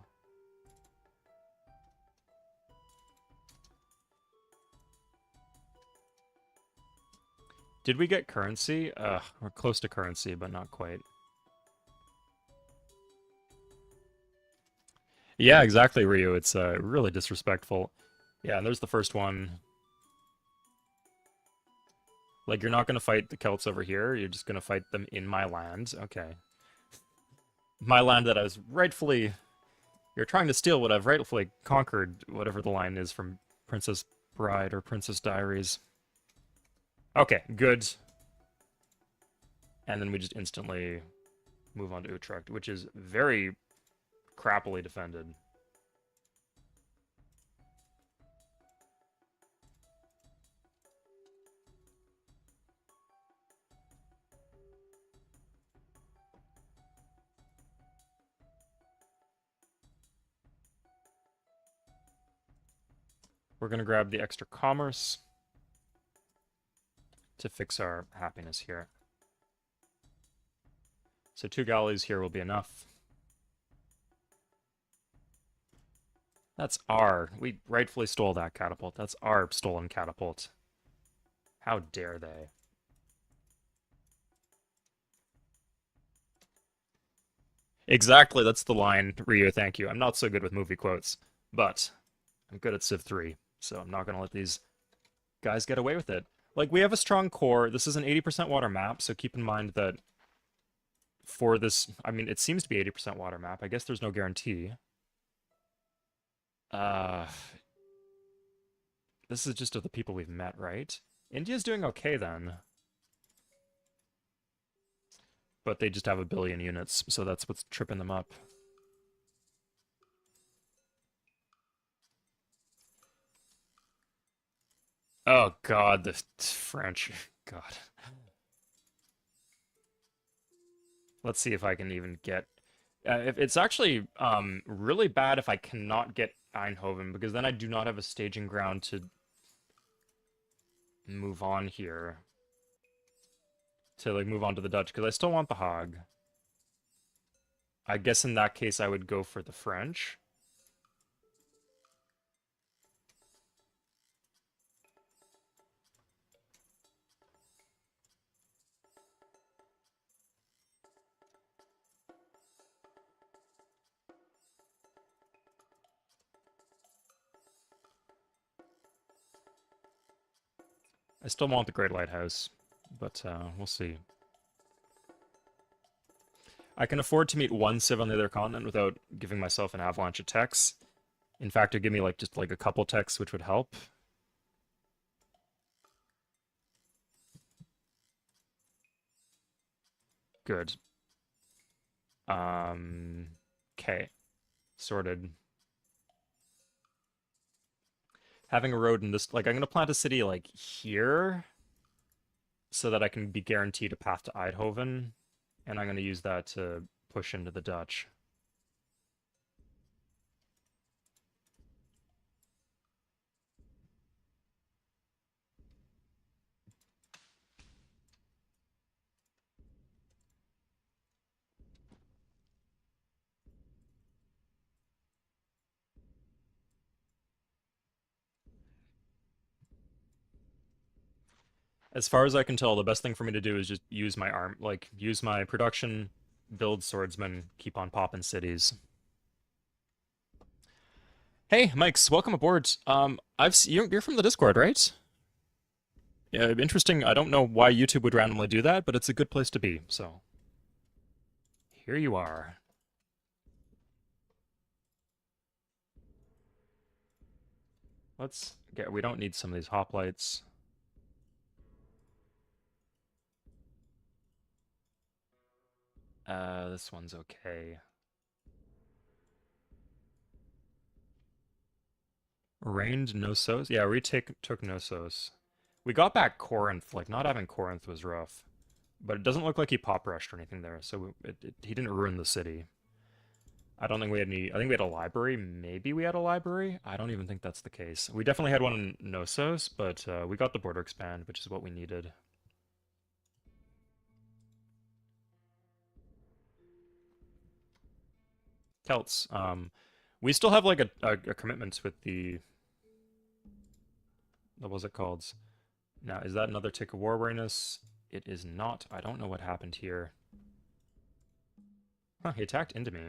Did we get currency? We're close to currency, but not quite. Yeah, exactly, Ryu. It's really disrespectful. Yeah, and there's the first one. Like, you're not going to fight the Celts over here. You're just going to fight them in my land. Okay. My land that I was rightfully... You're trying to steal what I've rightfully conquered, whatever the line is from Princess Bride or Princess Diaries. Okay, good. And then we just instantly move on to Utrecht, which is very crappily defended. We're going to grab the extra commerce to fix our happiness here. So 2 galleys here will be enough. That's our. We rightfully stole that catapult. That's our stolen catapult. How dare they? Exactly, that's the line, Ryu, thank you. I'm not so good with movie quotes, but I'm good at Civ 3, so I'm not going to let these guys get away with it. Like, we have a strong core. This is an 80% water map, so keep in mind that for this... I mean, it seems to be 80% water map. I guess there's no guarantee. This is just of the people we've met, right? India's doing okay, then. But they just have a billion units, so that's what's tripping them up. Oh god, the French. God. Let's see if I can even get... if it's actually really bad if I cannot get Eindhoven, because then I do not have a staging ground to move on here. To, like, move on to the Dutch, because I still want the Hague. I guess in that case I would go for the French. I still want the Great Lighthouse, but we'll see. I can afford to meet one Civ on the other continent without giving myself an avalanche of techs. In fact, it'd give me like just like a couple techs, which would help. Good. Okay. Sorted. Having a road in this, like, I'm gonna plant a city like here so that I can be guaranteed a path to Eindhoven, and I'm gonna use that to push into the Dutch. As far as I can tell, the best thing for me to do is just use my arm, like use my production, build swordsman, keep on popping cities. Hey, Mikes, welcome aboard. You're from the Discord, right? Yeah, interesting. I don't know why YouTube would randomly do that, but it's a good place to be. So here you are. Let's get. We don't need some of these hoplites. This one's okay. Rained Knossos? Yeah, we took Knossos. We got back Corinth. Like, not having Corinth was rough. But it doesn't look like he pop rushed or anything there, so he didn't ruin the city. I don't think we had any... I think we had a library. Maybe we had a library? I don't even think that's the case. We definitely had one in Knossos, but we got the border expand, which is what we needed. Celts. We still have like a commitment with the... What was it called? Now, is that another tick of war awareness? It is not. I don't know what happened here. Huh, he attacked into me.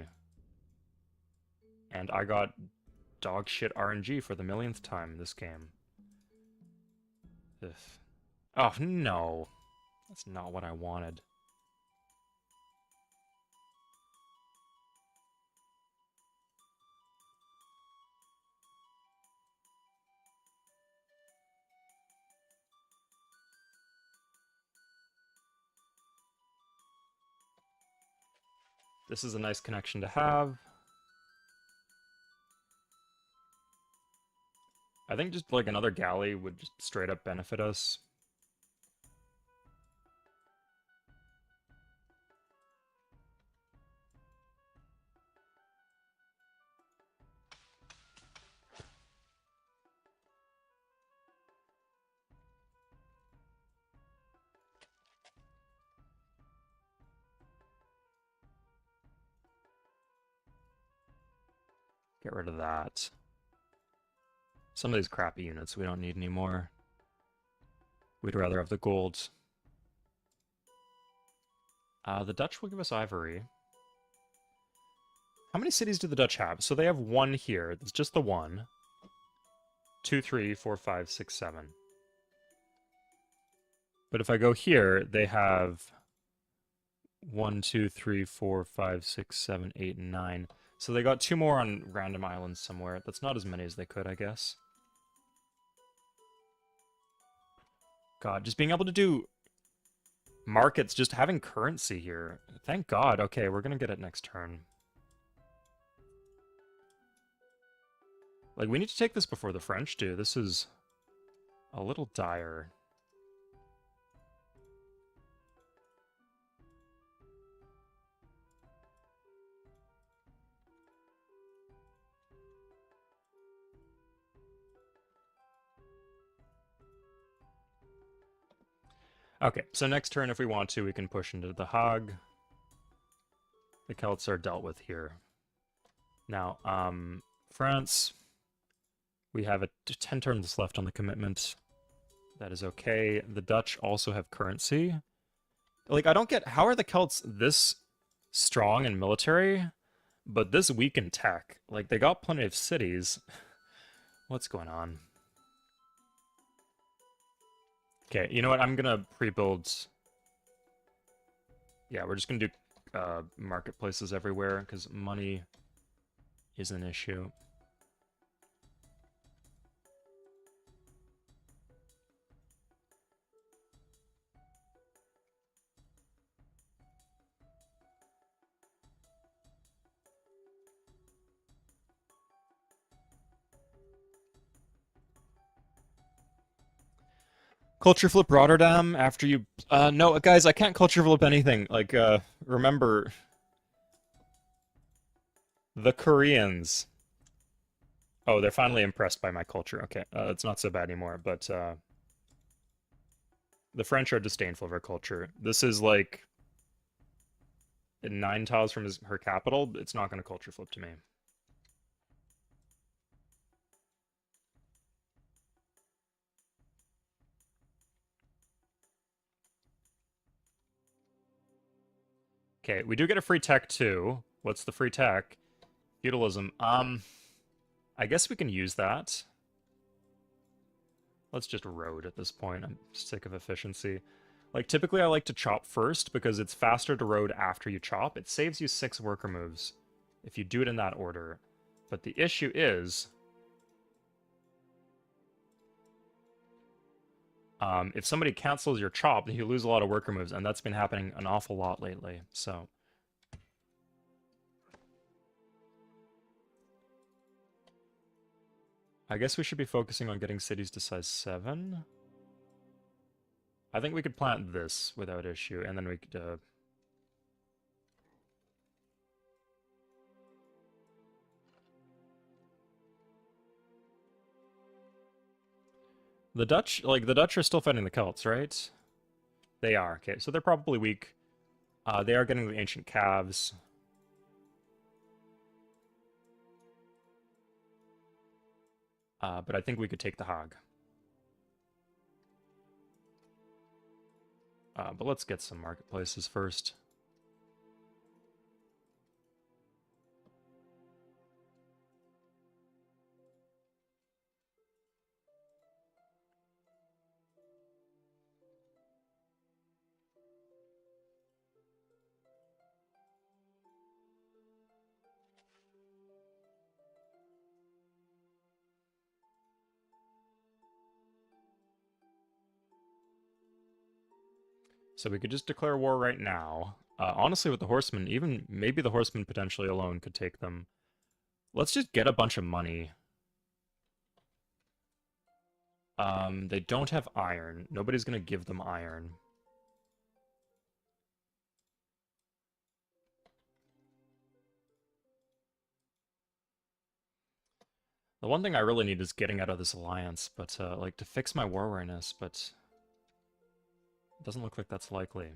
And I got dog shit RNG for the millionth time this game. Ugh. Oh, no. That's not what I wanted. This is a nice connection to have. I think just like another galley would just straight up benefit us. Get rid of that. Some of these crappy units we don't need anymore. We'd rather have the gold. The Dutch will give us ivory. How many cities do the Dutch have? So they have one here. It's just the one. 2, 3, 4, 5, 6, 7. But if I go here, they have 1, 2, 3, 4, 5, 6, 7, 8, and 9. So they got 2 more on random islands somewhere. That's not as many as they could, I guess. God, just being able to do markets, just having currency here. Thank God. Okay, we're gonna get it next turn. Like, we need to take this before the French do. This is a little dire. Okay, so next turn, if we want to, we can push into the Hague. The Celts are dealt with here. Now, France, we have 10 turns left on the commitment. That is okay. The Dutch also have currency. Like, I don't get, how are the Celts this strong in military, but this weak in tech? Like, they got plenty of cities. What's going on? Okay, you know what? I'm gonna pre-build... Yeah, we're just gonna do marketplaces everywhere, because money is an issue. Culture flip Rotterdam after you... no, guys, I can't culture flip anything. Like, remember... The Koreans. Oh, they're finally impressed by my culture. Okay, it's not so bad anymore, but, the French are disdainful of our culture. This is, like, 9 tiles from her capital. It's not going to culture flip to me. Okay, we do get a free tech too. What's the free tech? Feudalism. I guess we can use that. Let's just road at this point. I'm sick of efficiency. Like, typically I like to chop first because it's faster to road after you chop. It saves you 6 worker moves if you do it in that order. But the issue is, if somebody cancels your chop, then you lose a lot of worker moves, and that's been happening an awful lot lately, so... I guess we should be focusing on getting cities to size 7. I think we could plant this without issue, and then we could... The Dutch are still fighting the Celts, right? They are, okay, so they're probably weak. They are getting the ancient calves. But I think we could take the Hague. But let's get some marketplaces first. So we could just declare war right now. Honestly, with the horsemen, even maybe the horsemen potentially alone could take them. Let's just get a bunch of money. They don't have iron. Nobody's gonna give them iron. The one thing I really need is getting out of this alliance, but, like, to fix my war awareness, but... It doesn't look like that's likely.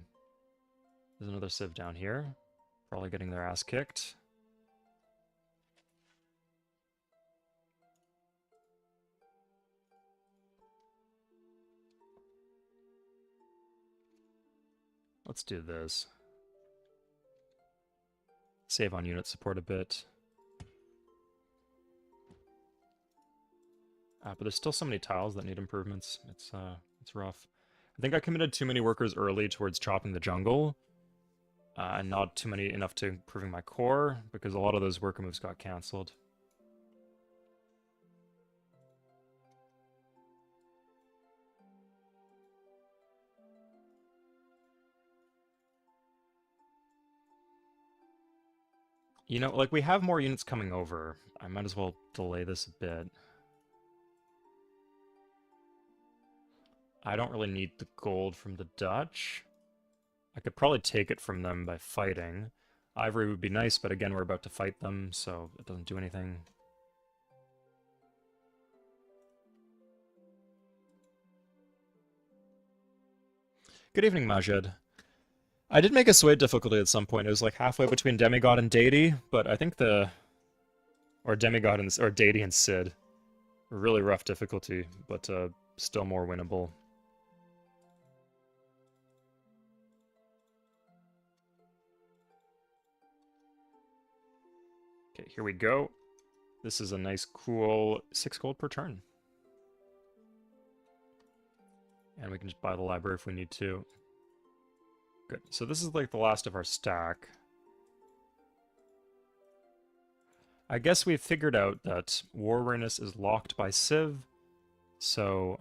There's another civ down here. Probably getting their ass kicked. Let's do this. Save on unit support a bit. But there's still so many tiles that need improvements. It's rough. I think I committed too many workers early towards chopping the jungle, and not too many enough to improving my core, because a lot of those worker moves got cancelled. You know, like, we have more units coming over. I might as well delay this a bit. I don't really need the gold from the Dutch. I could probably take it from them by fighting. Ivory would be nice, but again, we're about to fight them, so it doesn't do anything. Good evening, Majed. I did make a Sway difficulty at some point. It was like halfway between Demigod and Deity, but I think or Demigod or Deity and Cid. Really rough difficulty, but still more winnable. Okay, here we go. This is a nice, cool 6 gold per turn. And we can just buy the library if we need to. Good. So this is like the last of our stack. I guess we've figured out that war awareness is locked by Civ, so...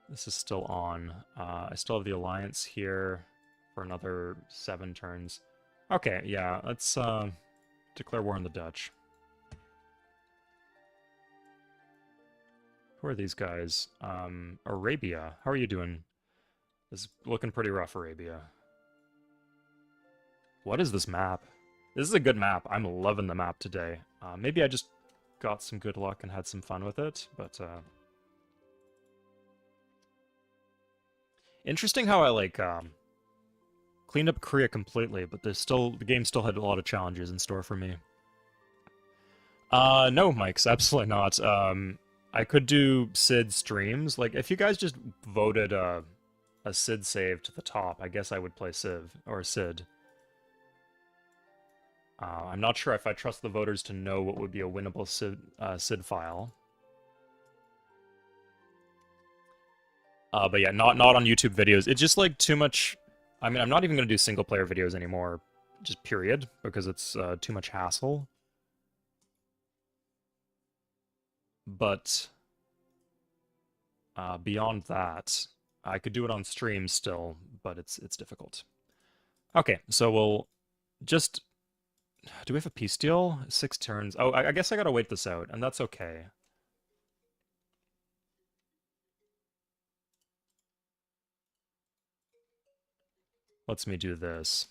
This is still on. I still have the Alliance here for another 7 turns. Okay, yeah, let's declare war on the Dutch. Who are these guys? Arabia. How are you doing? This is looking pretty rough, Arabia. What is this map? This is a good map. I'm loving the map today. Maybe I just got some good luck and had some fun with it, but... Interesting how I, like, cleaned up Korea completely, but the game still had a lot of challenges in store for me. No, Mike's absolutely not. I could do Sid streams. Like, if you guys just voted a Sid save to the top, I guess I would play Civ or Sid. I'm not sure if I trust the voters to know what would be a winnable Sid file. But yeah, not on YouTube videos. It's just like too much. I mean, I'm not even gonna do single player videos anymore, just period, because it's too much hassle. But beyond that, I could do it on stream still, but it's difficult. Okay, so we'll just. Do we have a peace deal? 6 turns. Oh, I guess I gotta wait this out, and that's okay. Lets me do this.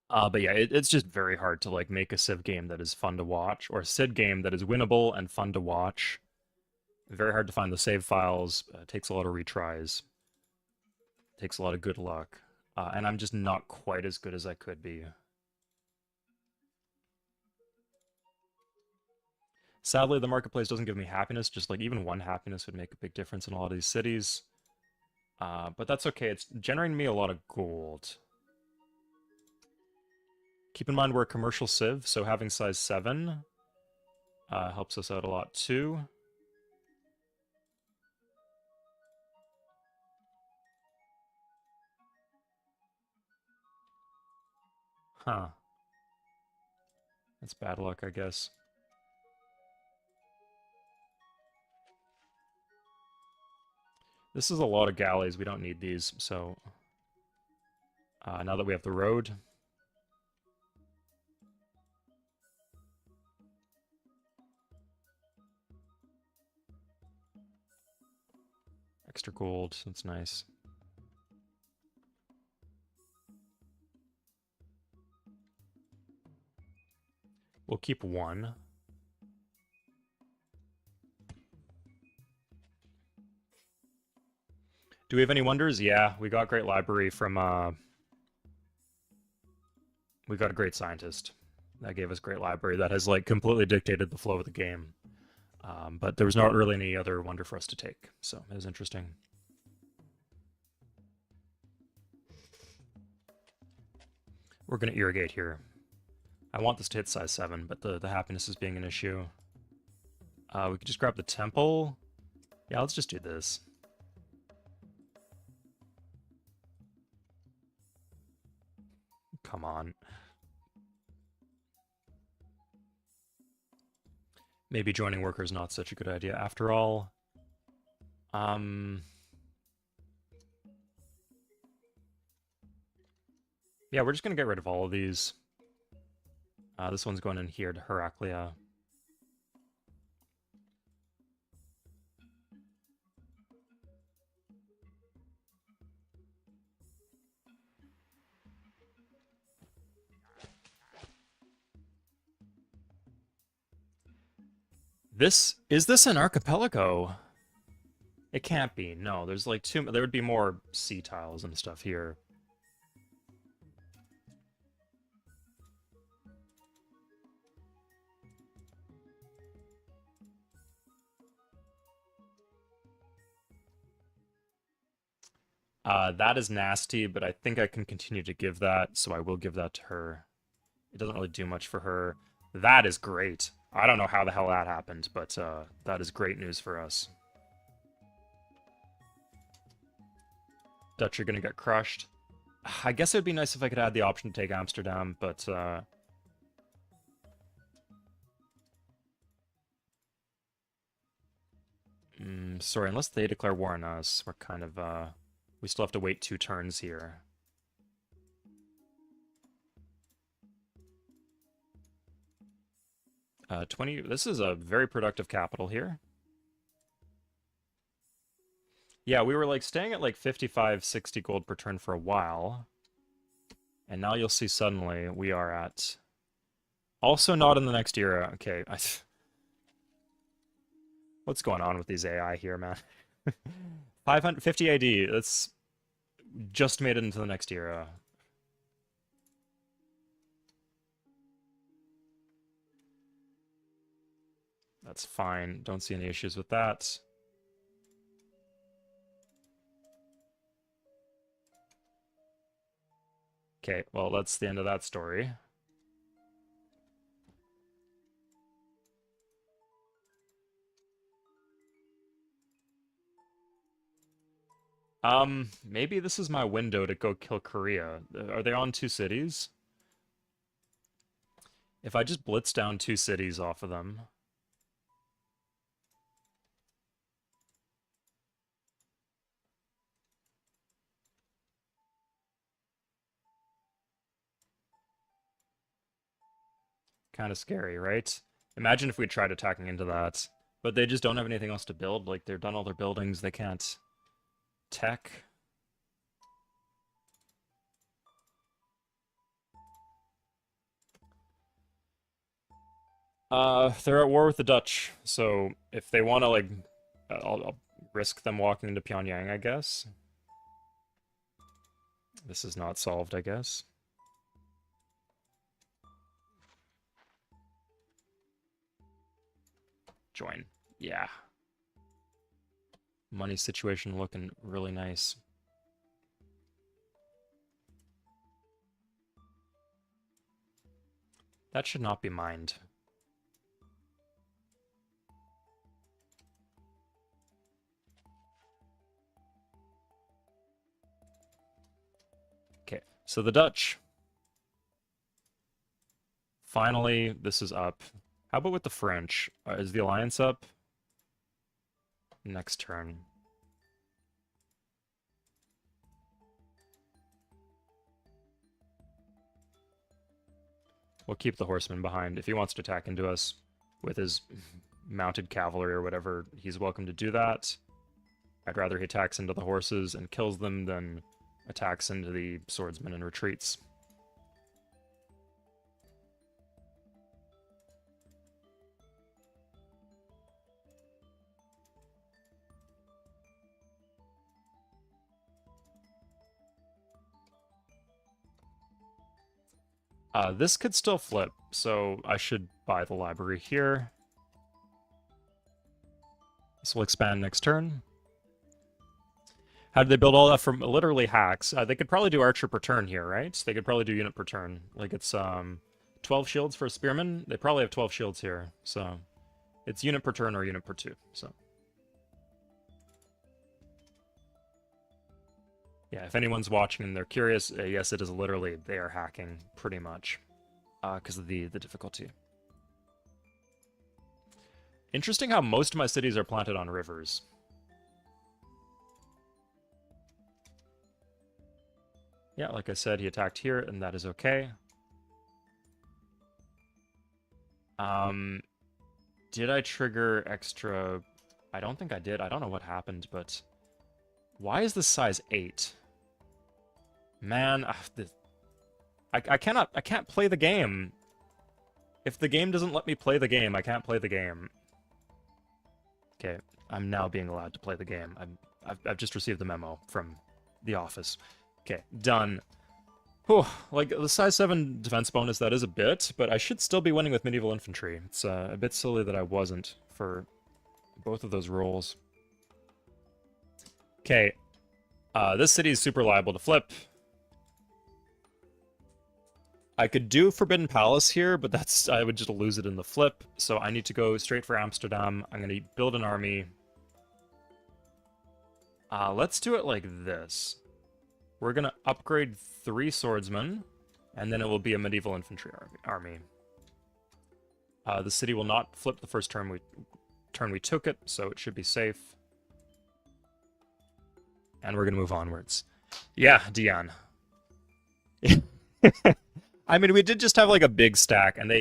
But yeah, it's just very hard to like make a Civ game that is fun to watch, or a Sid game that is winnable and fun to watch. Very hard to find the save files. Takes a lot of retries. Takes a lot of good luck. And I'm just not quite as good as I could be. Sadly, the marketplace doesn't give me happiness. Just like even one happiness would make a big difference in a lot of these cities. But that's okay. It's generating me a lot of gold. Keep in mind we're a commercial Civ, so having size 7 helps us out a lot too. Huh. That's bad luck, I guess. This is a lot of galleys. We don't need these, so now that we have the road. Extra gold, that's nice. We'll keep 1. Do we have any wonders? Yeah, we got great library from, we got a great scientist. That gave us great library that has, like, completely dictated the flow of the game. But there was not really any other wonder for us to take, so it was interesting. We're going to irrigate here. I want this to hit size 7, but the happiness is being an issue. We could just grab the temple. Yeah, let's just do this. Come on. Maybe joining workers not such a good idea after all. Yeah, we're just gonna get rid of all of these. This one's going in here to Heraclea. Is this an archipelago? It can't be. No, there's like there would be more sea tiles and stuff here. That is nasty, but I think I can continue to give that, so I will give that to her. It doesn't really do much for her. That is great. I don't know how the hell that happened, but that is great news for us. Dutch are gonna get crushed. I guess it would be nice if I could add the option to take Amsterdam, but sorry, unless they declare war on us, we're kind of we still have to wait 2 turns here. 20. This is a very productive capital here. Yeah, we were like staying at like 55, 60 gold per turn for a while. And now you'll see suddenly we are at... Also not in the next era. Okay, what's going on with these AI here, man? 550 AD, that's just made it into the next era. That's fine. Don't see any issues with that. Okay, well, that's the end of that story. Maybe this is my window to go kill Korea. Are they on two cities? If I just blitz down two cities off of them... Kind of scary, right? Imagine if we tried attacking into that. But they just don't have anything else to build. Like, they've done all their buildings. They can't tech. They're at war with the Dutch. So if they want to, like, I'll risk them walking into Pyongyang, I guess. This is not solved, I guess. Join. Yeah. Money situation looking really nice. That should not be mined. Okay, so the Dutch. Finally, this is up. How about with the French? Is the alliance up? Next turn. We'll keep the horseman behind. If he wants to attack into us with his mounted cavalry or whatever, he's welcome to do that. I'd rather he attacks into the horses and kills them than attacks into the swordsmen and retreats. This could still flip, so I should buy the library here. This will expand next turn. How did they build all that from literally hacks? They could probably do archer per turn here, right? They could probably do unit per turn. Like it's 12 shields for a spearman. They probably have 12 shields here, so it's unit per turn or unit per two. So yeah, if anyone's watching and they're curious, yes, it is literally they are hacking pretty much because of the difficulty. Interesting how most of my cities are planted on rivers. Yeah, like I said, he attacked here, and that is okay. Did I trigger extra... I don't think I did. I don't know what happened, but... Why is this size 8? Man, I can't play the game. If the game doesn't let me play the game, I can't play the game. Okay, I'm now being allowed to play the game. I've just received the memo from the office. Okay, done. Whew, like, the size 7 defense bonus, that is a bit, but I should still be winning with medieval infantry. It's a bit silly that I wasn't for both of those roles. Okay, this city is super liable to flip. I could do Forbidden Palace here, but I would just lose it in the flip, so I need to go straight for Amsterdam. I'm going to build an army. Let's do it like this. We're going to upgrade 3 swordsmen, and then it will be a medieval infantry army. The city will not flip the first turn we took it, so it should be safe. And we're going to move onwards. Yeah, Dion. I mean, we did just have like a big stack, and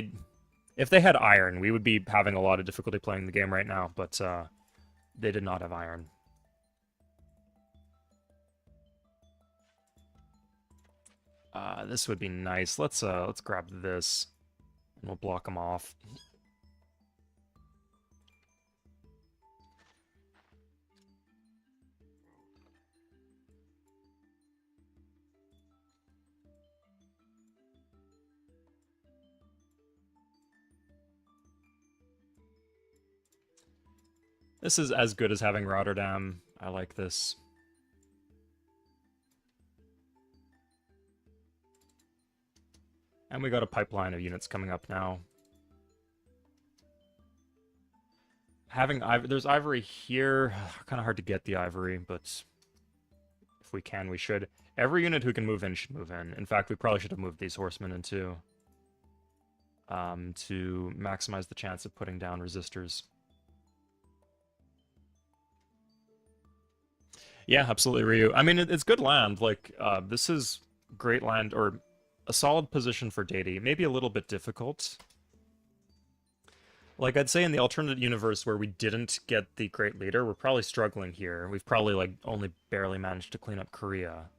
if they had iron, we would be having a lot of difficulty playing the game right now, but they did not have iron. This would be nice. Let's grab this, and we'll block them off. This is as good as having Rotterdam. I like this. And we got a pipeline of units coming up now. There's ivory here. Kind of hard to get the ivory, but if we can, we should. Every unit who can move in should move in. In fact, we probably should have moved these horsemen in too. To maximize the chance of putting down resistors. Yeah, absolutely, Ryu. I mean, it's good land. Like, this is great land, or a solid position for Deity. Maybe a little bit difficult. Like, I'd say in the alternate universe where we didn't get the Great Leader, we're probably struggling here. We've probably, like, only barely managed to clean up Korea.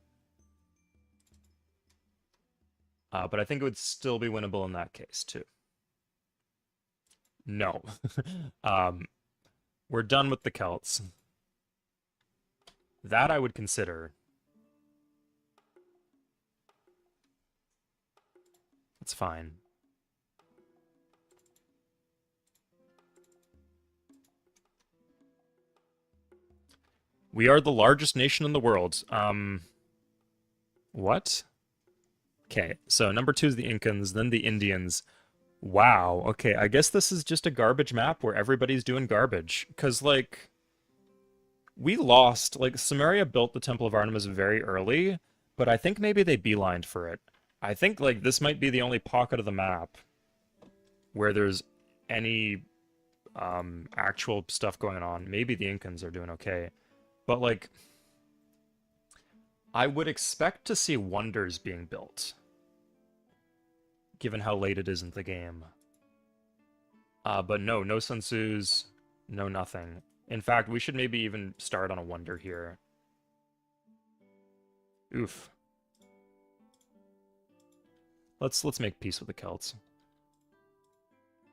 But I think it would still be winnable in that case, too. No. We're done with the Celts. That I would consider. It's fine. We are the largest nation in the world. What? Okay, so number 2 is the Incans, then the Indians. Wow, okay, I guess this is just a garbage map where everybody's doing garbage. Because, like, we lost. Like, Samaria built the Temple of Artemis very early, but I think maybe they beelined for it. I think, like, this might be the only pocket of the map where there's any actual stuff going on. Maybe the Incans are doing okay. But, like, I would expect to see wonders being built, given how late it is in the game. But no Sun Tzus, no nothing. In fact, we should maybe even start on a wonder here. Oof. Let's make peace with the Celts.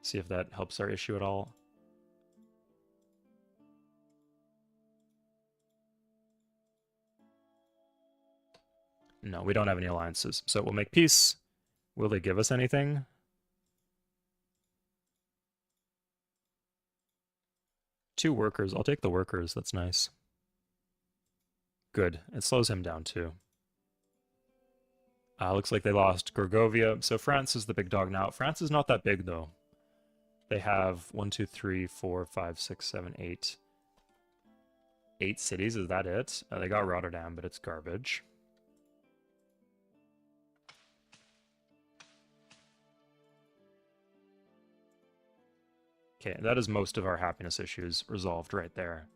See if that helps our issue at all. No, we don't have any alliances, so we'll make peace. Will they give us anything? Two workers. I'll take the workers. That's nice. Good. It slows him down, too. Looks like they lost Gergovia, so France is the big dog now. France is not that big, though. They have 1, 2, 3, 4, 5, 6, 7, 8. 8 cities, is that it? They got Rotterdam, but it's garbage. Okay, that is most of our happiness issues resolved right there.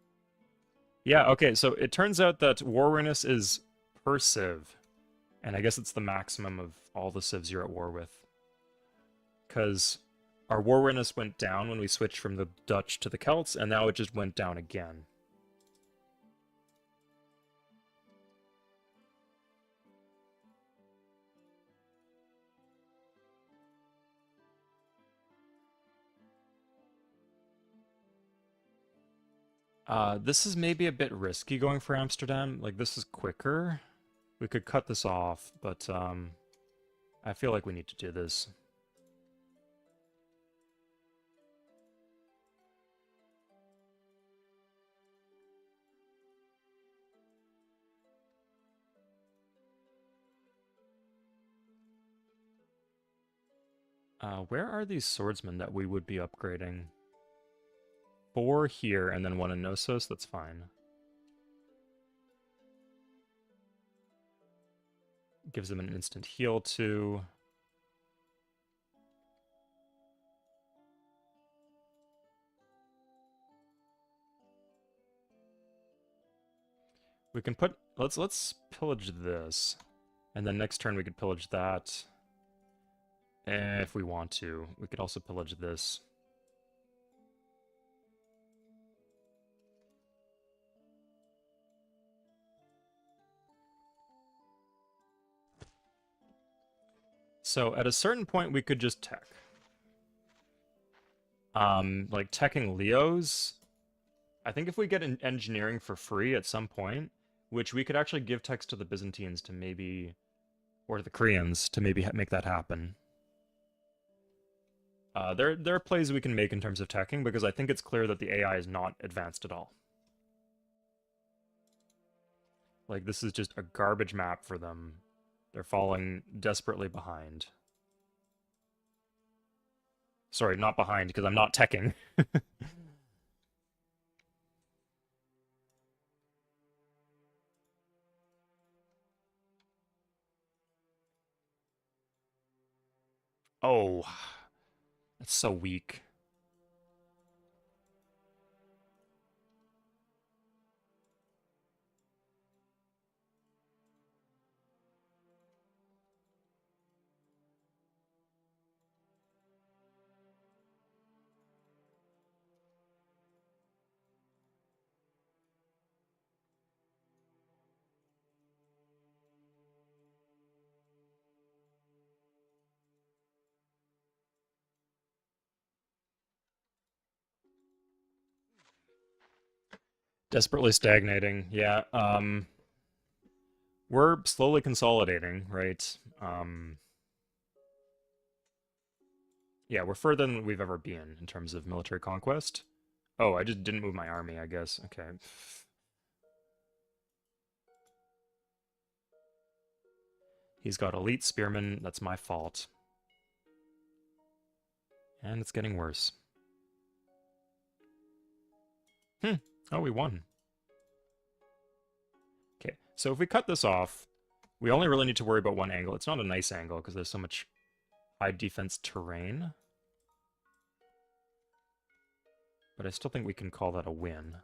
Yeah, okay, so it turns out that war weariness is per civ. And I guess it's the maximum of all the civs you're at war with. Because our war weariness went down when we switched from the Dutch to the Celts, and now it just went down again. This is maybe a bit risky going for Amsterdam. Like, this is quicker. We could cut this off, but I feel like we need to do this. Where are these swordsmen that we would be upgrading? 4 here, and then 1 in Knossos, that's fine. Gives them an instant heal, too. We can put... Let's pillage this. And then next turn we could pillage that. If we want to. We could also pillage this. So at a certain point, we could just tech. Like teching Leos. I think if we get engineering for free at some point, which we could actually give techs to the Byzantines to maybe, or the Koreans to maybe make that happen. There are plays we can make in terms of teching because I think it's clear that the AI is not advanced at all. Like, this is just a garbage map for them. They're falling desperately behind. Sorry, not behind, because I'm not teching. Oh, that's so weak. Desperately stagnating, yeah. We're slowly consolidating, right? Yeah, we're further than we've ever been in terms of military conquest. Oh, I just didn't move my army, I guess. Okay. He's got elite spearmen. That's my fault. And it's getting worse. Oh, we won. Okay, so if we cut this off, we only really need to worry about one angle. It's not a nice angle because there's so much high defense terrain. But I still think we can call that a win.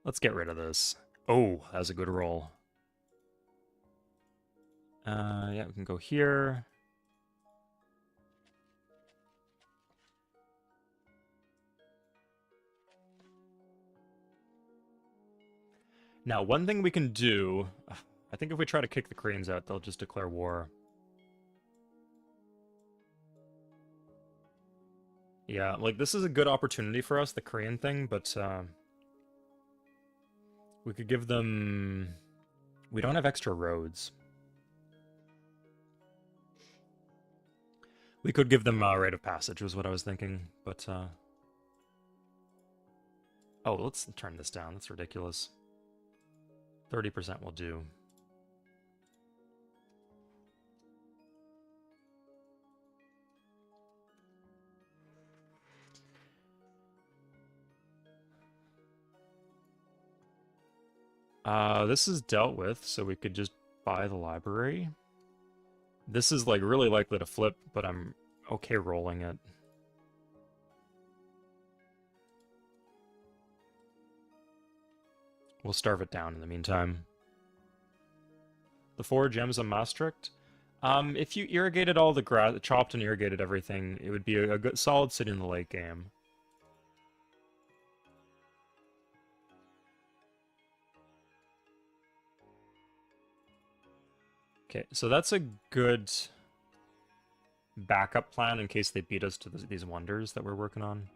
Let's get rid of this. Oh, that was a good roll. Yeah, we can go here. Now, one thing we can do... I think if we try to kick the Koreans out, they'll just declare war. Yeah, like, this is a good opportunity for us, the Korean thing, but, we could give them... We don't have extra roads. We could give them rite of passage, was what I was thinking, but, Oh, let's turn this down. That's ridiculous. 30% will do. This is dealt with, so we could just buy the library. This is, like, really likely to flip, but I'm okay rolling it. We'll starve it down in the meantime. The 4 gems of Maastricht. If you irrigated all the grass, chopped and irrigated everything, it would be a good, solid city in the late game. Okay, so that's a good backup plan in case they beat us to these wonders that we're working on.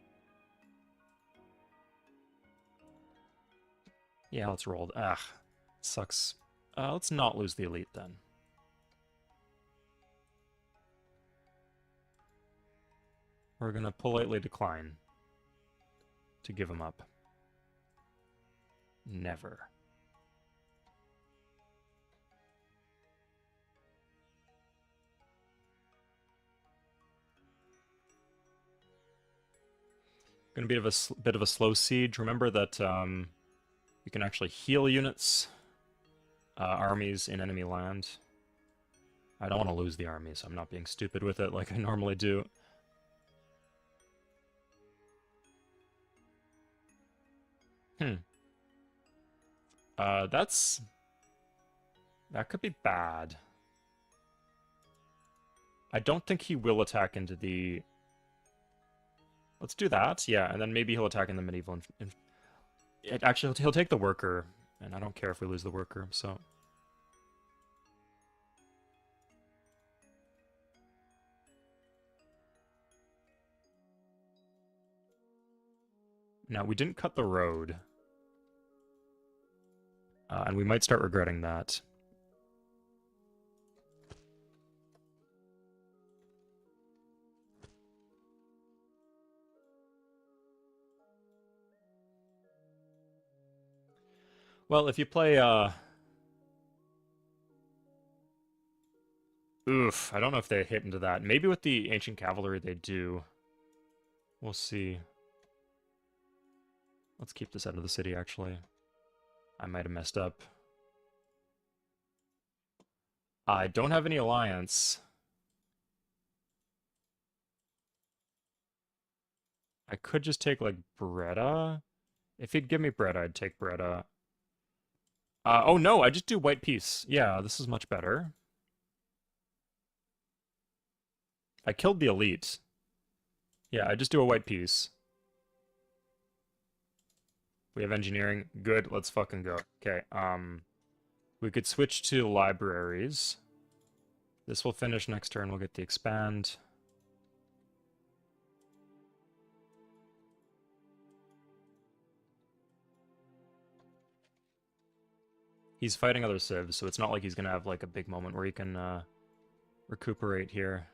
Yeah, let's roll. Ah, sucks. Let's not lose the elite then. We're gonna politely decline to give him up. Never. Gonna be a bit of a slow siege. Remember that you can actually heal units, armies in enemy land. I don't want to lose the army, so I'm not being stupid with it like I normally do. That could be bad. I don't think he will attack into the... Let's do that, yeah, and then maybe he'll attack in the medieval... Actually, he'll take the worker, and I don't care if we lose the worker, so... Now, we didn't cut the road. And we might start regretting that. Well, if you play, oof, I don't know if they hit into that. Maybe with the Ancient Cavalry they do. We'll see. Let's keep this out of the city, actually. I might have messed up. I don't have any alliance. I could just take, like, Breda. If he'd give me Breda, I'd take Breda. Oh no, I just do white peace. Yeah, this is much better. I killed the elite. Yeah, I just do a white peace. We have engineering. Good, let's fucking go. Okay, we could switch to libraries. This will finish next turn, we'll get the expand. He's fighting other civs, so it's not like he's gonna have like a big moment where he can recuperate here.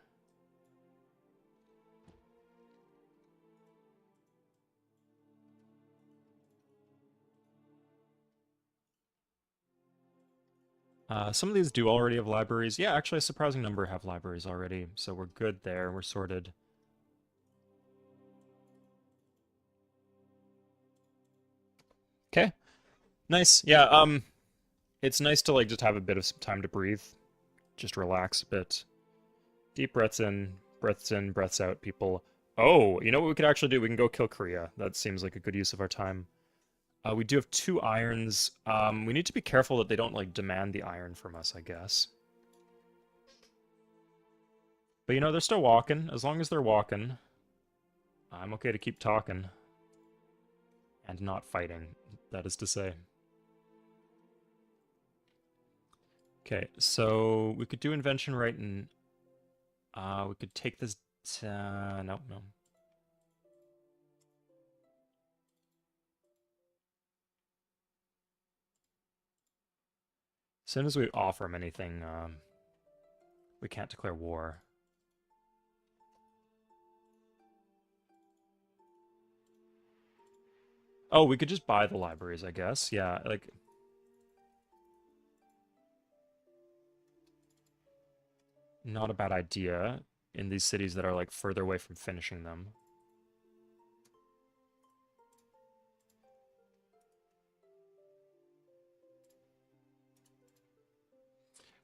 Some of these do already have libraries. Yeah, actually a surprising number have libraries already, so we're good there, we're sorted. Okay, nice. Yeah, it's nice to like just have a bit of some time to breathe, just relax a bit. Deep breaths in, breaths out, people. Oh, you know what we could actually do? We can go kill Korea. That seems like a good use of our time. We do have 2 irons. We need to be careful that they don't, like, demand the iron from us, I guess. But, you know, they're still walking. As long as they're walking, I'm okay to keep talking. And not fighting, that is to say. Okay, so we could do invention right and... we could take this... no. As soon as we offer him anything, we can't declare war. Oh, we could just buy the libraries, I guess. Yeah, like... Not a bad idea in these cities that are, like, further away from finishing them.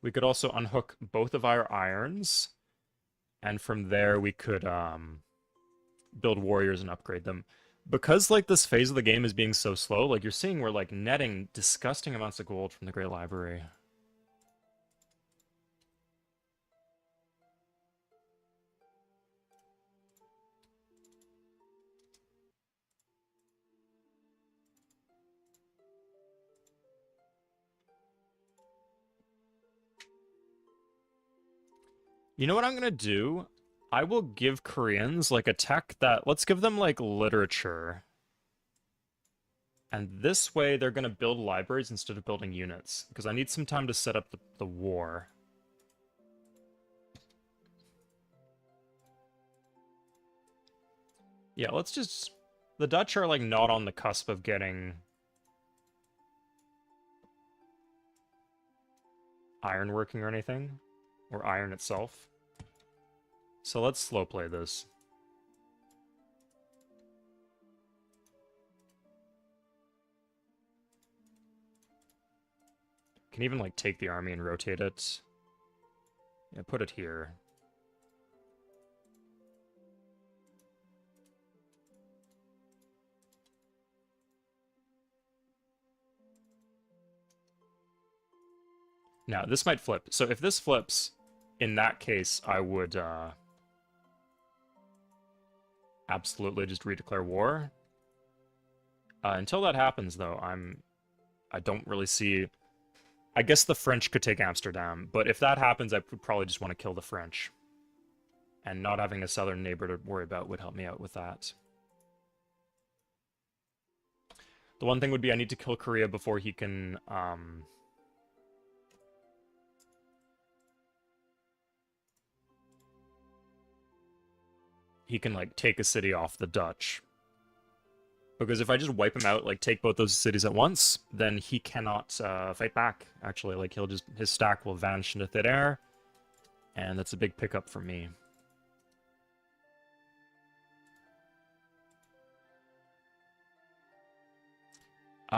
We could also unhook both of our irons, and from there we could build warriors and upgrade them. Because like this phase of the game is being so slow, like you're seeing we're like netting disgusting amounts of gold from the Great Library. You know what I'm gonna do? I will give Koreans like a tech that, let's give them like literature. And this way they're gonna build libraries instead of building units. Because I need some time to set up the war. Yeah, let's just... The Dutch are like not on the cusp of getting iron working or anything. Or iron itself. So let's slow play this. Can even like take the army and rotate it. Yeah, put it here. Now, this might flip. So if this flips, in that case, I would absolutely just redeclare war. Until that happens, though, I don't really see. I guess the French could take Amsterdam, but if that happens, I would probably just want to kill the French. And not having a southern neighbor to worry about would help me out with that. The one thing would be I need to kill Korea before he can, like, take a city off the Dutch. Because if I just wipe him out, like, take both those cities at once, then he cannot fight back, actually. Like, his stack will vanish into thin air, and that's a big pickup for me.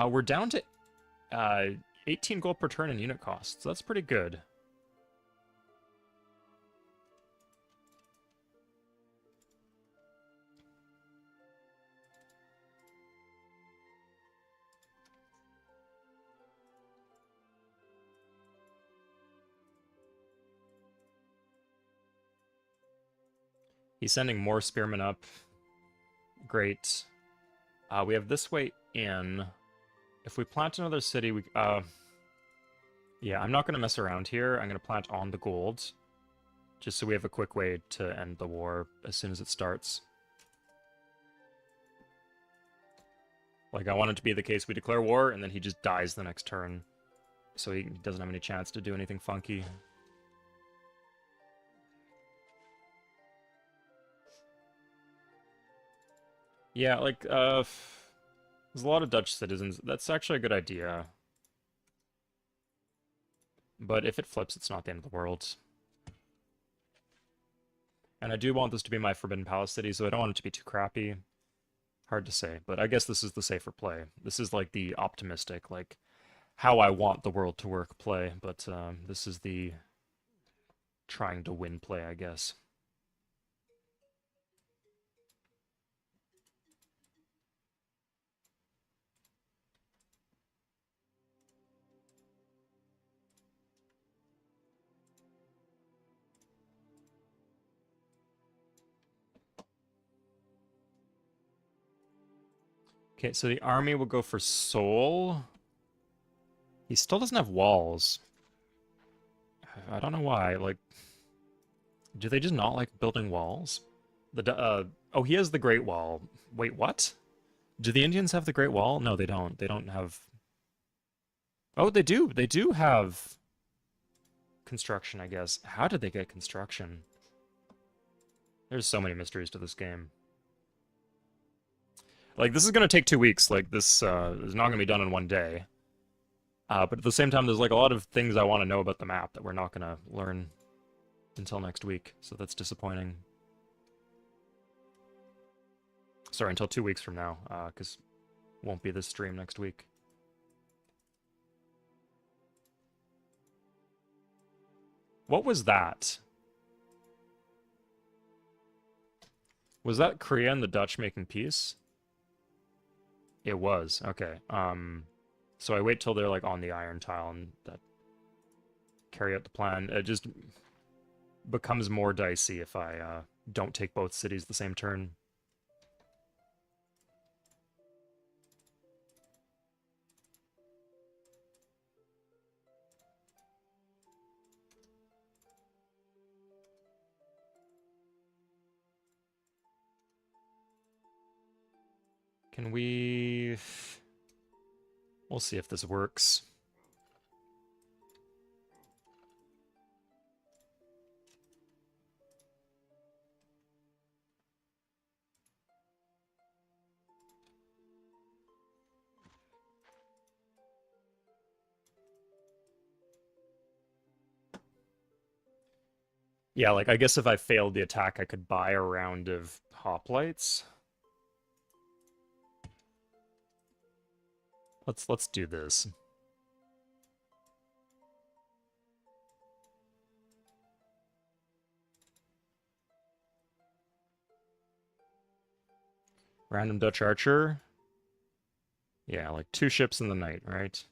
We're down to 18 gold per turn in unit costs. So that's pretty good. He's sending more spearmen up. Great. We have this way in. If we plant another city, we... yeah, I'm not going to mess around here. I'm going to plant on the gold. Just so we have a quick way to end the war as soon as it starts. Like, I want it to be the case we declare war, and then he just dies the next turn. So he doesn't have any chance to do anything funky. Yeah, like, there's a lot of Dutch citizens. That's actually a good idea. But if it flips, it's not the end of the world. And I do want this to be my Forbidden Palace city, so I don't want it to be too crappy. Hard to say, but I guess this is the safer play. This is like the optimistic, like, how I want the world to work play, but this is the trying to win play, I guess. Okay, so the army will go for Seoul. He still doesn't have walls. I don't know why. Like, do they just not like building walls? Oh, he has the Great Wall. Wait, what? Do the Indians have the Great Wall? No, they don't. They don't have... Oh, they do. They do have construction, I guess. How did they get construction? There's so many mysteries to this game. Like, this is going to take 2 weeks. Like, this is not going to be done in one day. But at the same time, there's, like, a lot of things I want to know about the map that we're not going to learn until next week. So that's disappointing. Sorry, until 2 weeks from now, because won't be this stream next week. What was that? Was that Korea and the Dutch making peace? It was. Okay. So I wait till they're like on the iron tile and that carry out the plan. It just becomes more dicey if I don't take both cities the same turn. Can we... We'll see if this works. Yeah, like, I guess if I failed the attack, I could buy a round of hoplites. Let's do this. Random Dutch archer. Yeah, like 2 ships in the night, right?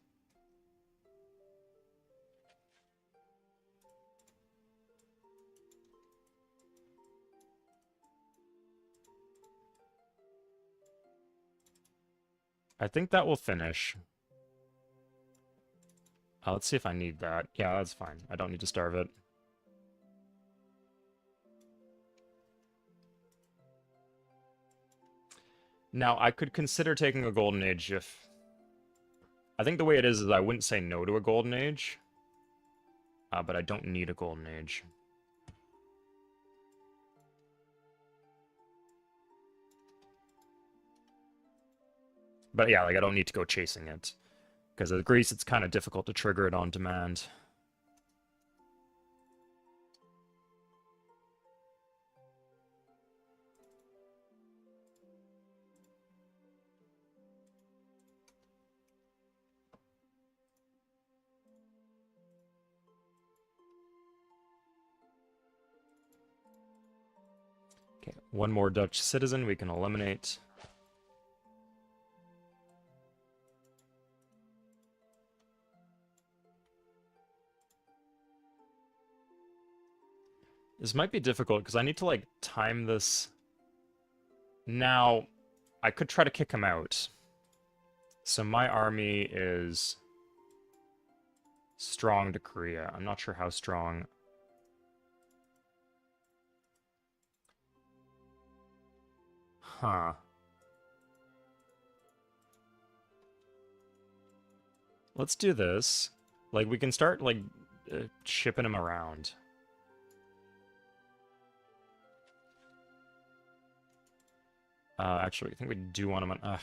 I think that will finish. Let's see if I need that. Yeah, that's fine. I don't need to starve it. Now, I could consider taking a Golden Age if... I think the way it is I wouldn't say no to a Golden Age. But I don't need a Golden Age. But yeah, like, I don't need to go chasing it. Because with Greece, it's kind of difficult to trigger it on demand. Okay, one more Dutch citizen we can eliminate. This might be difficult because I need to, like, time this. Now, I could try to kick him out. So my army is strong to Korea. I'm not sure how strong. Huh. Let's do this. Like, we can start, like, shipping him around. Actually, I think we do want him on...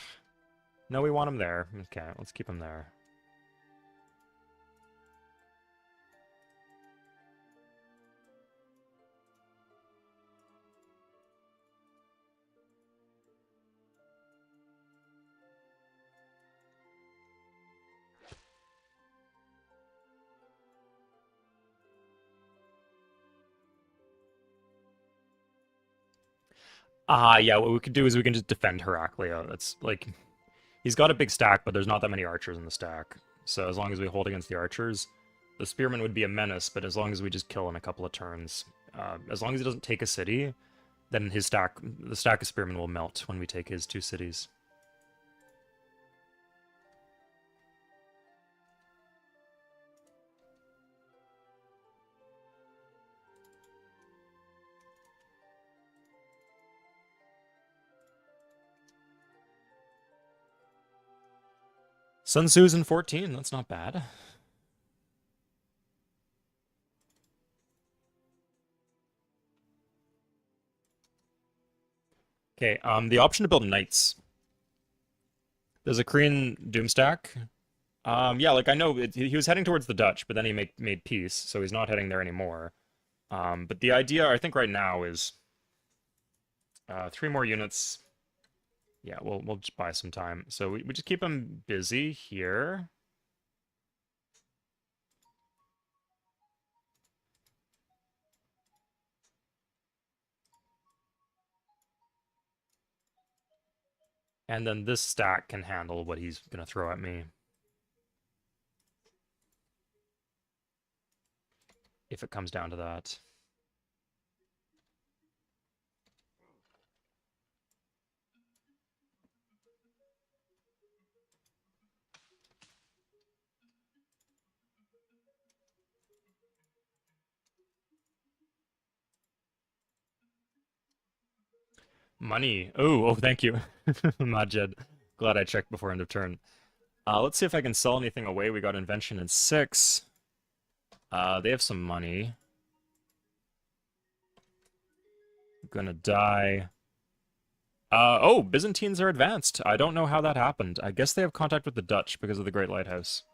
no, we want him there. Okay, let's keep him there. Yeah, what we could do is we can just defend Heraclea. That's, like... He's got a big stack, but there's not that many archers in the stack. So as long as we hold against the archers, the spearman would be a menace, but as long as we just kill in a couple of turns, as long as he doesn't take a city, then his stack, the stack of spearmen will melt when we take his 2 cities. Sun Tzu's in 14, that's not bad. Okay, the option to build knights. There's a Korean Doomstack. Yeah, like I know he was heading towards the Dutch, but then he made peace, so he's not heading there anymore. But the idea, I think, right now is 3 more units. Yeah, we'll just buy some time. So we just keep him busy here. And then this stack can handle what he's going to throw at me. If it comes down to that. Money. Oh, thank you. Majid. Glad I checked before end of turn. Let's see if I can sell anything away. We got invention in 6. They have some money. Gonna die. Oh, Byzantines are advanced. I don't know how that happened. I guess they have contact with the Dutch because of the Great Lighthouse.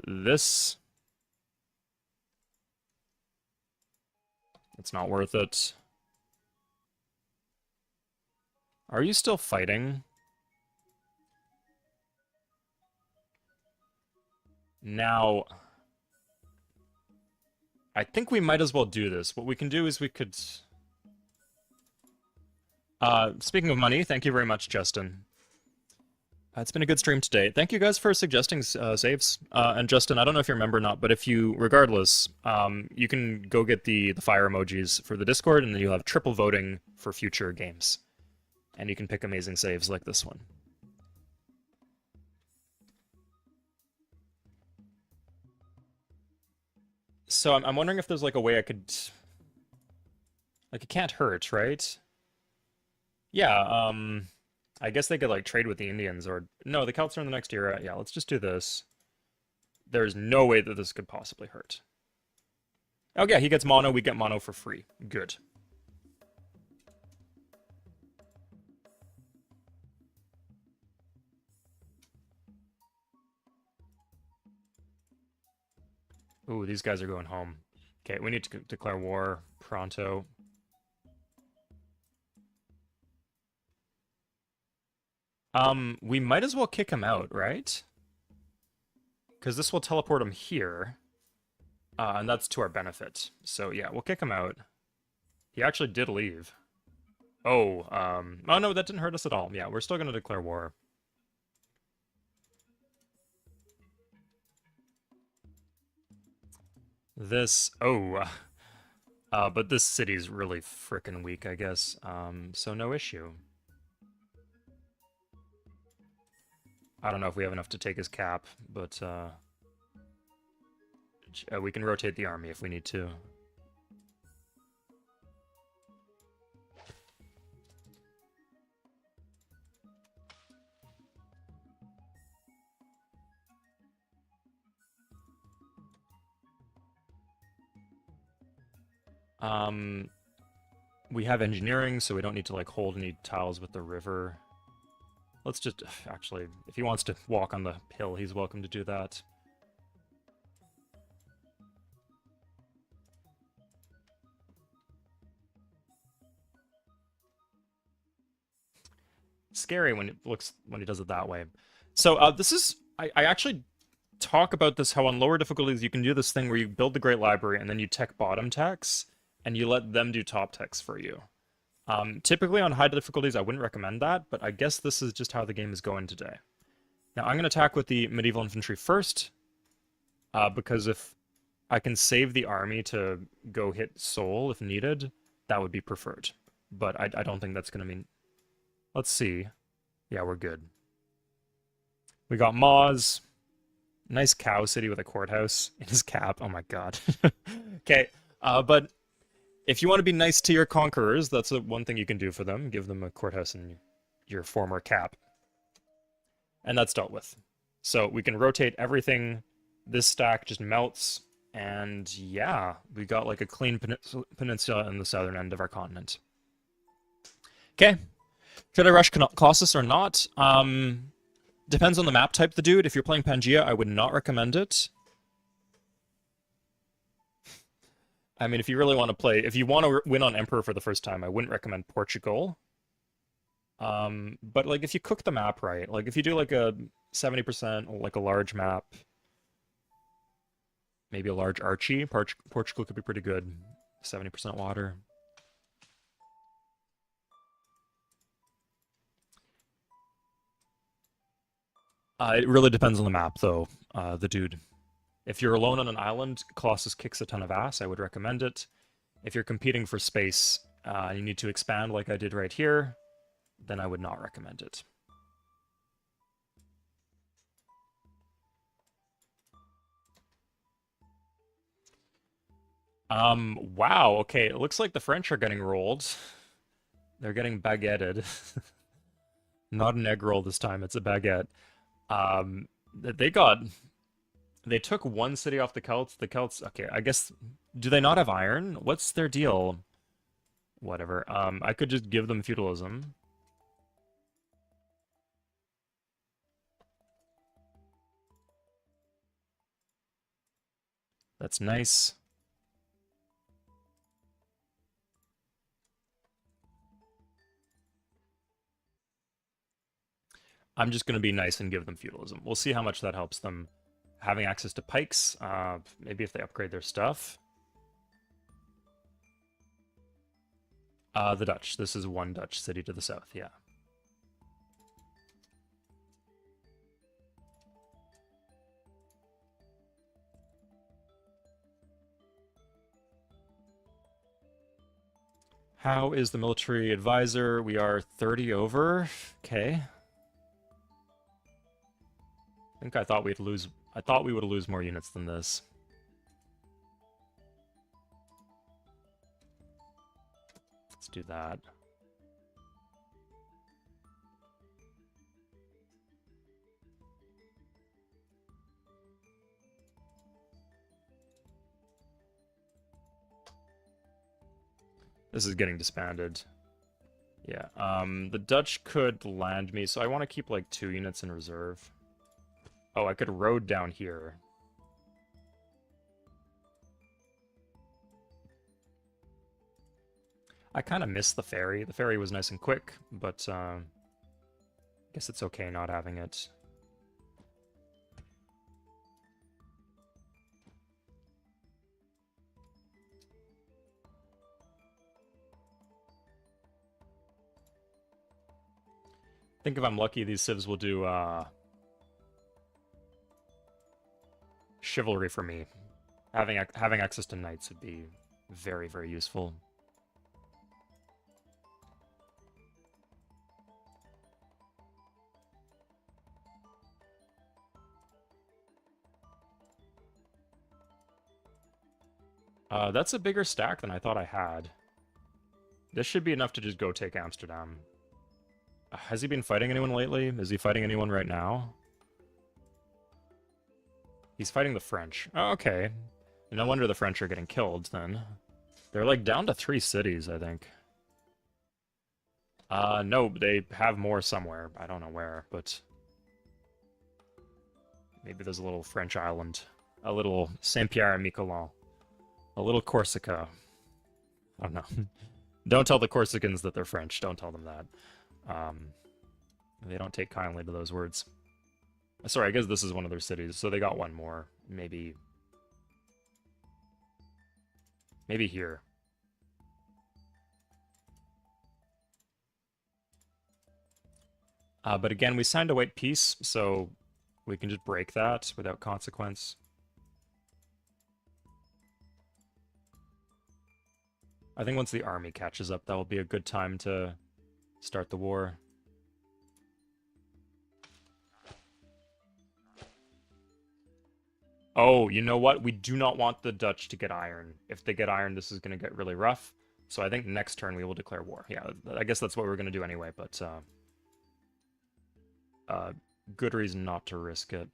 This... It's not worth it. Are you still fighting? Now... I think we might as well do this. What we can do is we could... speaking of money, thank you very much, Justin. It's been a good stream today. Thank you guys for suggesting saves. And Justin, I don't know if you remember or not, but if you, regardless, you can go get the fire emojis for the Discord, and then you'll have triple voting for future games. And you can pick amazing saves like this one. So I'm wondering if there's like a way I could, like it can't hurt, right? Yeah, I guess they could like trade with the Indians or no, the Celts are in the next era. Yeah, let's just do this. There's no way that this could possibly hurt. Oh yeah, he gets mono, we get mono for free. Good. Ooh, these guys are going home. Okay, we need to declare war pronto. We might as well kick him out, right? Because this will teleport him here. And that's to our benefit. So yeah, we'll kick him out. He actually did leave. Oh, oh no, that didn't hurt us at all. Yeah, we're still gonna declare war. This, oh, but this city's really frickin' weak, I guess. So no issue. I don't know if we have enough to take his cap, but we can rotate the army if we need to. We have engineering, so we don't need to like hold any tiles with the river. Let's just, actually, if he wants to walk on the hill, he's welcome to do that. Scary when he does it that way. So this is, I actually talk about this, how on lower difficulties you can do this thing where you build the Great Library and then you tech bottom techs, and you let them do top techs for you. Typically on high difficulties, I wouldn't recommend that, but I guess this is just how the game is going today. Now I'm going to attack with the medieval infantry first, because if I can save the army to go hit Seoul if needed, that would be preferred. But I don't think that's going to mean... Let's see. Yeah, we're good. We got Moz. Nice cow city with a courthouse in his cap. Oh my god. Okay, but if you want to be nice to your conquerors, that's one thing you can do for them. Give them a courthouse in your former cap. And that's dealt with. So we can rotate everything. This stack just melts. And yeah, we got like a clean peninsula in the southern end of our continent. Okay. Should I rush Colossus or not? Depends on the map type, the dude. If you're playing Pangea, I would not recommend it. I mean, if you really want to play, if you want to win on Emperor for the first time, I wouldn't recommend Portugal. But like if you cook the map right, like if you do like a 70%, like a large map, maybe a large Archie, Portugal could be pretty good. 70% water. It really depends on the map, though, the dude. If you're alone on an island, Colossus kicks a ton of ass. I would recommend it. If you're competing for space, you need to expand like I did right here, then I would not recommend it. Wow, okay, it looks like the French are getting rolled. They're getting baguetted. Not an egg roll this time, it's a baguette. They took one city off the Celts. The Celts, okay, I guess, do they not have iron? What's their deal? Whatever. I could just give them feudalism. That's nice. I'm just going to be nice and give them feudalism. We'll see how much that helps them. Having access to pikes, maybe if they upgrade their stuff. The Dutch. This is one Dutch city to the south, yeah. How is the military advisor? We are 30 over. Okay. I think I thought we'd lose. I thought we would lose more units than this. Let's do that. This is getting disbanded. Yeah, the Dutch could land me, so I want to keep like 2 units in reserve. Oh, I could road down here. I kind of miss the ferry. The ferry was nice and quick, but I guess it's okay not having it. I think if I'm lucky, these civs will do chivalry for me. Having access to knights would be very, very useful. That's a bigger stack than I thought I had. This should be enough to just go take Amsterdam. Has he been fighting anyone lately? Is he fighting anyone right now? He's fighting the French. Oh, okay. No wonder the French are getting killed, then. They're, like, down to 3 cities, I think. No, they have more somewhere. I don't know where, but... maybe there's a little French island. A little Saint-Pierre and Miquelon. A little Corsica. I don't know. Don't tell the Corsicans that they're French. Don't tell them that. They don't take kindly to those words. Sorry, I guess this is one of their cities, so they got one more. Maybe... maybe here. But again, we signed a white peace, so we can just break that without consequence. I think once the army catches up, that will be a good time to start the war. Oh, you know what? We do not want the Dutch to get iron. If they get iron, this is going to get really rough. So I think next turn we will declare war. Yeah, I guess that's what we're going to do anyway, but good reason not to risk it.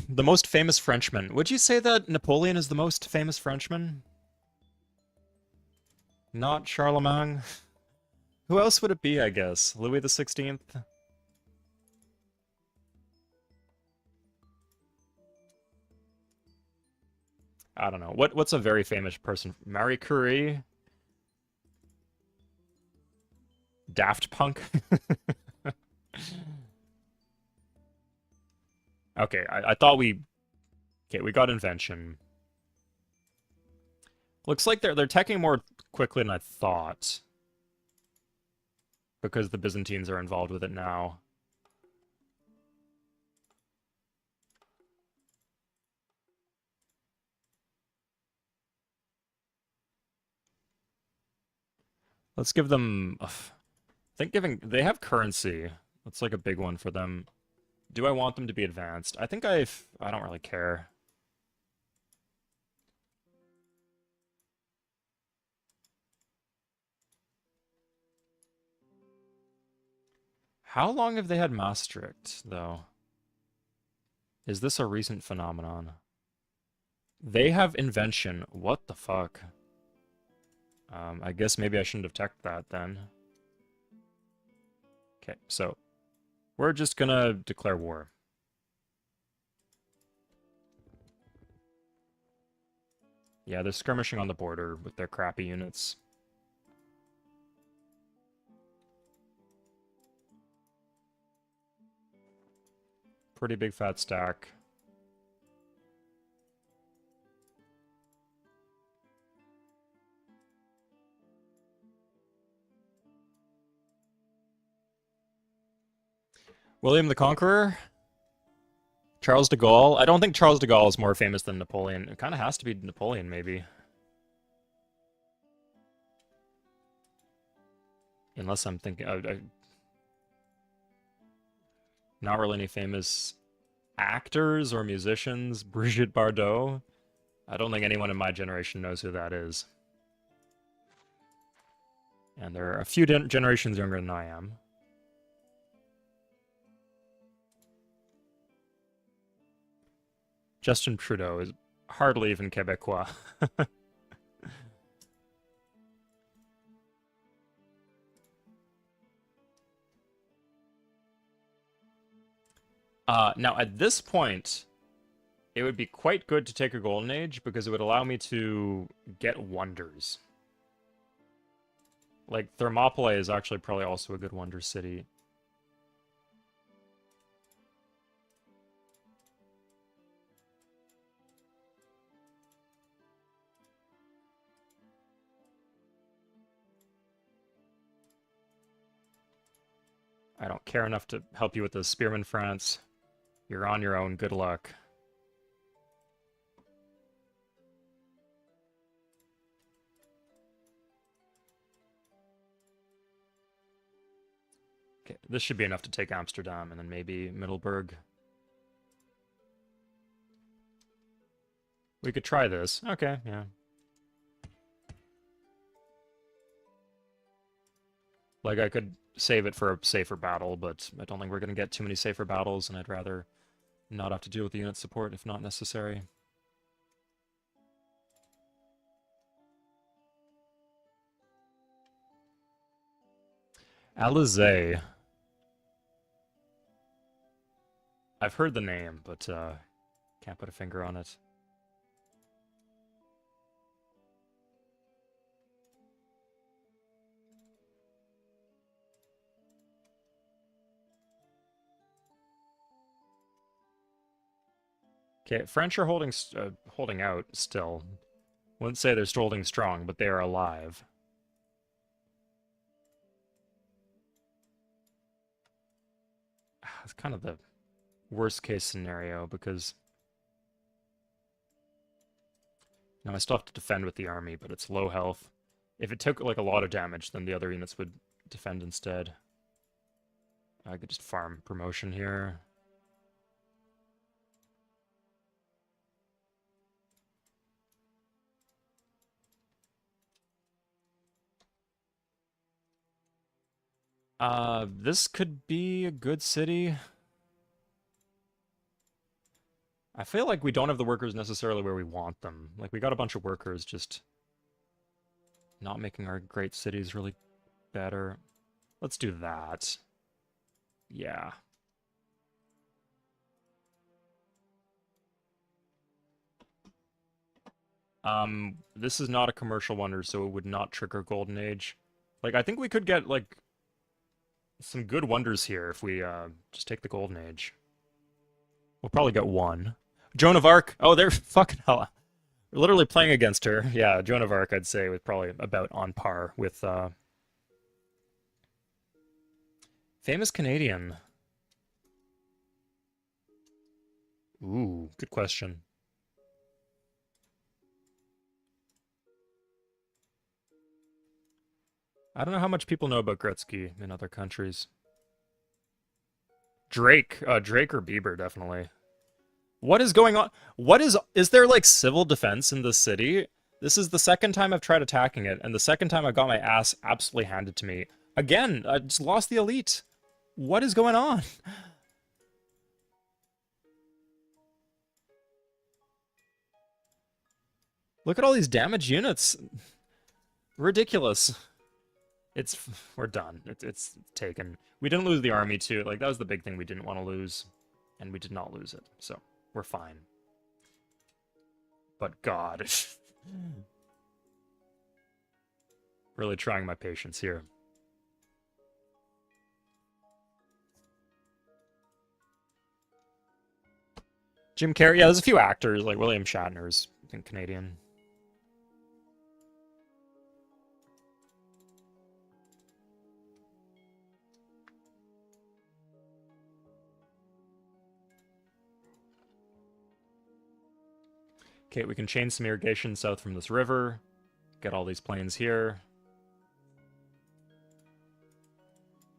The most famous Frenchman. Would you say that Napoleon is the most famous Frenchman? Not Charlemagne? Who else would it be, I guess? Louis the 16th? I don't know. What's a very famous person? Marie Curie? Daft Punk? Okay, I thought we... okay, we got invention. Looks like they're teching more quickly than I thought. Because the Byzantines are involved with it now. Let's give them... I think giving... they have currency. That's like a big one for them. Do I want them to be advanced? I think I don't really care. How long have they had Maastricht, though? Is this a recent phenomenon? They have invention. What the fuck? I guess maybe I shouldn't have teched that then. Okay, so we're just gonna declare war. Yeah, they're skirmishing on the border with their crappy units. Pretty big fat stack. William the Conqueror? Charles de Gaulle? I don't think Charles de Gaulle is more famous than Napoleon. It kind of has to be Napoleon, maybe. Unless I'm thinking... not really any famous actors or musicians. Brigitte Bardot? I don't think anyone in my generation knows who that is. And there are a few generations younger than I am. Justin Trudeau is hardly even Quebecois. Now, at this point, it would be quite good to take a Golden Age because it would allow me to get wonders. Like, Thermopylae is actually probably also a good wonder city. I don't care enough to help you with the Spearman, France. You're on your own. Good luck. Okay, this should be enough to take Amsterdam and then maybe Middelburg. We could try this. Okay, yeah. Like, I could save it for a safer battle, but I don't think we're going to get too many safer battles, and I'd rather not have to deal with the unit support if not necessary. Alizé. I've heard the name, but can't put a finger on it. Okay, French are holding out still. Wouldn't say they're holding strong, but they are alive. It's kind of the worst case scenario because now I still have to defend with the army, but it's low health. If it took like a lot of damage, then the other units would defend instead. I could just farm promotion here. This could be a good city. I feel like we don't have the workers necessarily where we want them. Like, we got a bunch of workers just not making our great cities really better. Let's do that. Yeah. This is not a commercial wonder, so it would not trigger Golden Age. Like, I think we could get, like, some good wonders here if we, just take the Golden Age. We'll probably get one. Joan of Arc! Oh, they're fucking hell. We're literally playing against her. Yeah, Joan of Arc, I'd say, was probably about on par with, famous Canadian. Ooh, good question. I don't know how much people know about Gretzky in other countries. Drake, Drake or Bieber, definitely. What is going on? Is there like civil defense in this city? This is the second time I've tried attacking it, and the second time I got my ass absolutely handed to me. Again, I just lost the elite. What is going on? Look at all these damaged units. Ridiculous. We're done. It's taken. We didn't lose the army too. Like, that was the big thing we didn't want to lose, and we did not lose it. So we're fine. But God, really trying my patience here. Jim Carrey. Yeah, there's a few actors like William Shatner's, I think, Canadian. Okay, we can chain some irrigation south from this river. Get all these plains here.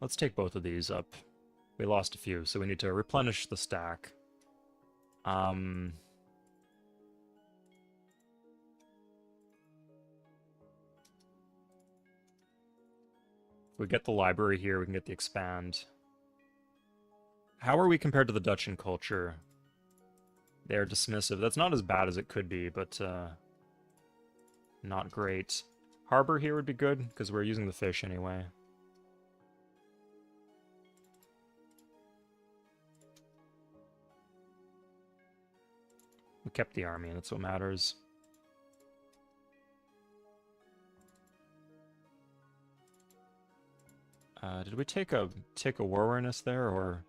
Let's take both of these up. We lost a few, so we need to replenish the stack. If we get the library here, we can get the expand. How are we compared to the Dutch in culture? They are dismissive. That's not as bad as it could be, but not great. Harbor here would be good, because we're using the fish anyway. We kept the army, and that's what matters. Did we take a war awareness there, or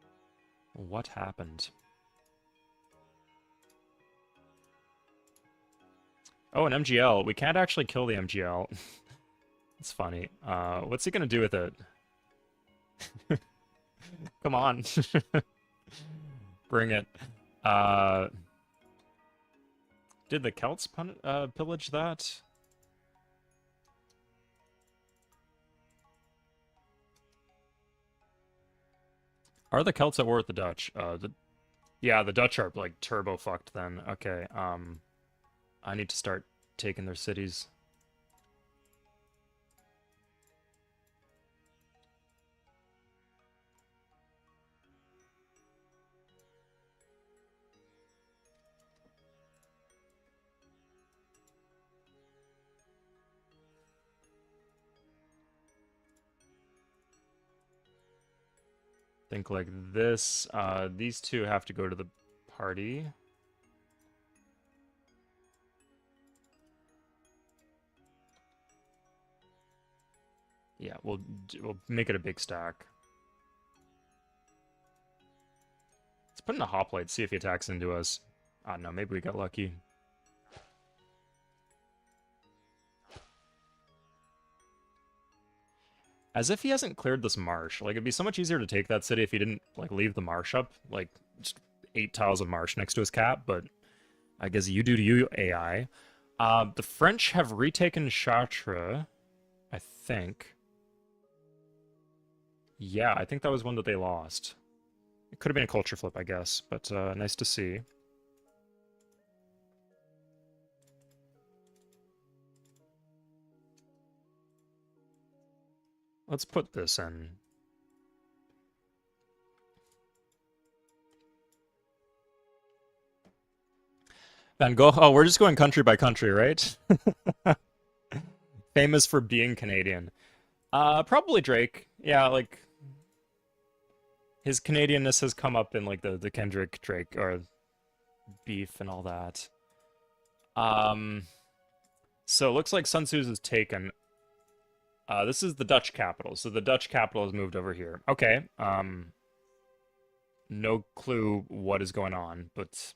what happened? Oh, an MGL. We can't actually kill the MGL. It's funny. What's he gonna do with it? Come on. Bring it. Did the Celts pillage that? Are the Celts at war with the Dutch? Yeah, the Dutch are like turbo fucked then. Okay, I need to start taking their cities. Think like this. These two have to go to the party. Yeah, we'll make it a big stack. Let's put in a hoplite, see if he attacks into us. I don't know, maybe we got lucky. As if he hasn't cleared this marsh. Like, it'd be so much easier to take that city if he didn't, like, leave the marsh up. Like, just 8 tiles of marsh next to his cap, but I guess you do to you, AI. The French have retaken Chartres, I think. Yeah, I think that was one that they lost. It could have been a culture flip, I guess, but nice to see. Let's put this in. Van Gogh. Oh, we're just going country by country, right? Famous for being Canadian. Probably Drake. Yeah, like his Canadianness has come up in like the Kendrick Drake or beef and all that. So it looks like Sun Tzu's is taken. This is the Dutch capital, so the Dutch capital has moved over here. Okay. No clue what is going on, but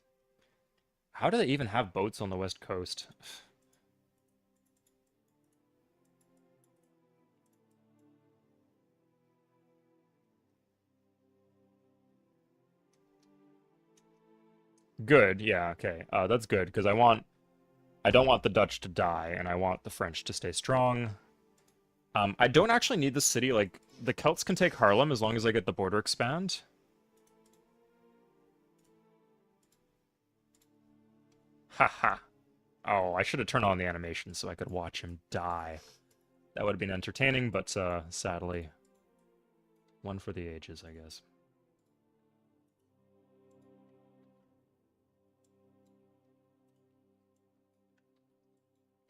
how do they even have boats on the west coast? Good, yeah, okay. That's good, because I don't want the Dutch to die, and I want the French to stay strong. I don't actually need the city, like, the Celts can take Haarlem as long as I get the border expand. Haha. Oh, I should have turned on the animation so I could watch him die. That would have been entertaining, but sadly, one for the ages, I guess.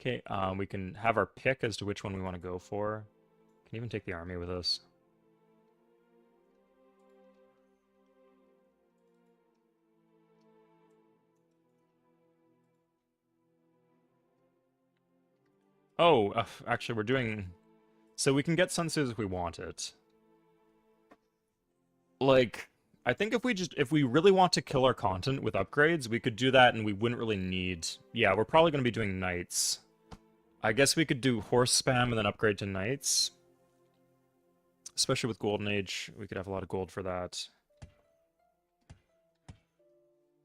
Okay, we can have our pick as to which one we want to go for. Can even take the army with us. Oh, actually, we're doing... So we can get Sun Tzu if we want it. Like, I think if we really want to kill our content with upgrades, we could do that and we wouldn't really need... Yeah, we're probably going to be doing knights. I guess we could do horse spam and then upgrade to knights. Especially with Golden Age, we could have a lot of gold for that.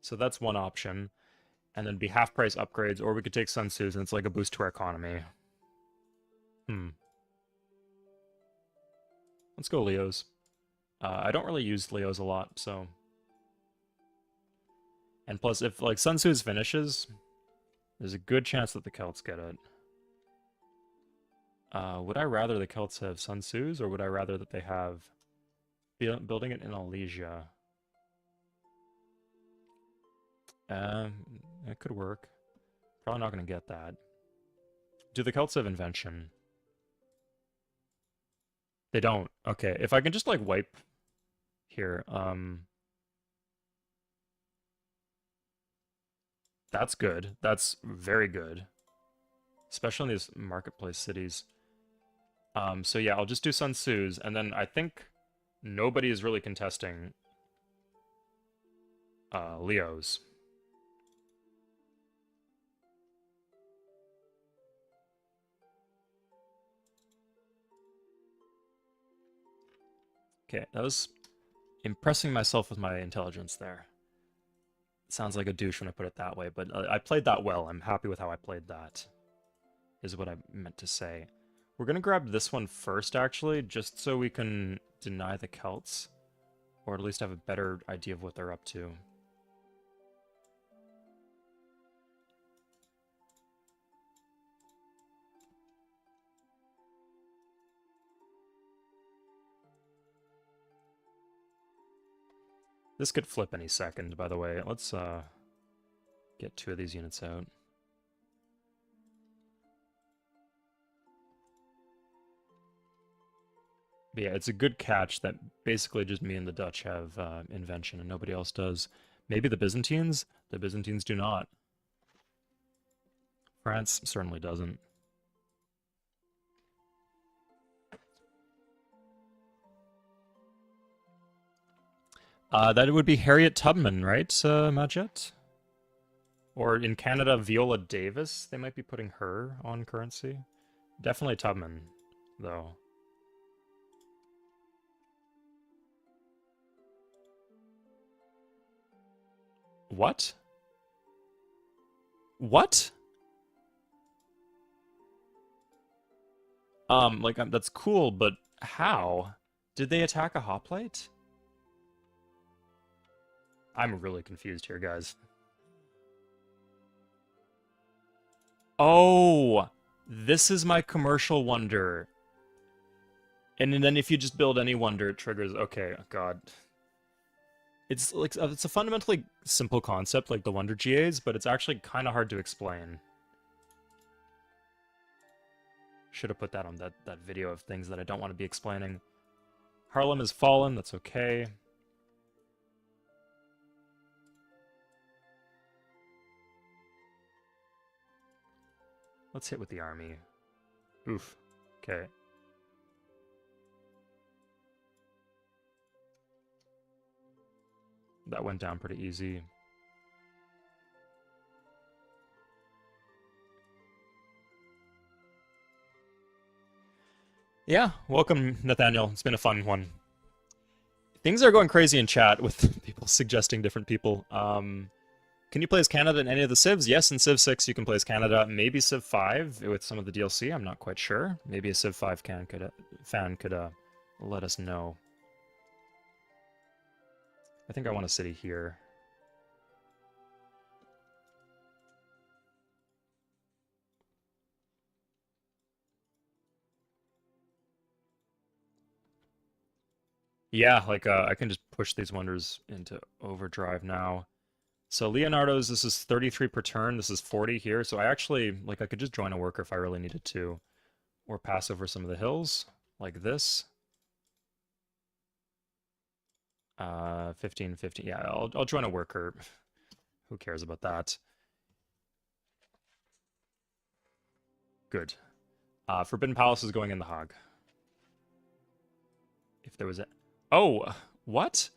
So that's one option. And then be half price upgrades, or we could take Sun Tzu's and it's like a boost to our economy. Let's go Leos. I don't really use Leos a lot, so... And plus, if like Sun Tzu's finishes, there's a good chance that the Celts get it. Would I rather the Celts have Sun Tzu's, or would I rather that they have building it in Alesia? It could work. Probably not going to get that. Do the Celts have Invention? They don't. Okay, if I can just like wipe here, that's good. That's very good. Especially in these marketplace cities. So yeah, I'll just do Sun Tzu's, and then I think nobody is really contesting Leo's. Okay, that was impressing myself with my intelligence there. Sounds like a douche when I put it that way, but I played that well. I'm happy with how I played that, is what I meant to say. We're going to grab this one first, actually, just so we can deny the Celts, or at least have a better idea of what they're up to. This could flip any second, by the way. Let's get 2 of these units out. But yeah, it's a good catch that basically just me and the Dutch have invention and nobody else does. Maybe the Byzantines? The Byzantines do not. France certainly doesn't. That would be Harriet Tubman, right, Majid? Or in Canada, Viola Davis. They might be putting her on currency. Definitely Tubman, though. What? What? That's cool, but how? Did they attack a hoplite? I'm really confused here, guys. Oh, this is my commercial wonder. And then if you just build any wonder, it triggers... Okay, God. It's like it's a fundamentally simple concept, like the wonder GAs, but it's actually kind of hard to explain. Should have put that on that video of things that I don't want to be explaining. Harlem has fallen, that's okay. Let's hit with the army. Oof. Okay. That went down pretty easy. Yeah, welcome, Nathaniel. It's been a fun one. Things are going crazy in chat with people suggesting different people. Can you play as Canada in any of the civs? Yes, in Civ 6 you can play as Canada. Maybe Civ 5 with some of the DLC. I'm not quite sure. Maybe a Civ 5 fan could let us know. I think I want a city here. Yeah, like I can just push these wonders into overdrive now. So Leonardo's, this is 33 per turn. This is 40 here. So I actually, like, I could just join a worker if I really needed to. Or pass over some of the hills, like this. 15, 15. Yeah, I'll join a worker. Who cares about that? Good. Forbidden Palace is going in the Hague. If there was a... Oh, what?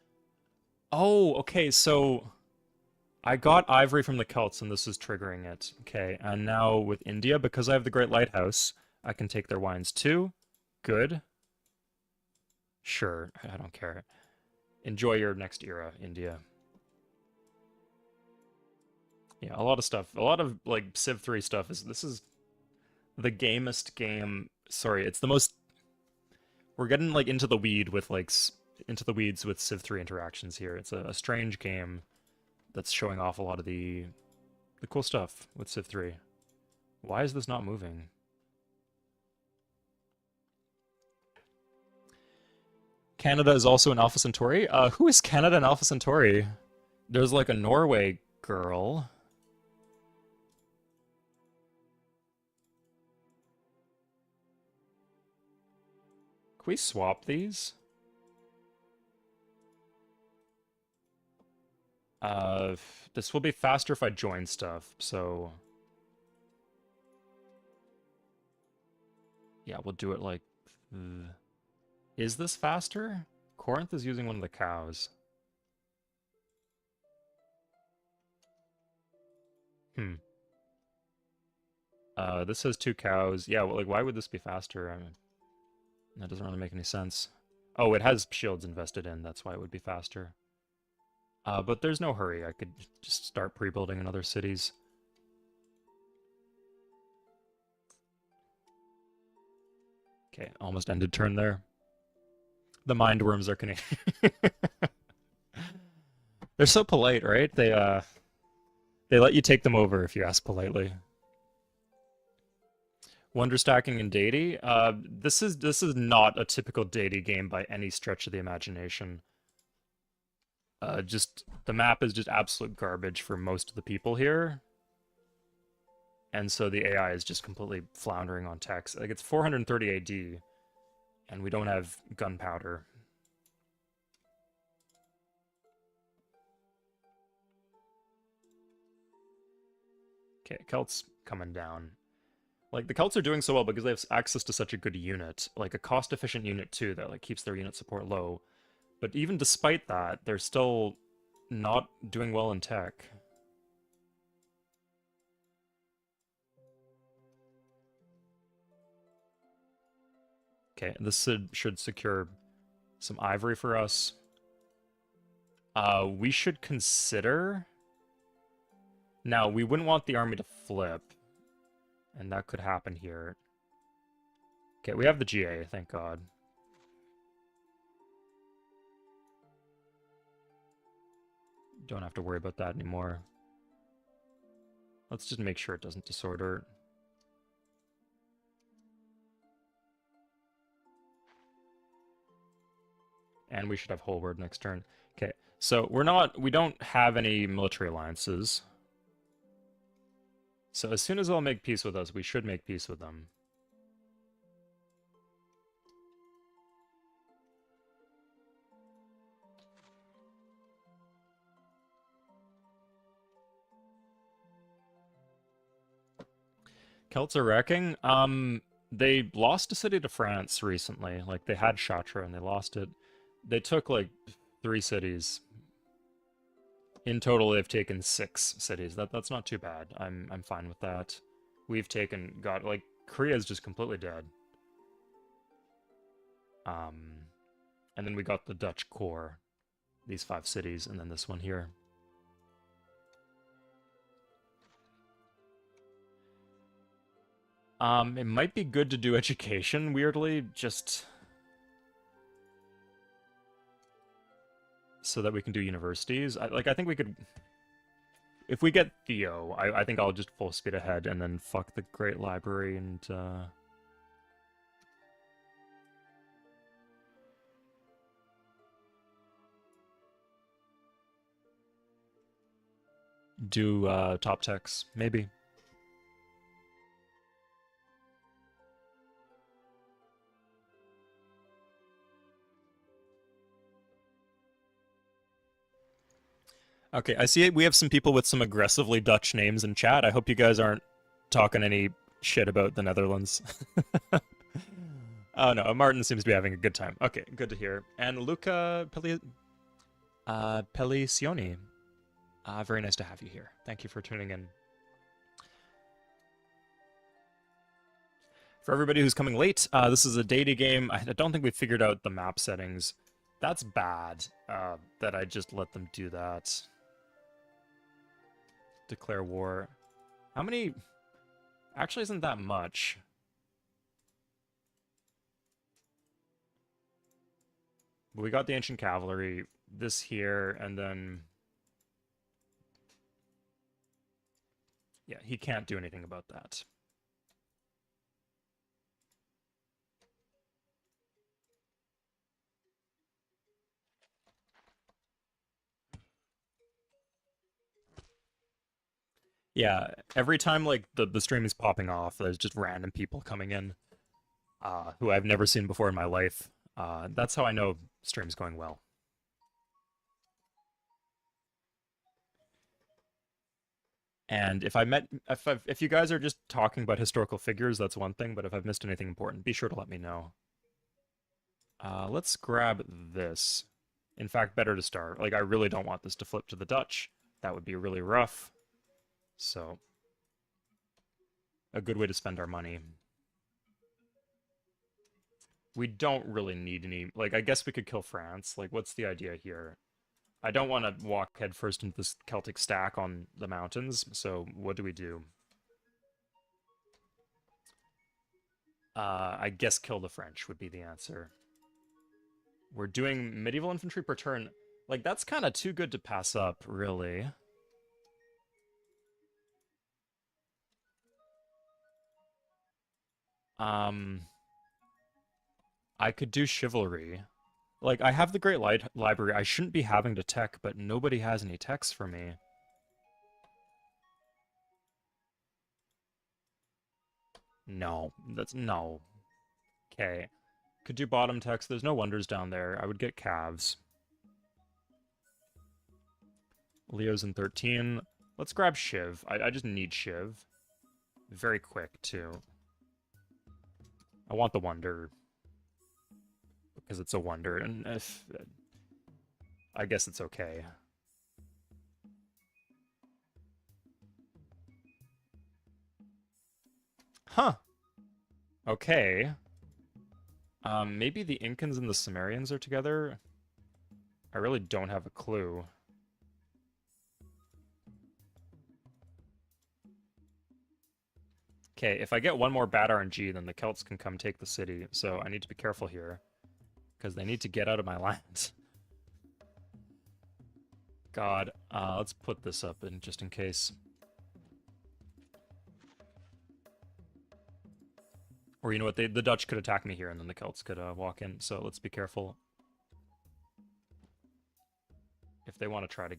Oh, okay, so... I got ivory from the Celts, and this is triggering it. Okay, and now with India, because I have the Great Lighthouse, I can take their wines too. Good. Sure, I don't care. Enjoy your next era, India. Yeah, a lot of stuff. A lot of like Civ 3 stuff this is the gamest game. Sorry, it's the most we're getting like into the weed with into the weeds with Civ 3 interactions here. It's a strange game that's showing off a lot of the cool stuff with Civ 3. Why is this not moving? Canada is also an Alpha Centauri. Who is Canada and Alpha Centauri? There's like a Norway girl. Can we swap these? This will be faster if I join stuff, so... Yeah, we'll do it like... Is this faster? Corinth is using one of the cows. Hmm. This has 2 cows. Yeah, well, like, why would this be faster? I mean, that doesn't really make any sense. Oh, it has shields invested in, that's why it would be faster. But there's no hurry. I could just start pre-building in other cities. Okay, almost ended turn there. The mind worms are Canadian. They're so polite, right? They let you take them over if you ask politely. Wonder stacking in Deity. This is not a typical Deity game by any stretch of the imagination. Just the map is just absolute garbage for most of the people here. And so the AI is just completely floundering on text. Like, it's 430 AD, and we don't have gunpowder. Okay, Celts coming down. Like, the Celts are doing so well because they have access to such a good unit. Like, a cost-efficient unit, too, that, like, keeps their unit support low. But even despite that, they're still not doing well in tech. Okay, this should secure some ivory for us. We should consider... Now, we wouldn't want the army to flip. And that could happen here. Okay, we have the GA, thank God. Don't have to worry about that anymore. Let's just make sure it doesn't disorder. And we should have whole word next turn. Okay, so we don't have any military alliances. So as soon as they'll make peace with us, we should make peace with them. Celts are wrecking. They lost a city to France recently. Like, they had Chartres and they lost it. They took, like, 3 cities. In total, they've taken 6 cities. That's not too bad. I'm fine with that. We've got, like, Korea's just completely dead. And then we got the Dutch core. These 5 cities, and then this one here. It might be good to do education, weirdly, just so that we can do universities. I think we could... If we get Theo, I think I'll just full speed ahead and then fuck the Great Library and, do, top techs, maybe. Okay, I see we have some people with some aggressively Dutch names in chat. I hope you guys aren't talking any shit about the Netherlands. Oh no, Martin seems to be having a good time. Okay, good to hear. And Luca Pelicioni. Very nice to have you here. Thank you for tuning in. For everybody who's coming late, this is a Deity game. I don't think we figured out the map settings. That's bad, that I just let them do that. declare war. How many? Actually, isn't that much. We got the ancient cavalry, this here, and then... Yeah, he can't do anything about that. Yeah, every time like the stream is popping off, there's just random people coming in who I've never seen before in my life. That's how I know stream's going well. And if you guys are just talking about historical figures, that's one thing. But if I've missed anything important, be sure to let me know. Let's grab this. In fact, better to start. Like, I really don't want this to flip to the Dutch. That would be really rough. So, a good way to spend our money. We don't really need any... Like, I guess we could kill France. Like, what's the idea here? I don't want to walk headfirst into this Celtic stack on the mountains, so what do we do? I guess kill the French would be the answer. We're doing medieval infantry per turn. Like, that's kind of too good to pass up, really. I could do chivalry. Like, I have the Great Library. I shouldn't be having to tech, but nobody has any techs for me. No, that's no. Okay. Could do bottom techs. There's no wonders down there. I would get calves. Leo's in 13. Let's grab Shiv. I just need Shiv. Very quick, too. I want the wonder. Because it's a wonder, and if... I guess it's okay. Huh. Okay. Maybe the Incans and the Sumerians are together? I really don't have a clue. Okay, if I get one more bad RNG, then the Celts can come take the city, so I need to be careful here. Because they need to get out of my lands. God, let's put this up in just in case. Or you know what, the Dutch could attack me here, and then the Celts could walk in, so let's be careful. If they want to try to...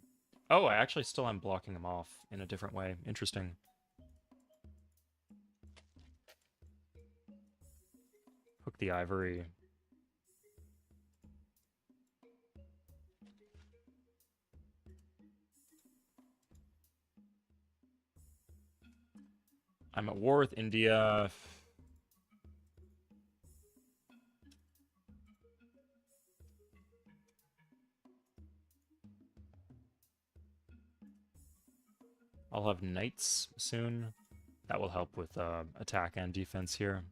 Oh, I actually still am blocking them off in a different way. Interesting. Hook the ivory. I'm at war with India. I'll have knights soon. That will help with attack and defense here.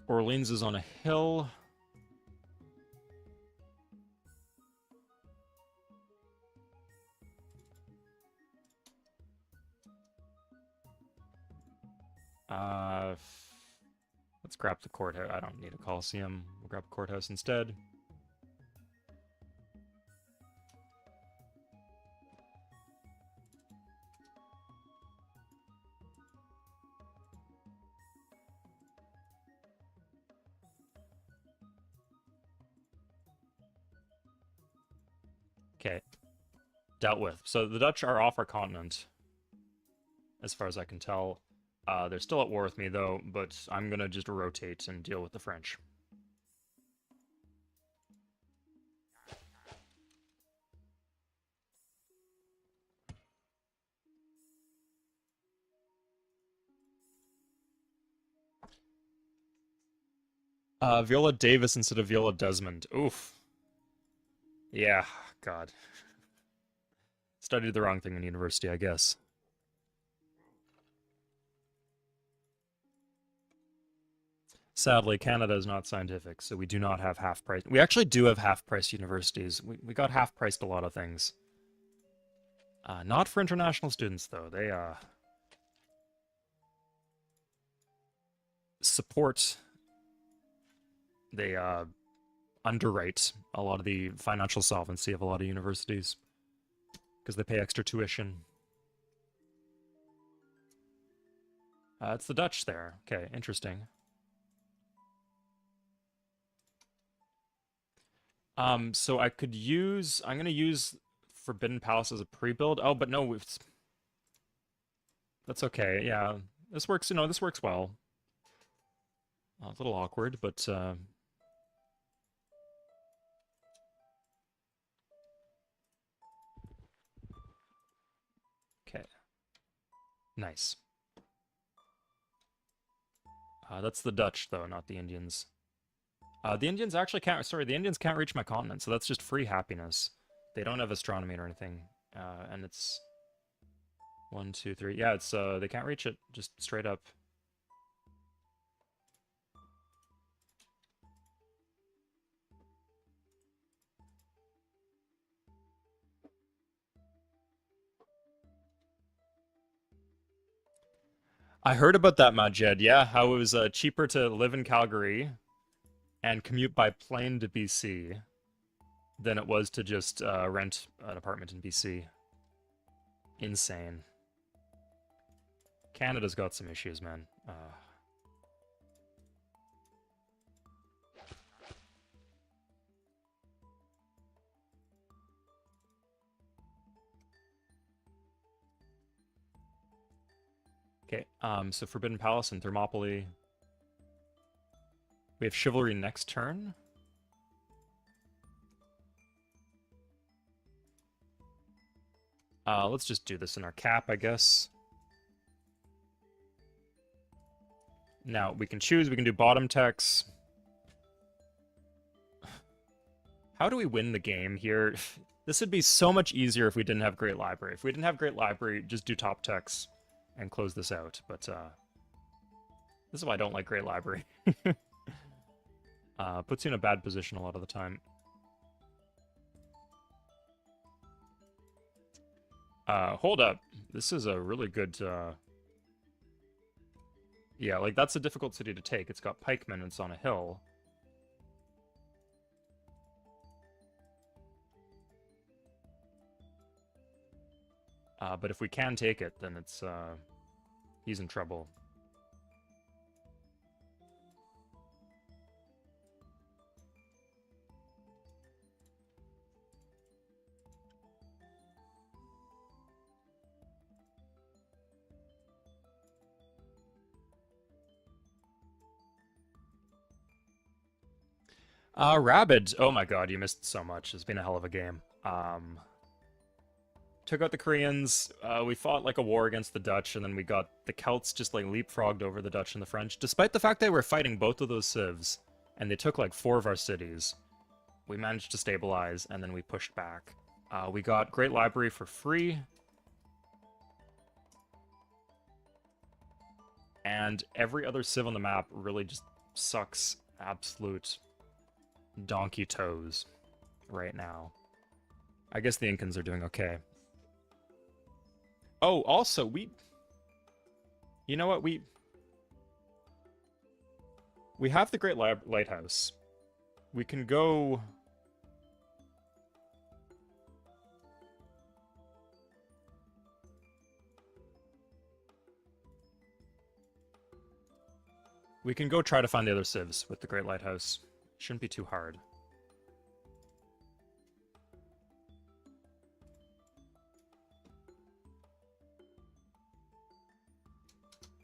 Orleans is on a hill. Let's grab the courthouse. I don't need a coliseum. We'll grab a courthouse instead. Okay. Dealt with. So the Dutch are off our continent, as far as I can tell. They're still at war with me, though, but I'm gonna just rotate and deal with the French. Viola Davis instead of Viola Desmond. Oof. Yeah, God. Studied the wrong thing in university, I guess. Sadly, Canada is not scientific, so we do not have half-price. We actually do have half-price universities. We got half-priced a lot of things. Not for international students, though. They support, they underwrite a lot of the financial solvency of a lot of universities because they pay extra tuition. It's the Dutch there. Okay, interesting. So I could use, I'm gonna use Forbidden Palace as a pre-build. Oh, but no, that's okay. Yeah, this works, this works well. A little awkward, but okay, nice. That's the Dutch, though, not the Indians. The Indians actually can't, sorry, the Indians can't reach my continent, so that's just free happiness. They don't have astronomy or anything. And it's 1, 2, 3. Yeah, it's, they can't reach it, just straight up. I heard about that, Majed. Yeah, how it was cheaper to live in Calgary and commute by plane to BC than it was to just rent an apartment in BC. Insane. Canada's got some issues, man. Okay, so Forbidden Palace and Thermopylae. We have Chivalry next turn. Let's just do this in our cap, I guess. Now, we can choose, we can do bottom text. How do we win the game here? This would be so much easier if we didn't have Great Library. If we didn't have Great Library, just do top text and close this out. But this is why I don't like Great Library. Puts you in a bad position a lot of the time. Hold up. This is a really good... Yeah, like, that's a difficult city to take. It's got pikemen and it's on a hill. But if we can take it, then it's, he's in trouble. Rabid. Oh my god, you missed so much. It's been a hell of a game. Took out the Koreans. We fought like a war against the Dutch, and then we got the Celts just like leapfrogged over the Dutch and the French. Despite the fact they were fighting both of those civs, and they took like 4 of our cities, we managed to stabilize, and then we pushed back. We got Great Library for free. And every other civ on the map really just sucks absolute donkey toes right now. I guess the Incans are doing okay. Oh, also, you know what, we have the Great Lighthouse. We can go... We can go try to find the other civs with the Great Lighthouse. Shouldn't be too hard.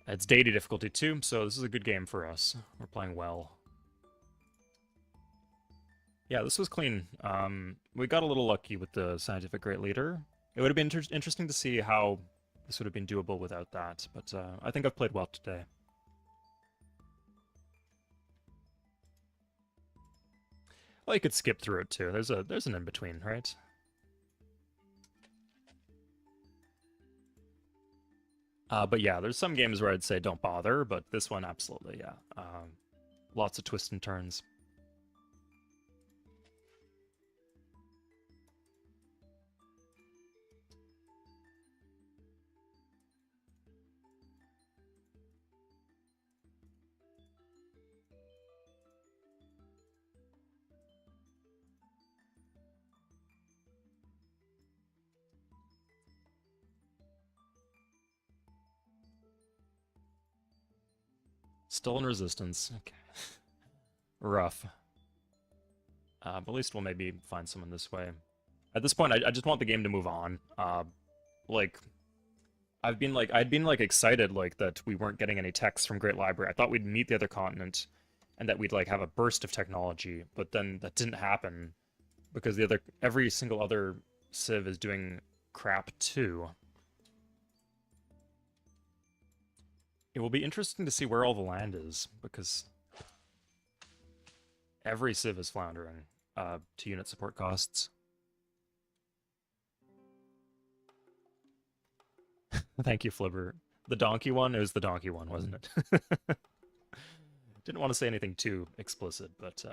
It's Deity difficulty too, so this is a good game for us. We're playing well. Yeah, this was clean. We got a little lucky with the Scientific Great Leader. It would have been interesting to see how this would have been doable without that, but I think I've played well today. Well, you could skip through it too. There's an in-between, right? But yeah, there's some games where I'd say don't bother, but this one, absolutely, yeah. Lots of twists and turns. Still in resistance. Okay. Rough. But at least we'll maybe find someone this way. At this point, I just want the game to move on. Like, I'd been like excited like that we weren't getting any techs from Great Library. I thought we'd meet the other continent, and that we'd like have a burst of technology. But then that didn't happen because every single other civ is doing crap too. It will be interesting to see where all the land is because every civ is floundering to unit support costs. Thank you, Flibber. The donkey one? It was the donkey one, wasn't it? Didn't want to say anything too explicit, but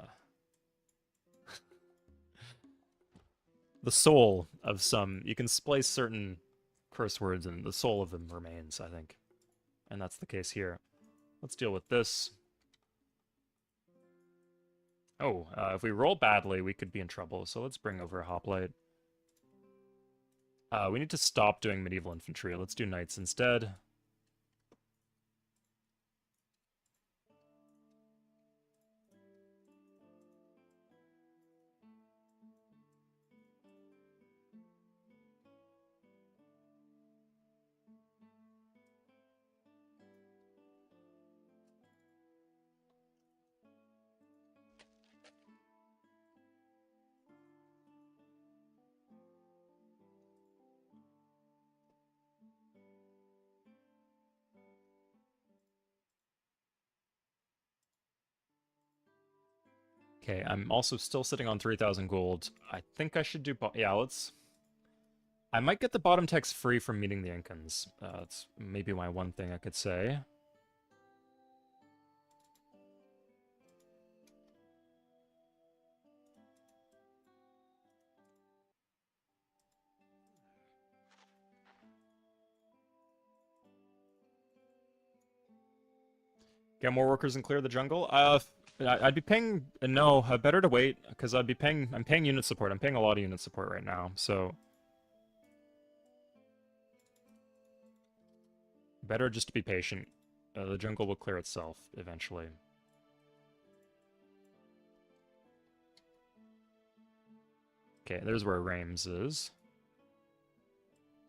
the soul of some... You can splice certain curse words and the soul of them remains, I think. And that's the case here. Let's deal with this. Oh, if we roll badly, we could be in trouble, so let's bring over a hoplite. We need to stop doing medieval infantry. Let's do knights instead. Okay, I'm also still sitting on 3,000 gold. I think I should do... Yeah, let's... I might get the bottom text free from meeting the Incans. That's maybe my one thing I could say. Get more workers and clear the jungle? I'd be paying... No, better to wait, because I'd be paying... I'm paying unit support. I'm paying a lot of unit support right now, so... Better just to be patient. The jungle will clear itself, eventually. Okay, there's where Reims is.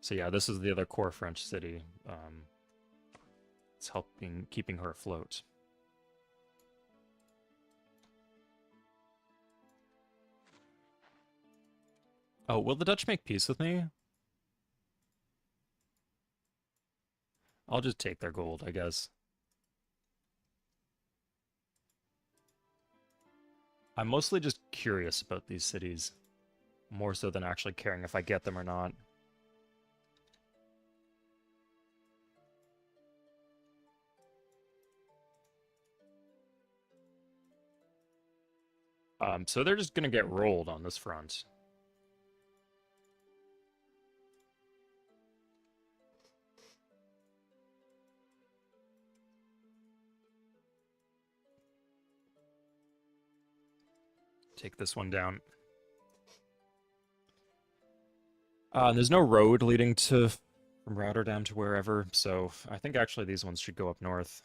So yeah, this is the other core French city. It's keeping her afloat. Oh, will the Dutch make peace with me? I'll just take their gold, I guess. I'm mostly just curious about these cities, more so than actually caring if I get them or not. So they're just gonna get rolled on this front. Take this one down. There's no road leading from Rotterdam to wherever, so I think actually these ones should go up north.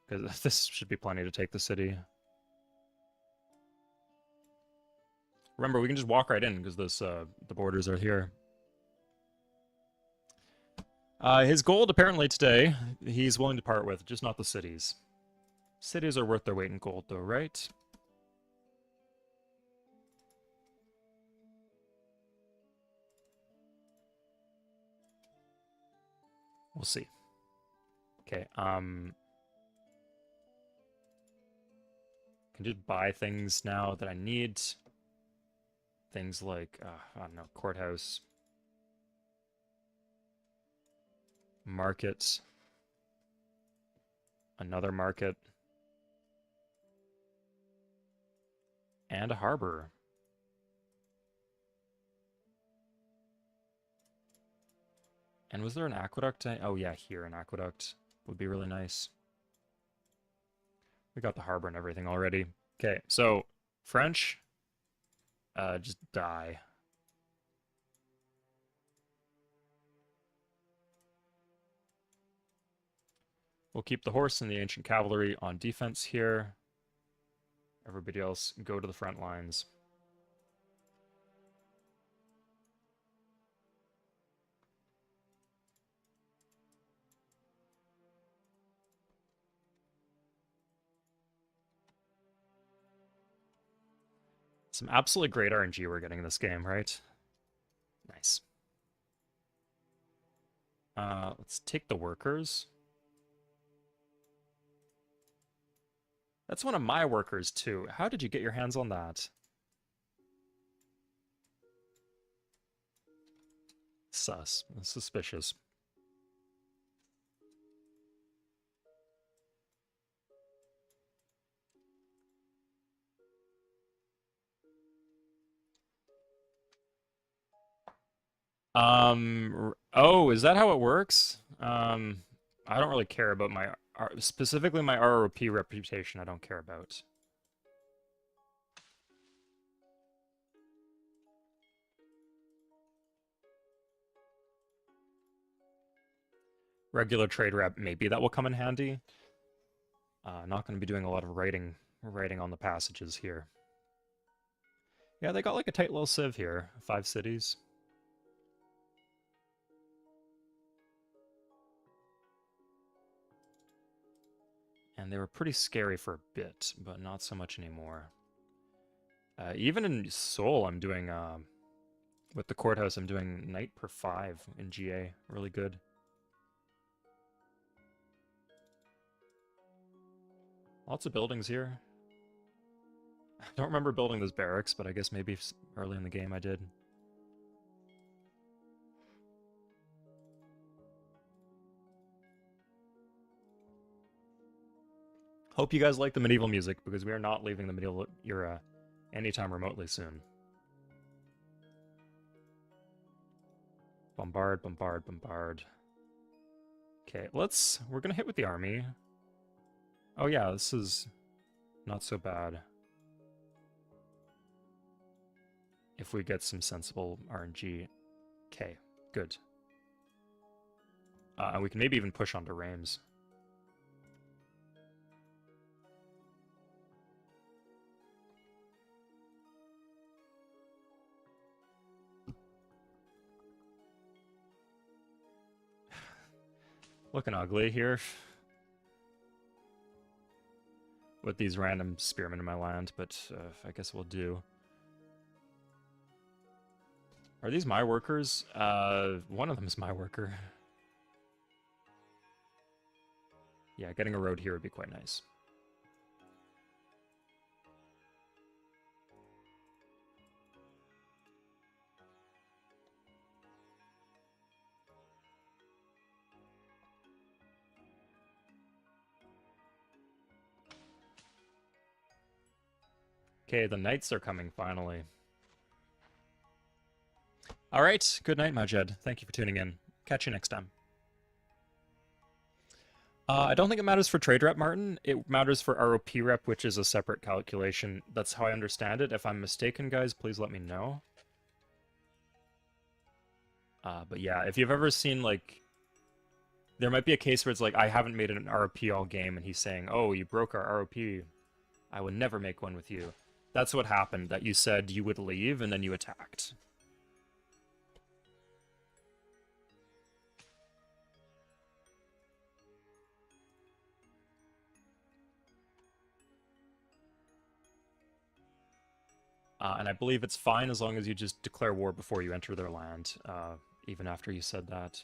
Because this should be plenty to take the city. Remember, we can just walk right in, because the borders are here. His gold, apparently today, he's willing to part with, just not the cities. Cities are worth their weight in gold, though, right? We'll see. Okay, can just buy things now that I need. Things like, I don't know, courthouse. Market. Another market. And a harbor. And was there an aqueduct? Oh yeah, here, an aqueduct would be really nice. We got the harbor and everything already. Okay, so French, just die. We'll keep the horse and the ancient cavalry on defense here. Everybody else go to the front lines. Some absolutely great RNG we're getting in this game, right? Nice. Let's take the workers. That's one of my workers, too. How did you get your hands on that? Sus. Suspicious. Oh, is that how it works? I don't really care about my, specifically my ROP reputation, I don't care about. Regular trade rep, maybe that will come in handy. Not going to be doing a lot of writing on the passages here. Yeah, they got like a tight little civ here. 5 cities. And they were pretty scary for a bit, but not so much anymore. Even in Seoul, I'm doing, with the courthouse, I'm doing knight per 5 in GA. Really good. Lots of buildings here. I don't remember building those barracks, but I guess maybe early in the game I did. Hope you guys like the medieval music, because we are not leaving the medieval era anytime remotely soon. Bombard, bombard, bombard. Okay, we're gonna hit with the army. Oh yeah, this is not so bad. If we get some sensible RNG. Okay, good. And we can maybe even push onto Reims. Looking ugly here. With these random spearmen in my land, but I guess we'll do. Are these my workers? One of them is my worker. Yeah, getting a road here would be quite nice. Okay, the knights are coming finally. All right, good night, Majed. Thank you for tuning in. Catch you next time. I don't think it matters for trade rep, Martin. It matters for ROP rep, which is a separate calculation. That's how I understand it. If I'm mistaken, guys, please let me know. But yeah, if you've ever seen, like, there might be a case where it's like, I haven't made an ROP all game, and he's saying, oh, you broke our ROP. I would never make one with you. That's what happened, that you said you would leave, and then you attacked. And I believe it's fine as long as you just declare war before you enter their land, even after you said that.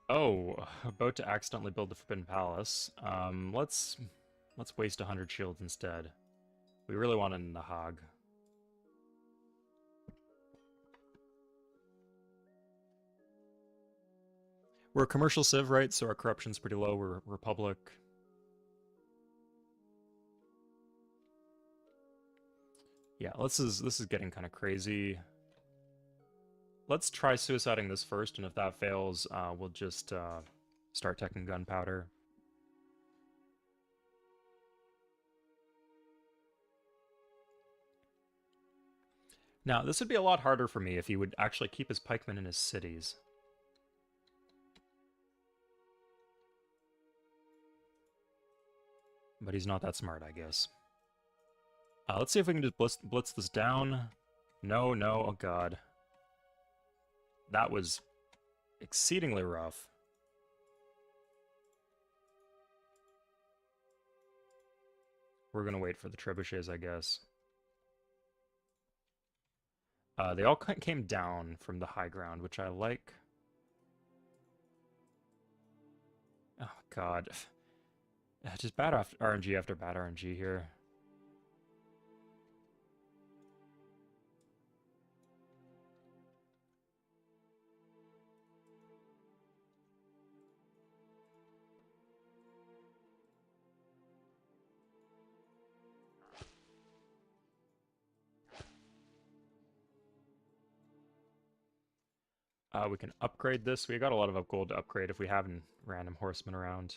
Oh, about to accidentally build the Forbidden Palace. Let's waste 100 shields instead. We really want it in the Hague. We're a commercial civ, right? So our corruption's pretty low. We're a republic. Yeah, this is getting kind of crazy. Let's try suiciding this first, and if that fails, we'll just start teching gunpowder. Now, this would be a lot harder for me if he would actually keep his pikemen in his cities. But he's not that smart, I guess. Let's see if we can just blitz this down. No, no, oh god. That was exceedingly rough. We're gonna wait for the trebuchets, I guess. They all came down from the high ground, which I like. Oh god. Just bad RNG after bad RNG here. We can upgrade this. We got a lot of gold to upgrade if we have random horsemen around.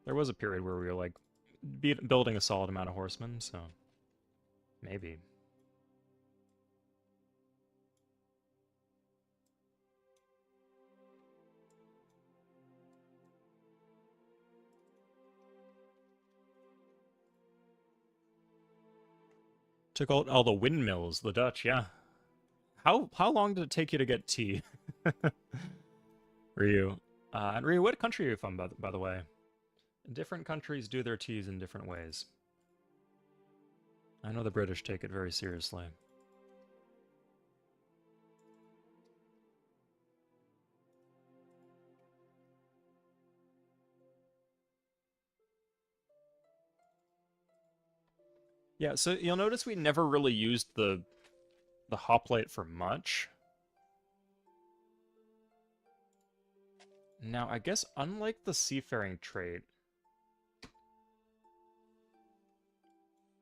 There was a period where we were like building a solid amount of horsemen, so maybe. Took all the windmills, the Dutch, yeah. How long did it take you to get tea? Ryu. And Ryu, what country are you from, by the way? Different countries do their teas in different ways. I know the British take it very seriously. Yeah, so you'll notice we never really used the hoplite for much. Now, I guess unlike the seafaring trait,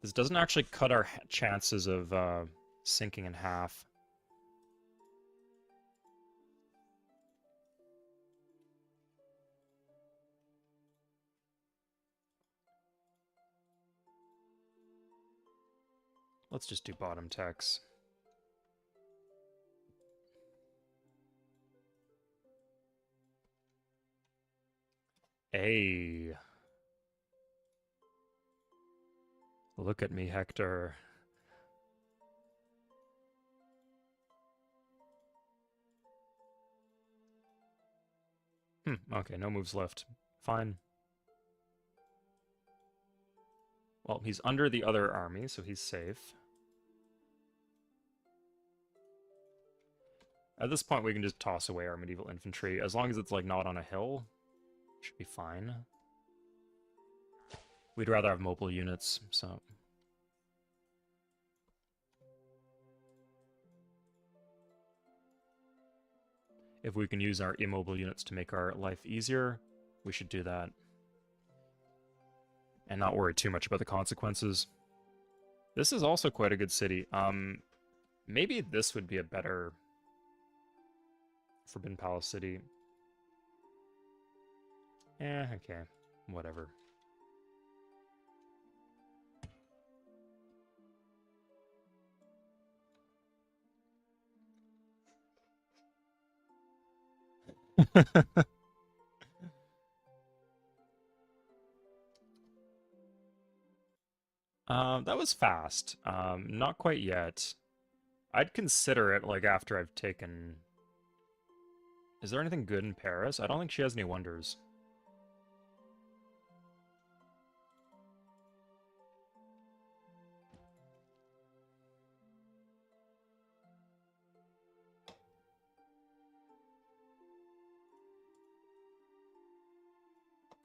this doesn't actually cut our chances of sinking in half. Let's just do bottom techs. Hey. Look at me, Hector. Okay, no moves left. Fine. Well, he's under the other army, so he's safe. At this point, we can just toss away our medieval infantry. As long as it's, like, not on a hill, should be fine. We'd rather have mobile units, so... If we can use our immobile units to make our life easier, we should do that. And not worry too much about the consequences. This is also quite a good city. Maybe this would be a better Forbidden Palace city. Okay. Whatever. That was fast. Not quite yet. I'd consider it, like, after I've taken... Is there anything good in Paris? I don't think she has any wonders.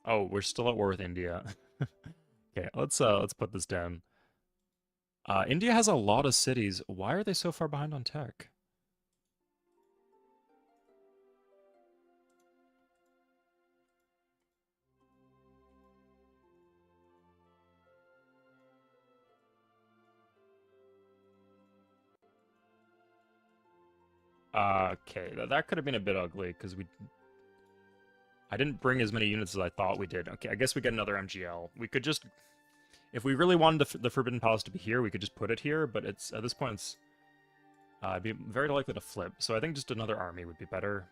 Oh, we're still at war with India. Okay, let's put this down. India has a lot of cities. Why are they so far behind on tech? Okay, that could have been a bit ugly, because I didn't bring as many units as I thought we did. Okay, I guess we get another MGL. We could just... If we really wanted the Forbidden Palace to be here, we could just put it here, but it's at this point, it'd be very likely to flip, so I think just another army would be better.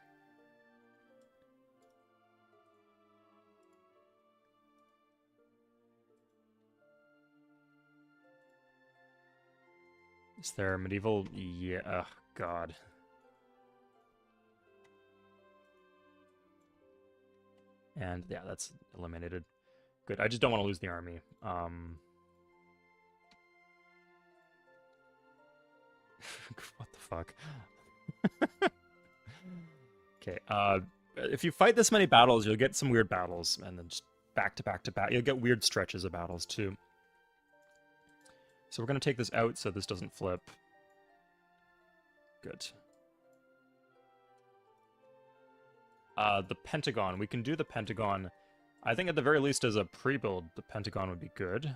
Is there medieval? Yeah, ugh, God. And yeah, that's eliminated. Good, I just don't want to lose the army. What the fuck? Okay, if you fight this many battles, you'll get some weird battles, and then just back to back to back. You'll get weird stretches of battles, too. So we're going to take this out so this doesn't flip. Good. The Pentagon. We can do the Pentagon. I think at the very least as a pre-build, the Pentagon would be good.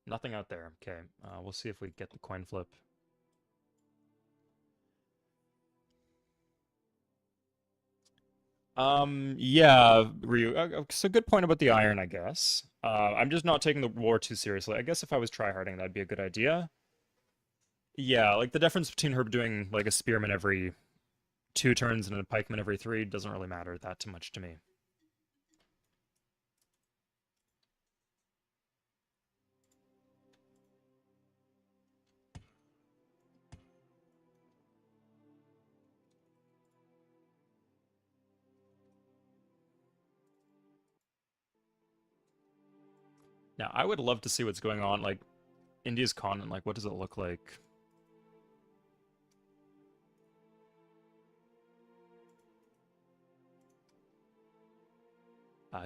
Nothing out there. Okay, we'll see if we get the coin flip. Yeah, Ryu. So good point about the iron, I guess. I'm just not taking the war too seriously. I guess if I was tryharding, that'd be a good idea. Yeah, like the difference between her doing like a spearman every 2 turns and a pikeman every 3 doesn't really matter that too much to me. Now, I would love to see what's going on, like, India's continent, like, what does it look like?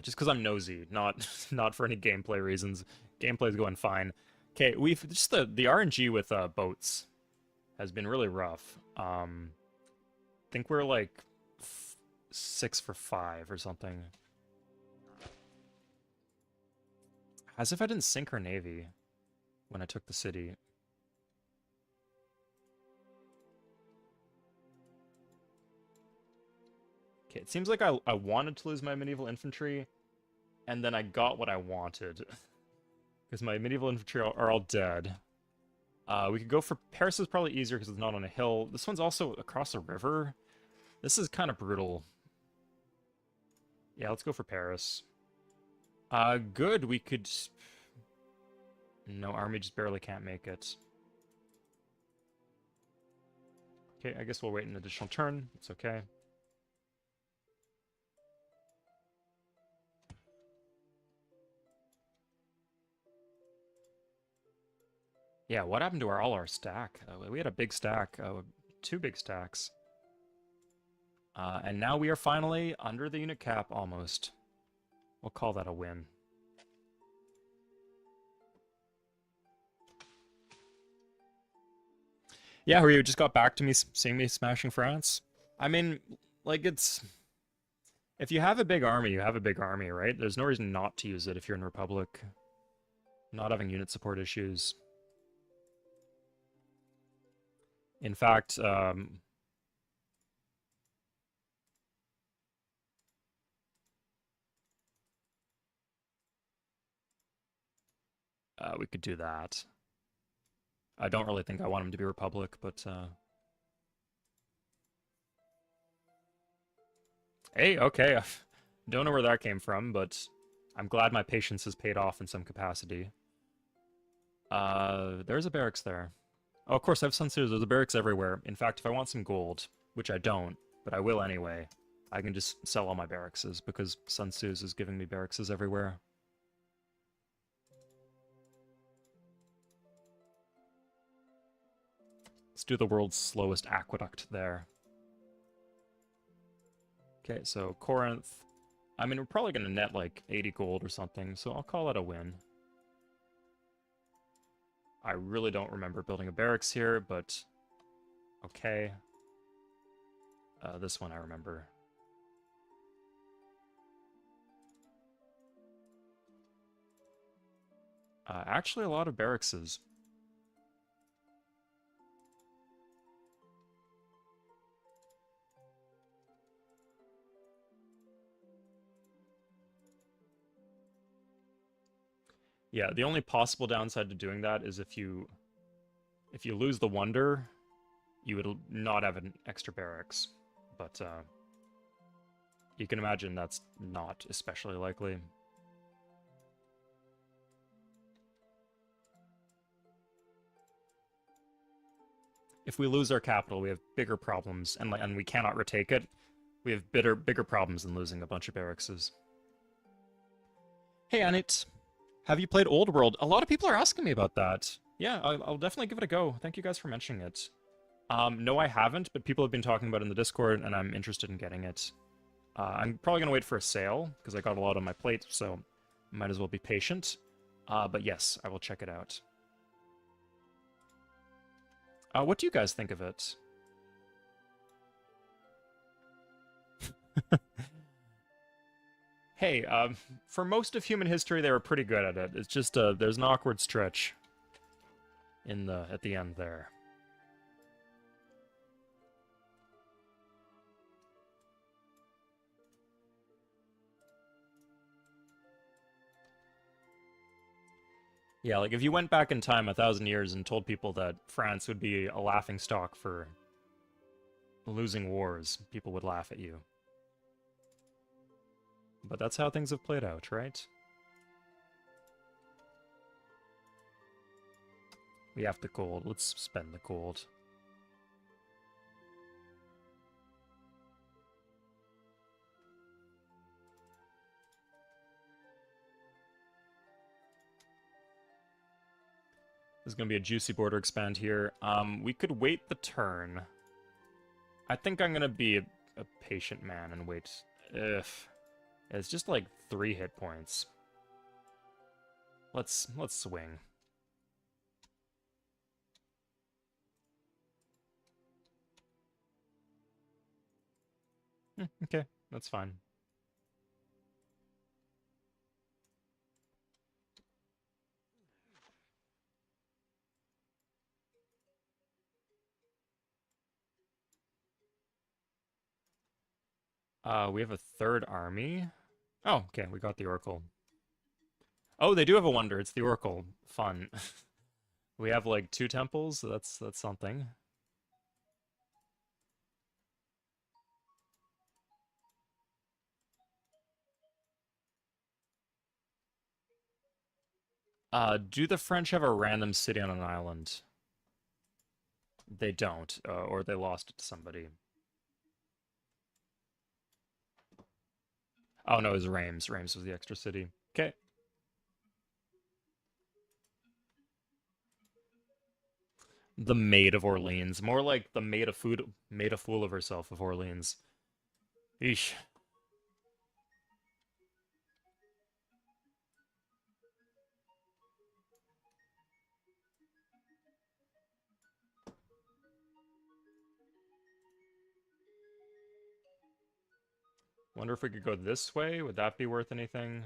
Just because I'm nosy, not not for any gameplay reasons. Gameplay's going fine. Okay, we've just the RNG with boats has been really rough. I think we're like 6 for 5 or something. As if I didn't sink her navy when I took the city. Okay, it seems like I wanted to lose my medieval infantry, and then I got what I wanted. Because my medieval infantry are all dead. We could go for... Paris is probably easier because it's not on a hill. This one's also across a river. This is kind of brutal. Yeah, let's go for Paris. Good. We could... No, army just barely can't make it. Okay, I guess we'll wait an additional turn. It's okay. Yeah, what happened to all our stack? We had a big stack. 2 big stacks. And now we are finally under the unit cap, almost. We'll call that a win. Yeah, Ryu just got back to me, seeing me smashing France. I mean, like, it's... If you have a big army, you have a big army, right? There's no reason not to use it if you're in Republic. Not having unit support issues. In fact, we could do that. I don't really think I want him to be Republic, but... Hey, okay. Don't know where that came from, but I'm glad my patience has paid off in some capacity. There's a barracks there. Oh, of course, I have Sun Tzu's. There's a barracks everywhere. In fact, if I want some gold, which I don't, but I will anyway, I can just sell all my barracks because Sun Tzu's is giving me barracks everywhere. Let's do the world's slowest aqueduct there. Okay, so Corinth. I mean, we're probably going to net like 80 gold or something, so I'll call it a win. I really don't remember building a barracks here, but okay. This one I remember. Actually, a lot of barrackses. Yeah, the only possible downside to doing that is if you lose the wonder, you would not have an extra barracks. But you can imagine that's not especially likely. If we lose our capital, we have bigger problems, and we cannot retake it. We have bigger problems than losing a bunch of barrackses. Hey, Anit, have you played Old World? A lot of people are asking me about that. Yeah, I'll definitely give it a go. Thank you guys for mentioning it. No, I haven't, but people have been talking about it in the Discord, and I'm interested in getting it. I'm probably going to wait for a sale, because I got a lot on my plate, so might as well be patient. But yes, I will check it out. What do you guys think of it? Hey, for most of human history, they were pretty good at it. It's just there's an awkward stretch at the end there. Yeah, like if you went back in time 1,000 years and told people that France would be a laughing stock for losing wars, people would laugh at you. But that's how things have played out, right? We have the gold. Let's spend the gold. There's going to be a juicy border expand here. We could wait the turn. I think I'm going to be a patient man and wait. If it's just like 3 hit points. Let's swing. Okay, that's fine. We have a third army. Oh, okay, we got the Oracle. Oh, they do have a wonder. It's the Oracle. Fun. We have like 2 temples. So that's something. Do the French have a random city on an island? They don't, or they lost it to somebody. Oh no, it was Reims. Reims was the extra city. Okay. The Maid of Orleans. More like the made a fool of herself of Orleans. Eesh. Wonder if we could go this way? Would that be worth anything?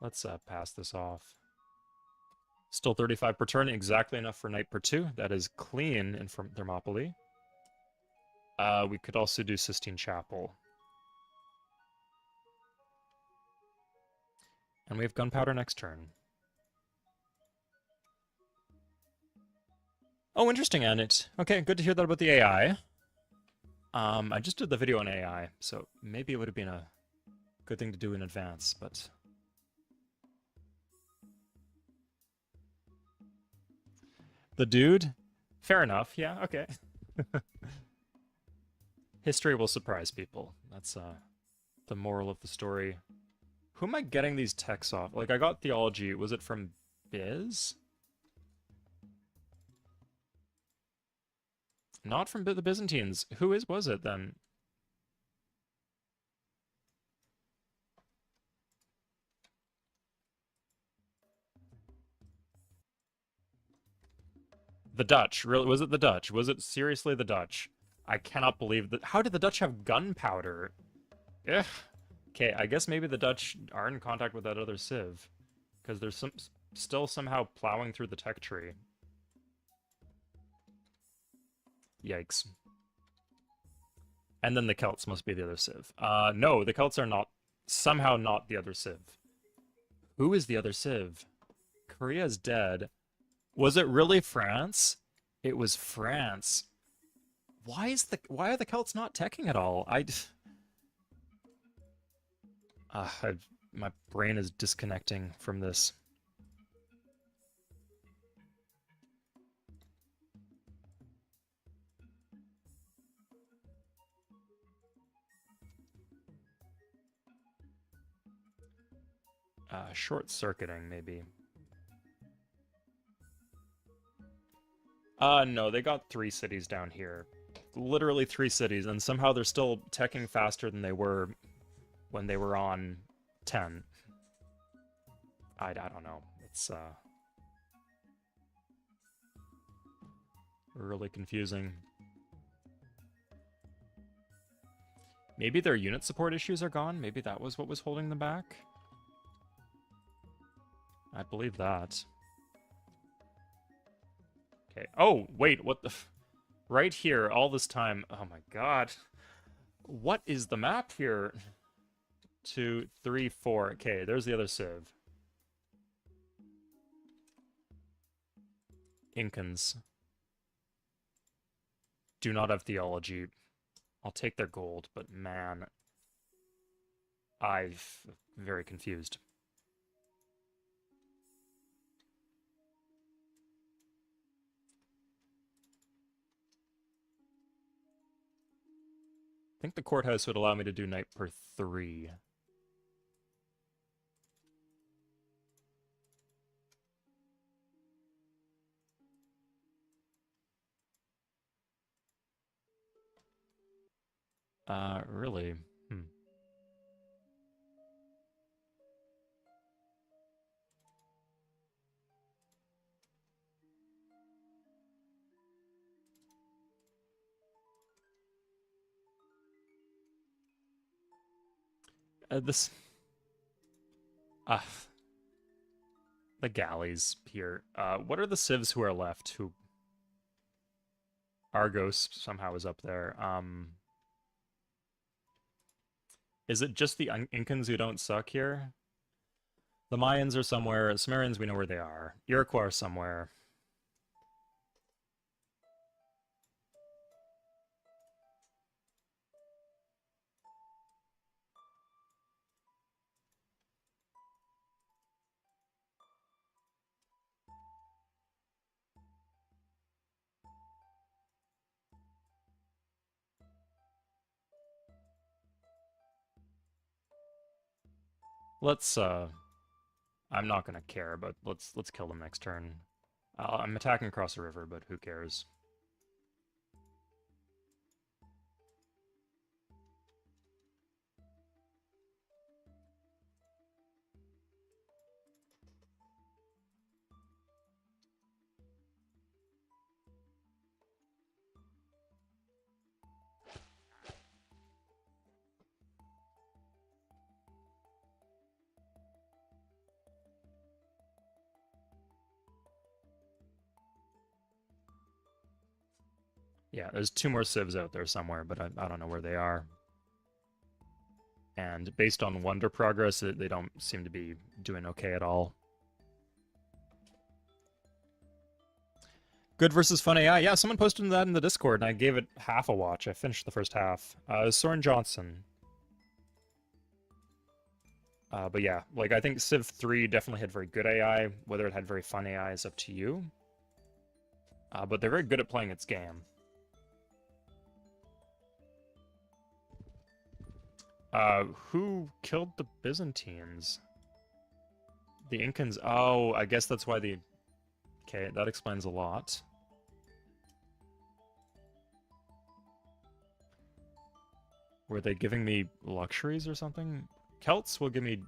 Let's pass this off. Still 35 per turn, exactly enough for knight per 2. That is clean in Thermopylae. We could also do Sistine Chapel. And we have gunpowder next turn. Oh, interesting, Annette. Okay, good to hear that about the AI. I just did the video on AI, so maybe it would have been a good thing to do in advance, but... The dude? Fair enough, yeah, okay. History will surprise people. That's the moral of the story. Who am I getting these texts off? Like, I got theology. Was it from Biz? Not from the Byzantines. Was it then? The Dutch. Really? Was it the Dutch? Was it seriously the Dutch? I cannot believe that. How did the Dutch have gunpowder? Ugh. Okay, I guess maybe the Dutch are in contact with that other civ, because they're still somehow plowing through the tech tree. Yikes. And then the Celts must be the other civ. No, the Celts are not, somehow not the other civ. Who is the other civ? Korea's dead. Was it really France? It was France. Why are the Celts not teching at all? My brain is disconnecting from this. Short-circuiting, maybe. No, they got 3 cities down here. Literally 3 cities, and somehow they're still teching faster than they were when they were on 10. I don't know. It's, really confusing. Maybe their unit support issues are gone? Maybe that was what was holding them back? I believe that. Okay. Oh, wait, what the... Right here, all this time... Oh my god. What is the map here? 2, 3, 4. Okay, there's the other civ. Incans. Do not have theology. I'll take their gold, but man... I'm very confused. I think the courthouse would allow me to do knight per 3. Really? Hmm. This... the galleys here. What are the civs who are left who... Argos somehow is up there. Is it just the Incans who don't suck here? The Mayans are somewhere. Sumerians, we know where they are. Iroquois are somewhere. Let's, I'm not gonna care, but let's kill them next turn. I'm attacking across the river, but who cares? Yeah, there's 2 more civs out there somewhere, but I don't know where they are. And based on wonder progress, they don't seem to be doing okay at all. Good versus Fun AI. Yeah, someone posted that in the Discord, and I gave it half a watch. I finished the first half. It was Soren Johnson. But yeah, like, I think Civ 3 definitely had very good AI. Whether it had very fun AI is up to you. But they're very good at playing its game. Who killed the Byzantines? The Incans. Oh, I guess that's why the... Okay, that explains a lot. Were they giving me luxuries or something? Celts will give me...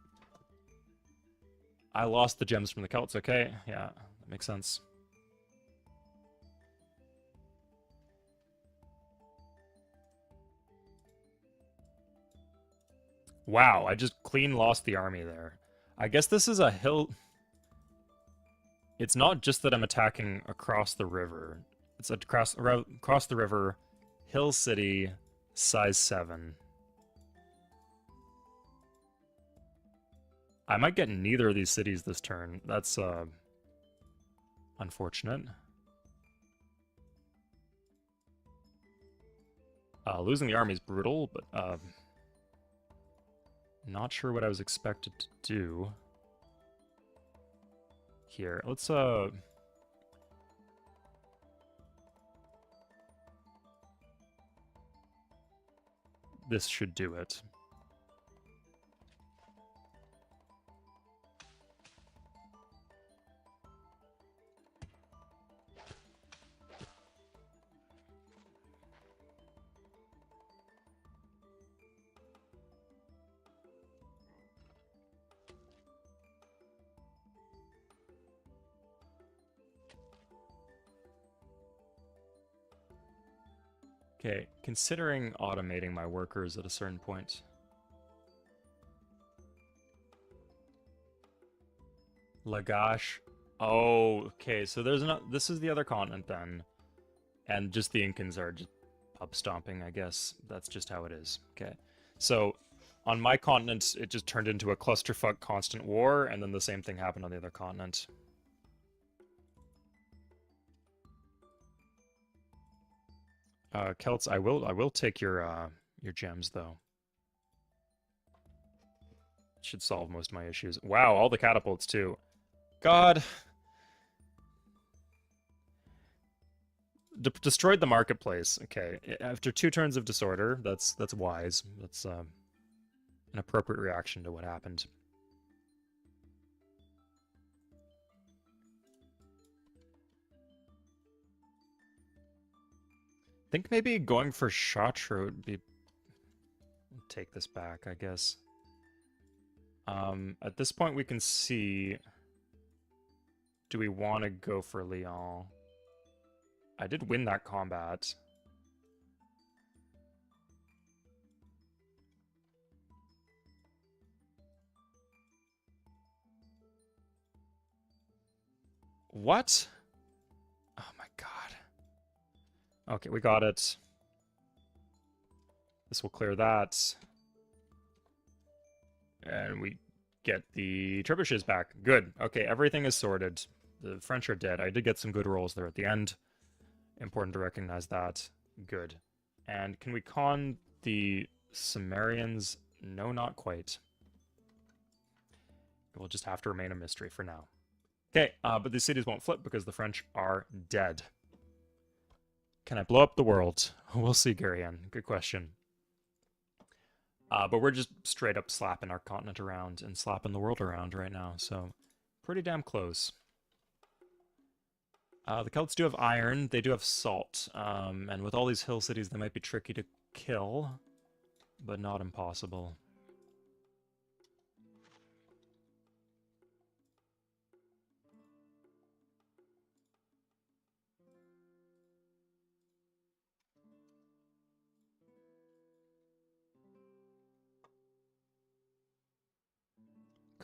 I lost the gems from the Celts, okay. Yeah, that makes sense. Wow, I just clean lost the army there. I guess this is a hill... It's not just that I'm attacking across the river. It's across the river, hill city, size 7. I might get neither of these cities this turn. That's, unfortunate. Losing the army is brutal, but, not sure what I was expected to do. Here, let's, this should do it. Okay, considering automating my workers at a certain point. Lagash. Oh, okay, so there's not. This is the other continent then. And just the Incans are just pub stomping, I guess. That's just how it is. Okay. So on my continent, it just turned into a clusterfuck constant war, and then the same thing happened on the other continent. Celts, I will take your gems though. Should solve most of my issues. Wow, all the catapults too. God. Destroyed the marketplace. Okay, after 2 turns of disorder, that's wise. That's an appropriate reaction to what happened. I think maybe going for Shatra would be... Take this back, I guess. At this point we can see... Do we want to go for Lyon? I did win that combat. What? Oh my god. Okay, we got it. This will clear that. And we get the trebuchets back. Good. Okay, everything is sorted. The French are dead. I did get some good rolls there at the end. Important to recognize that. Good. And can we con the Sumerians? No, not quite. It will just have to remain a mystery for now. Okay, but these cities won't flip because the French are dead. Can I blow up the world? We'll see, Gurian. Good question. But we're just straight up slapping our continent around and slapping the world around right now, so pretty damn close. The Celts do have iron, they do have salt, and with all these hill cities they might be tricky to kill, but not impossible.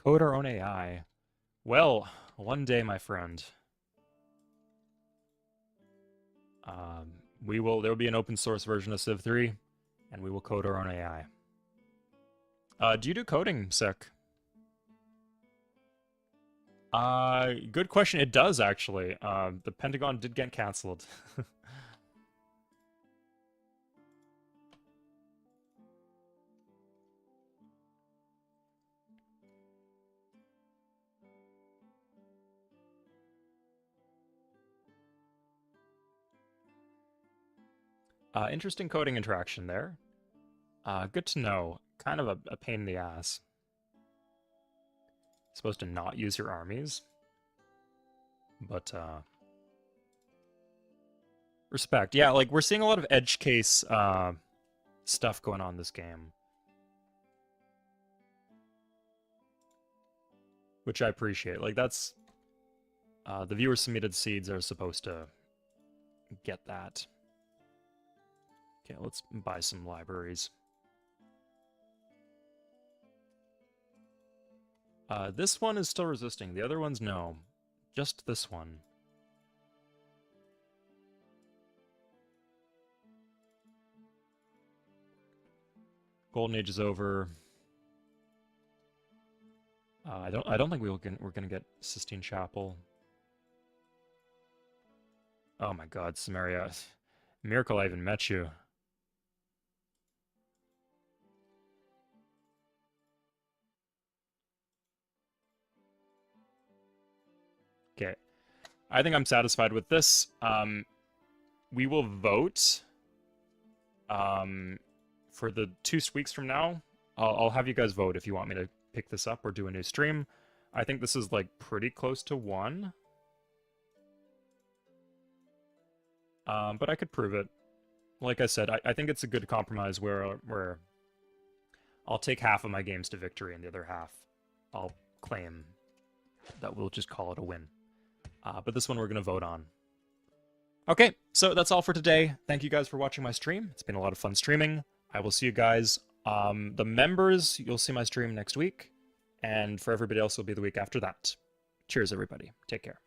Code our own AI. Well, one day, my friend. There will be an open source version of Civ 3, and we will code our own AI. Do you do coding, Sek? Good question. It does, actually. The Pentagon did get cancelled. Interesting coding interaction there. Good to know. Kind of a pain in the ass. Supposed to not use your armies. But, respect. Yeah, like, we're seeing a lot of edge case, stuff going on this game. Which I appreciate. Like, that's... the viewer-submitted seeds are supposed to get that. Okay, let's buy some libraries. This one is still resisting. The other ones, no. Just this one. Golden Age is over. I don't think we're gonna get Sistine Chapel. Oh my God, Samaria. Miracle I even met you. Okay. I think I'm satisfied with this. We will vote for the 2 weeks from now. I'll have you guys vote if you want me to pick this up or do a new stream. I think this is like pretty close to 1. But I could prove it. Like I said, I think it's a good compromise where I'll take half of my games to victory and the other half I'll claim that we'll just call it a win. But this one we're going to vote on. Okay, so that's all for today. Thank you guys for watching my stream. It's been a lot of fun streaming. I will see you guys. The members, you'll see my stream next week. And for everybody else, it'll be the week after that. Cheers, everybody. Take care.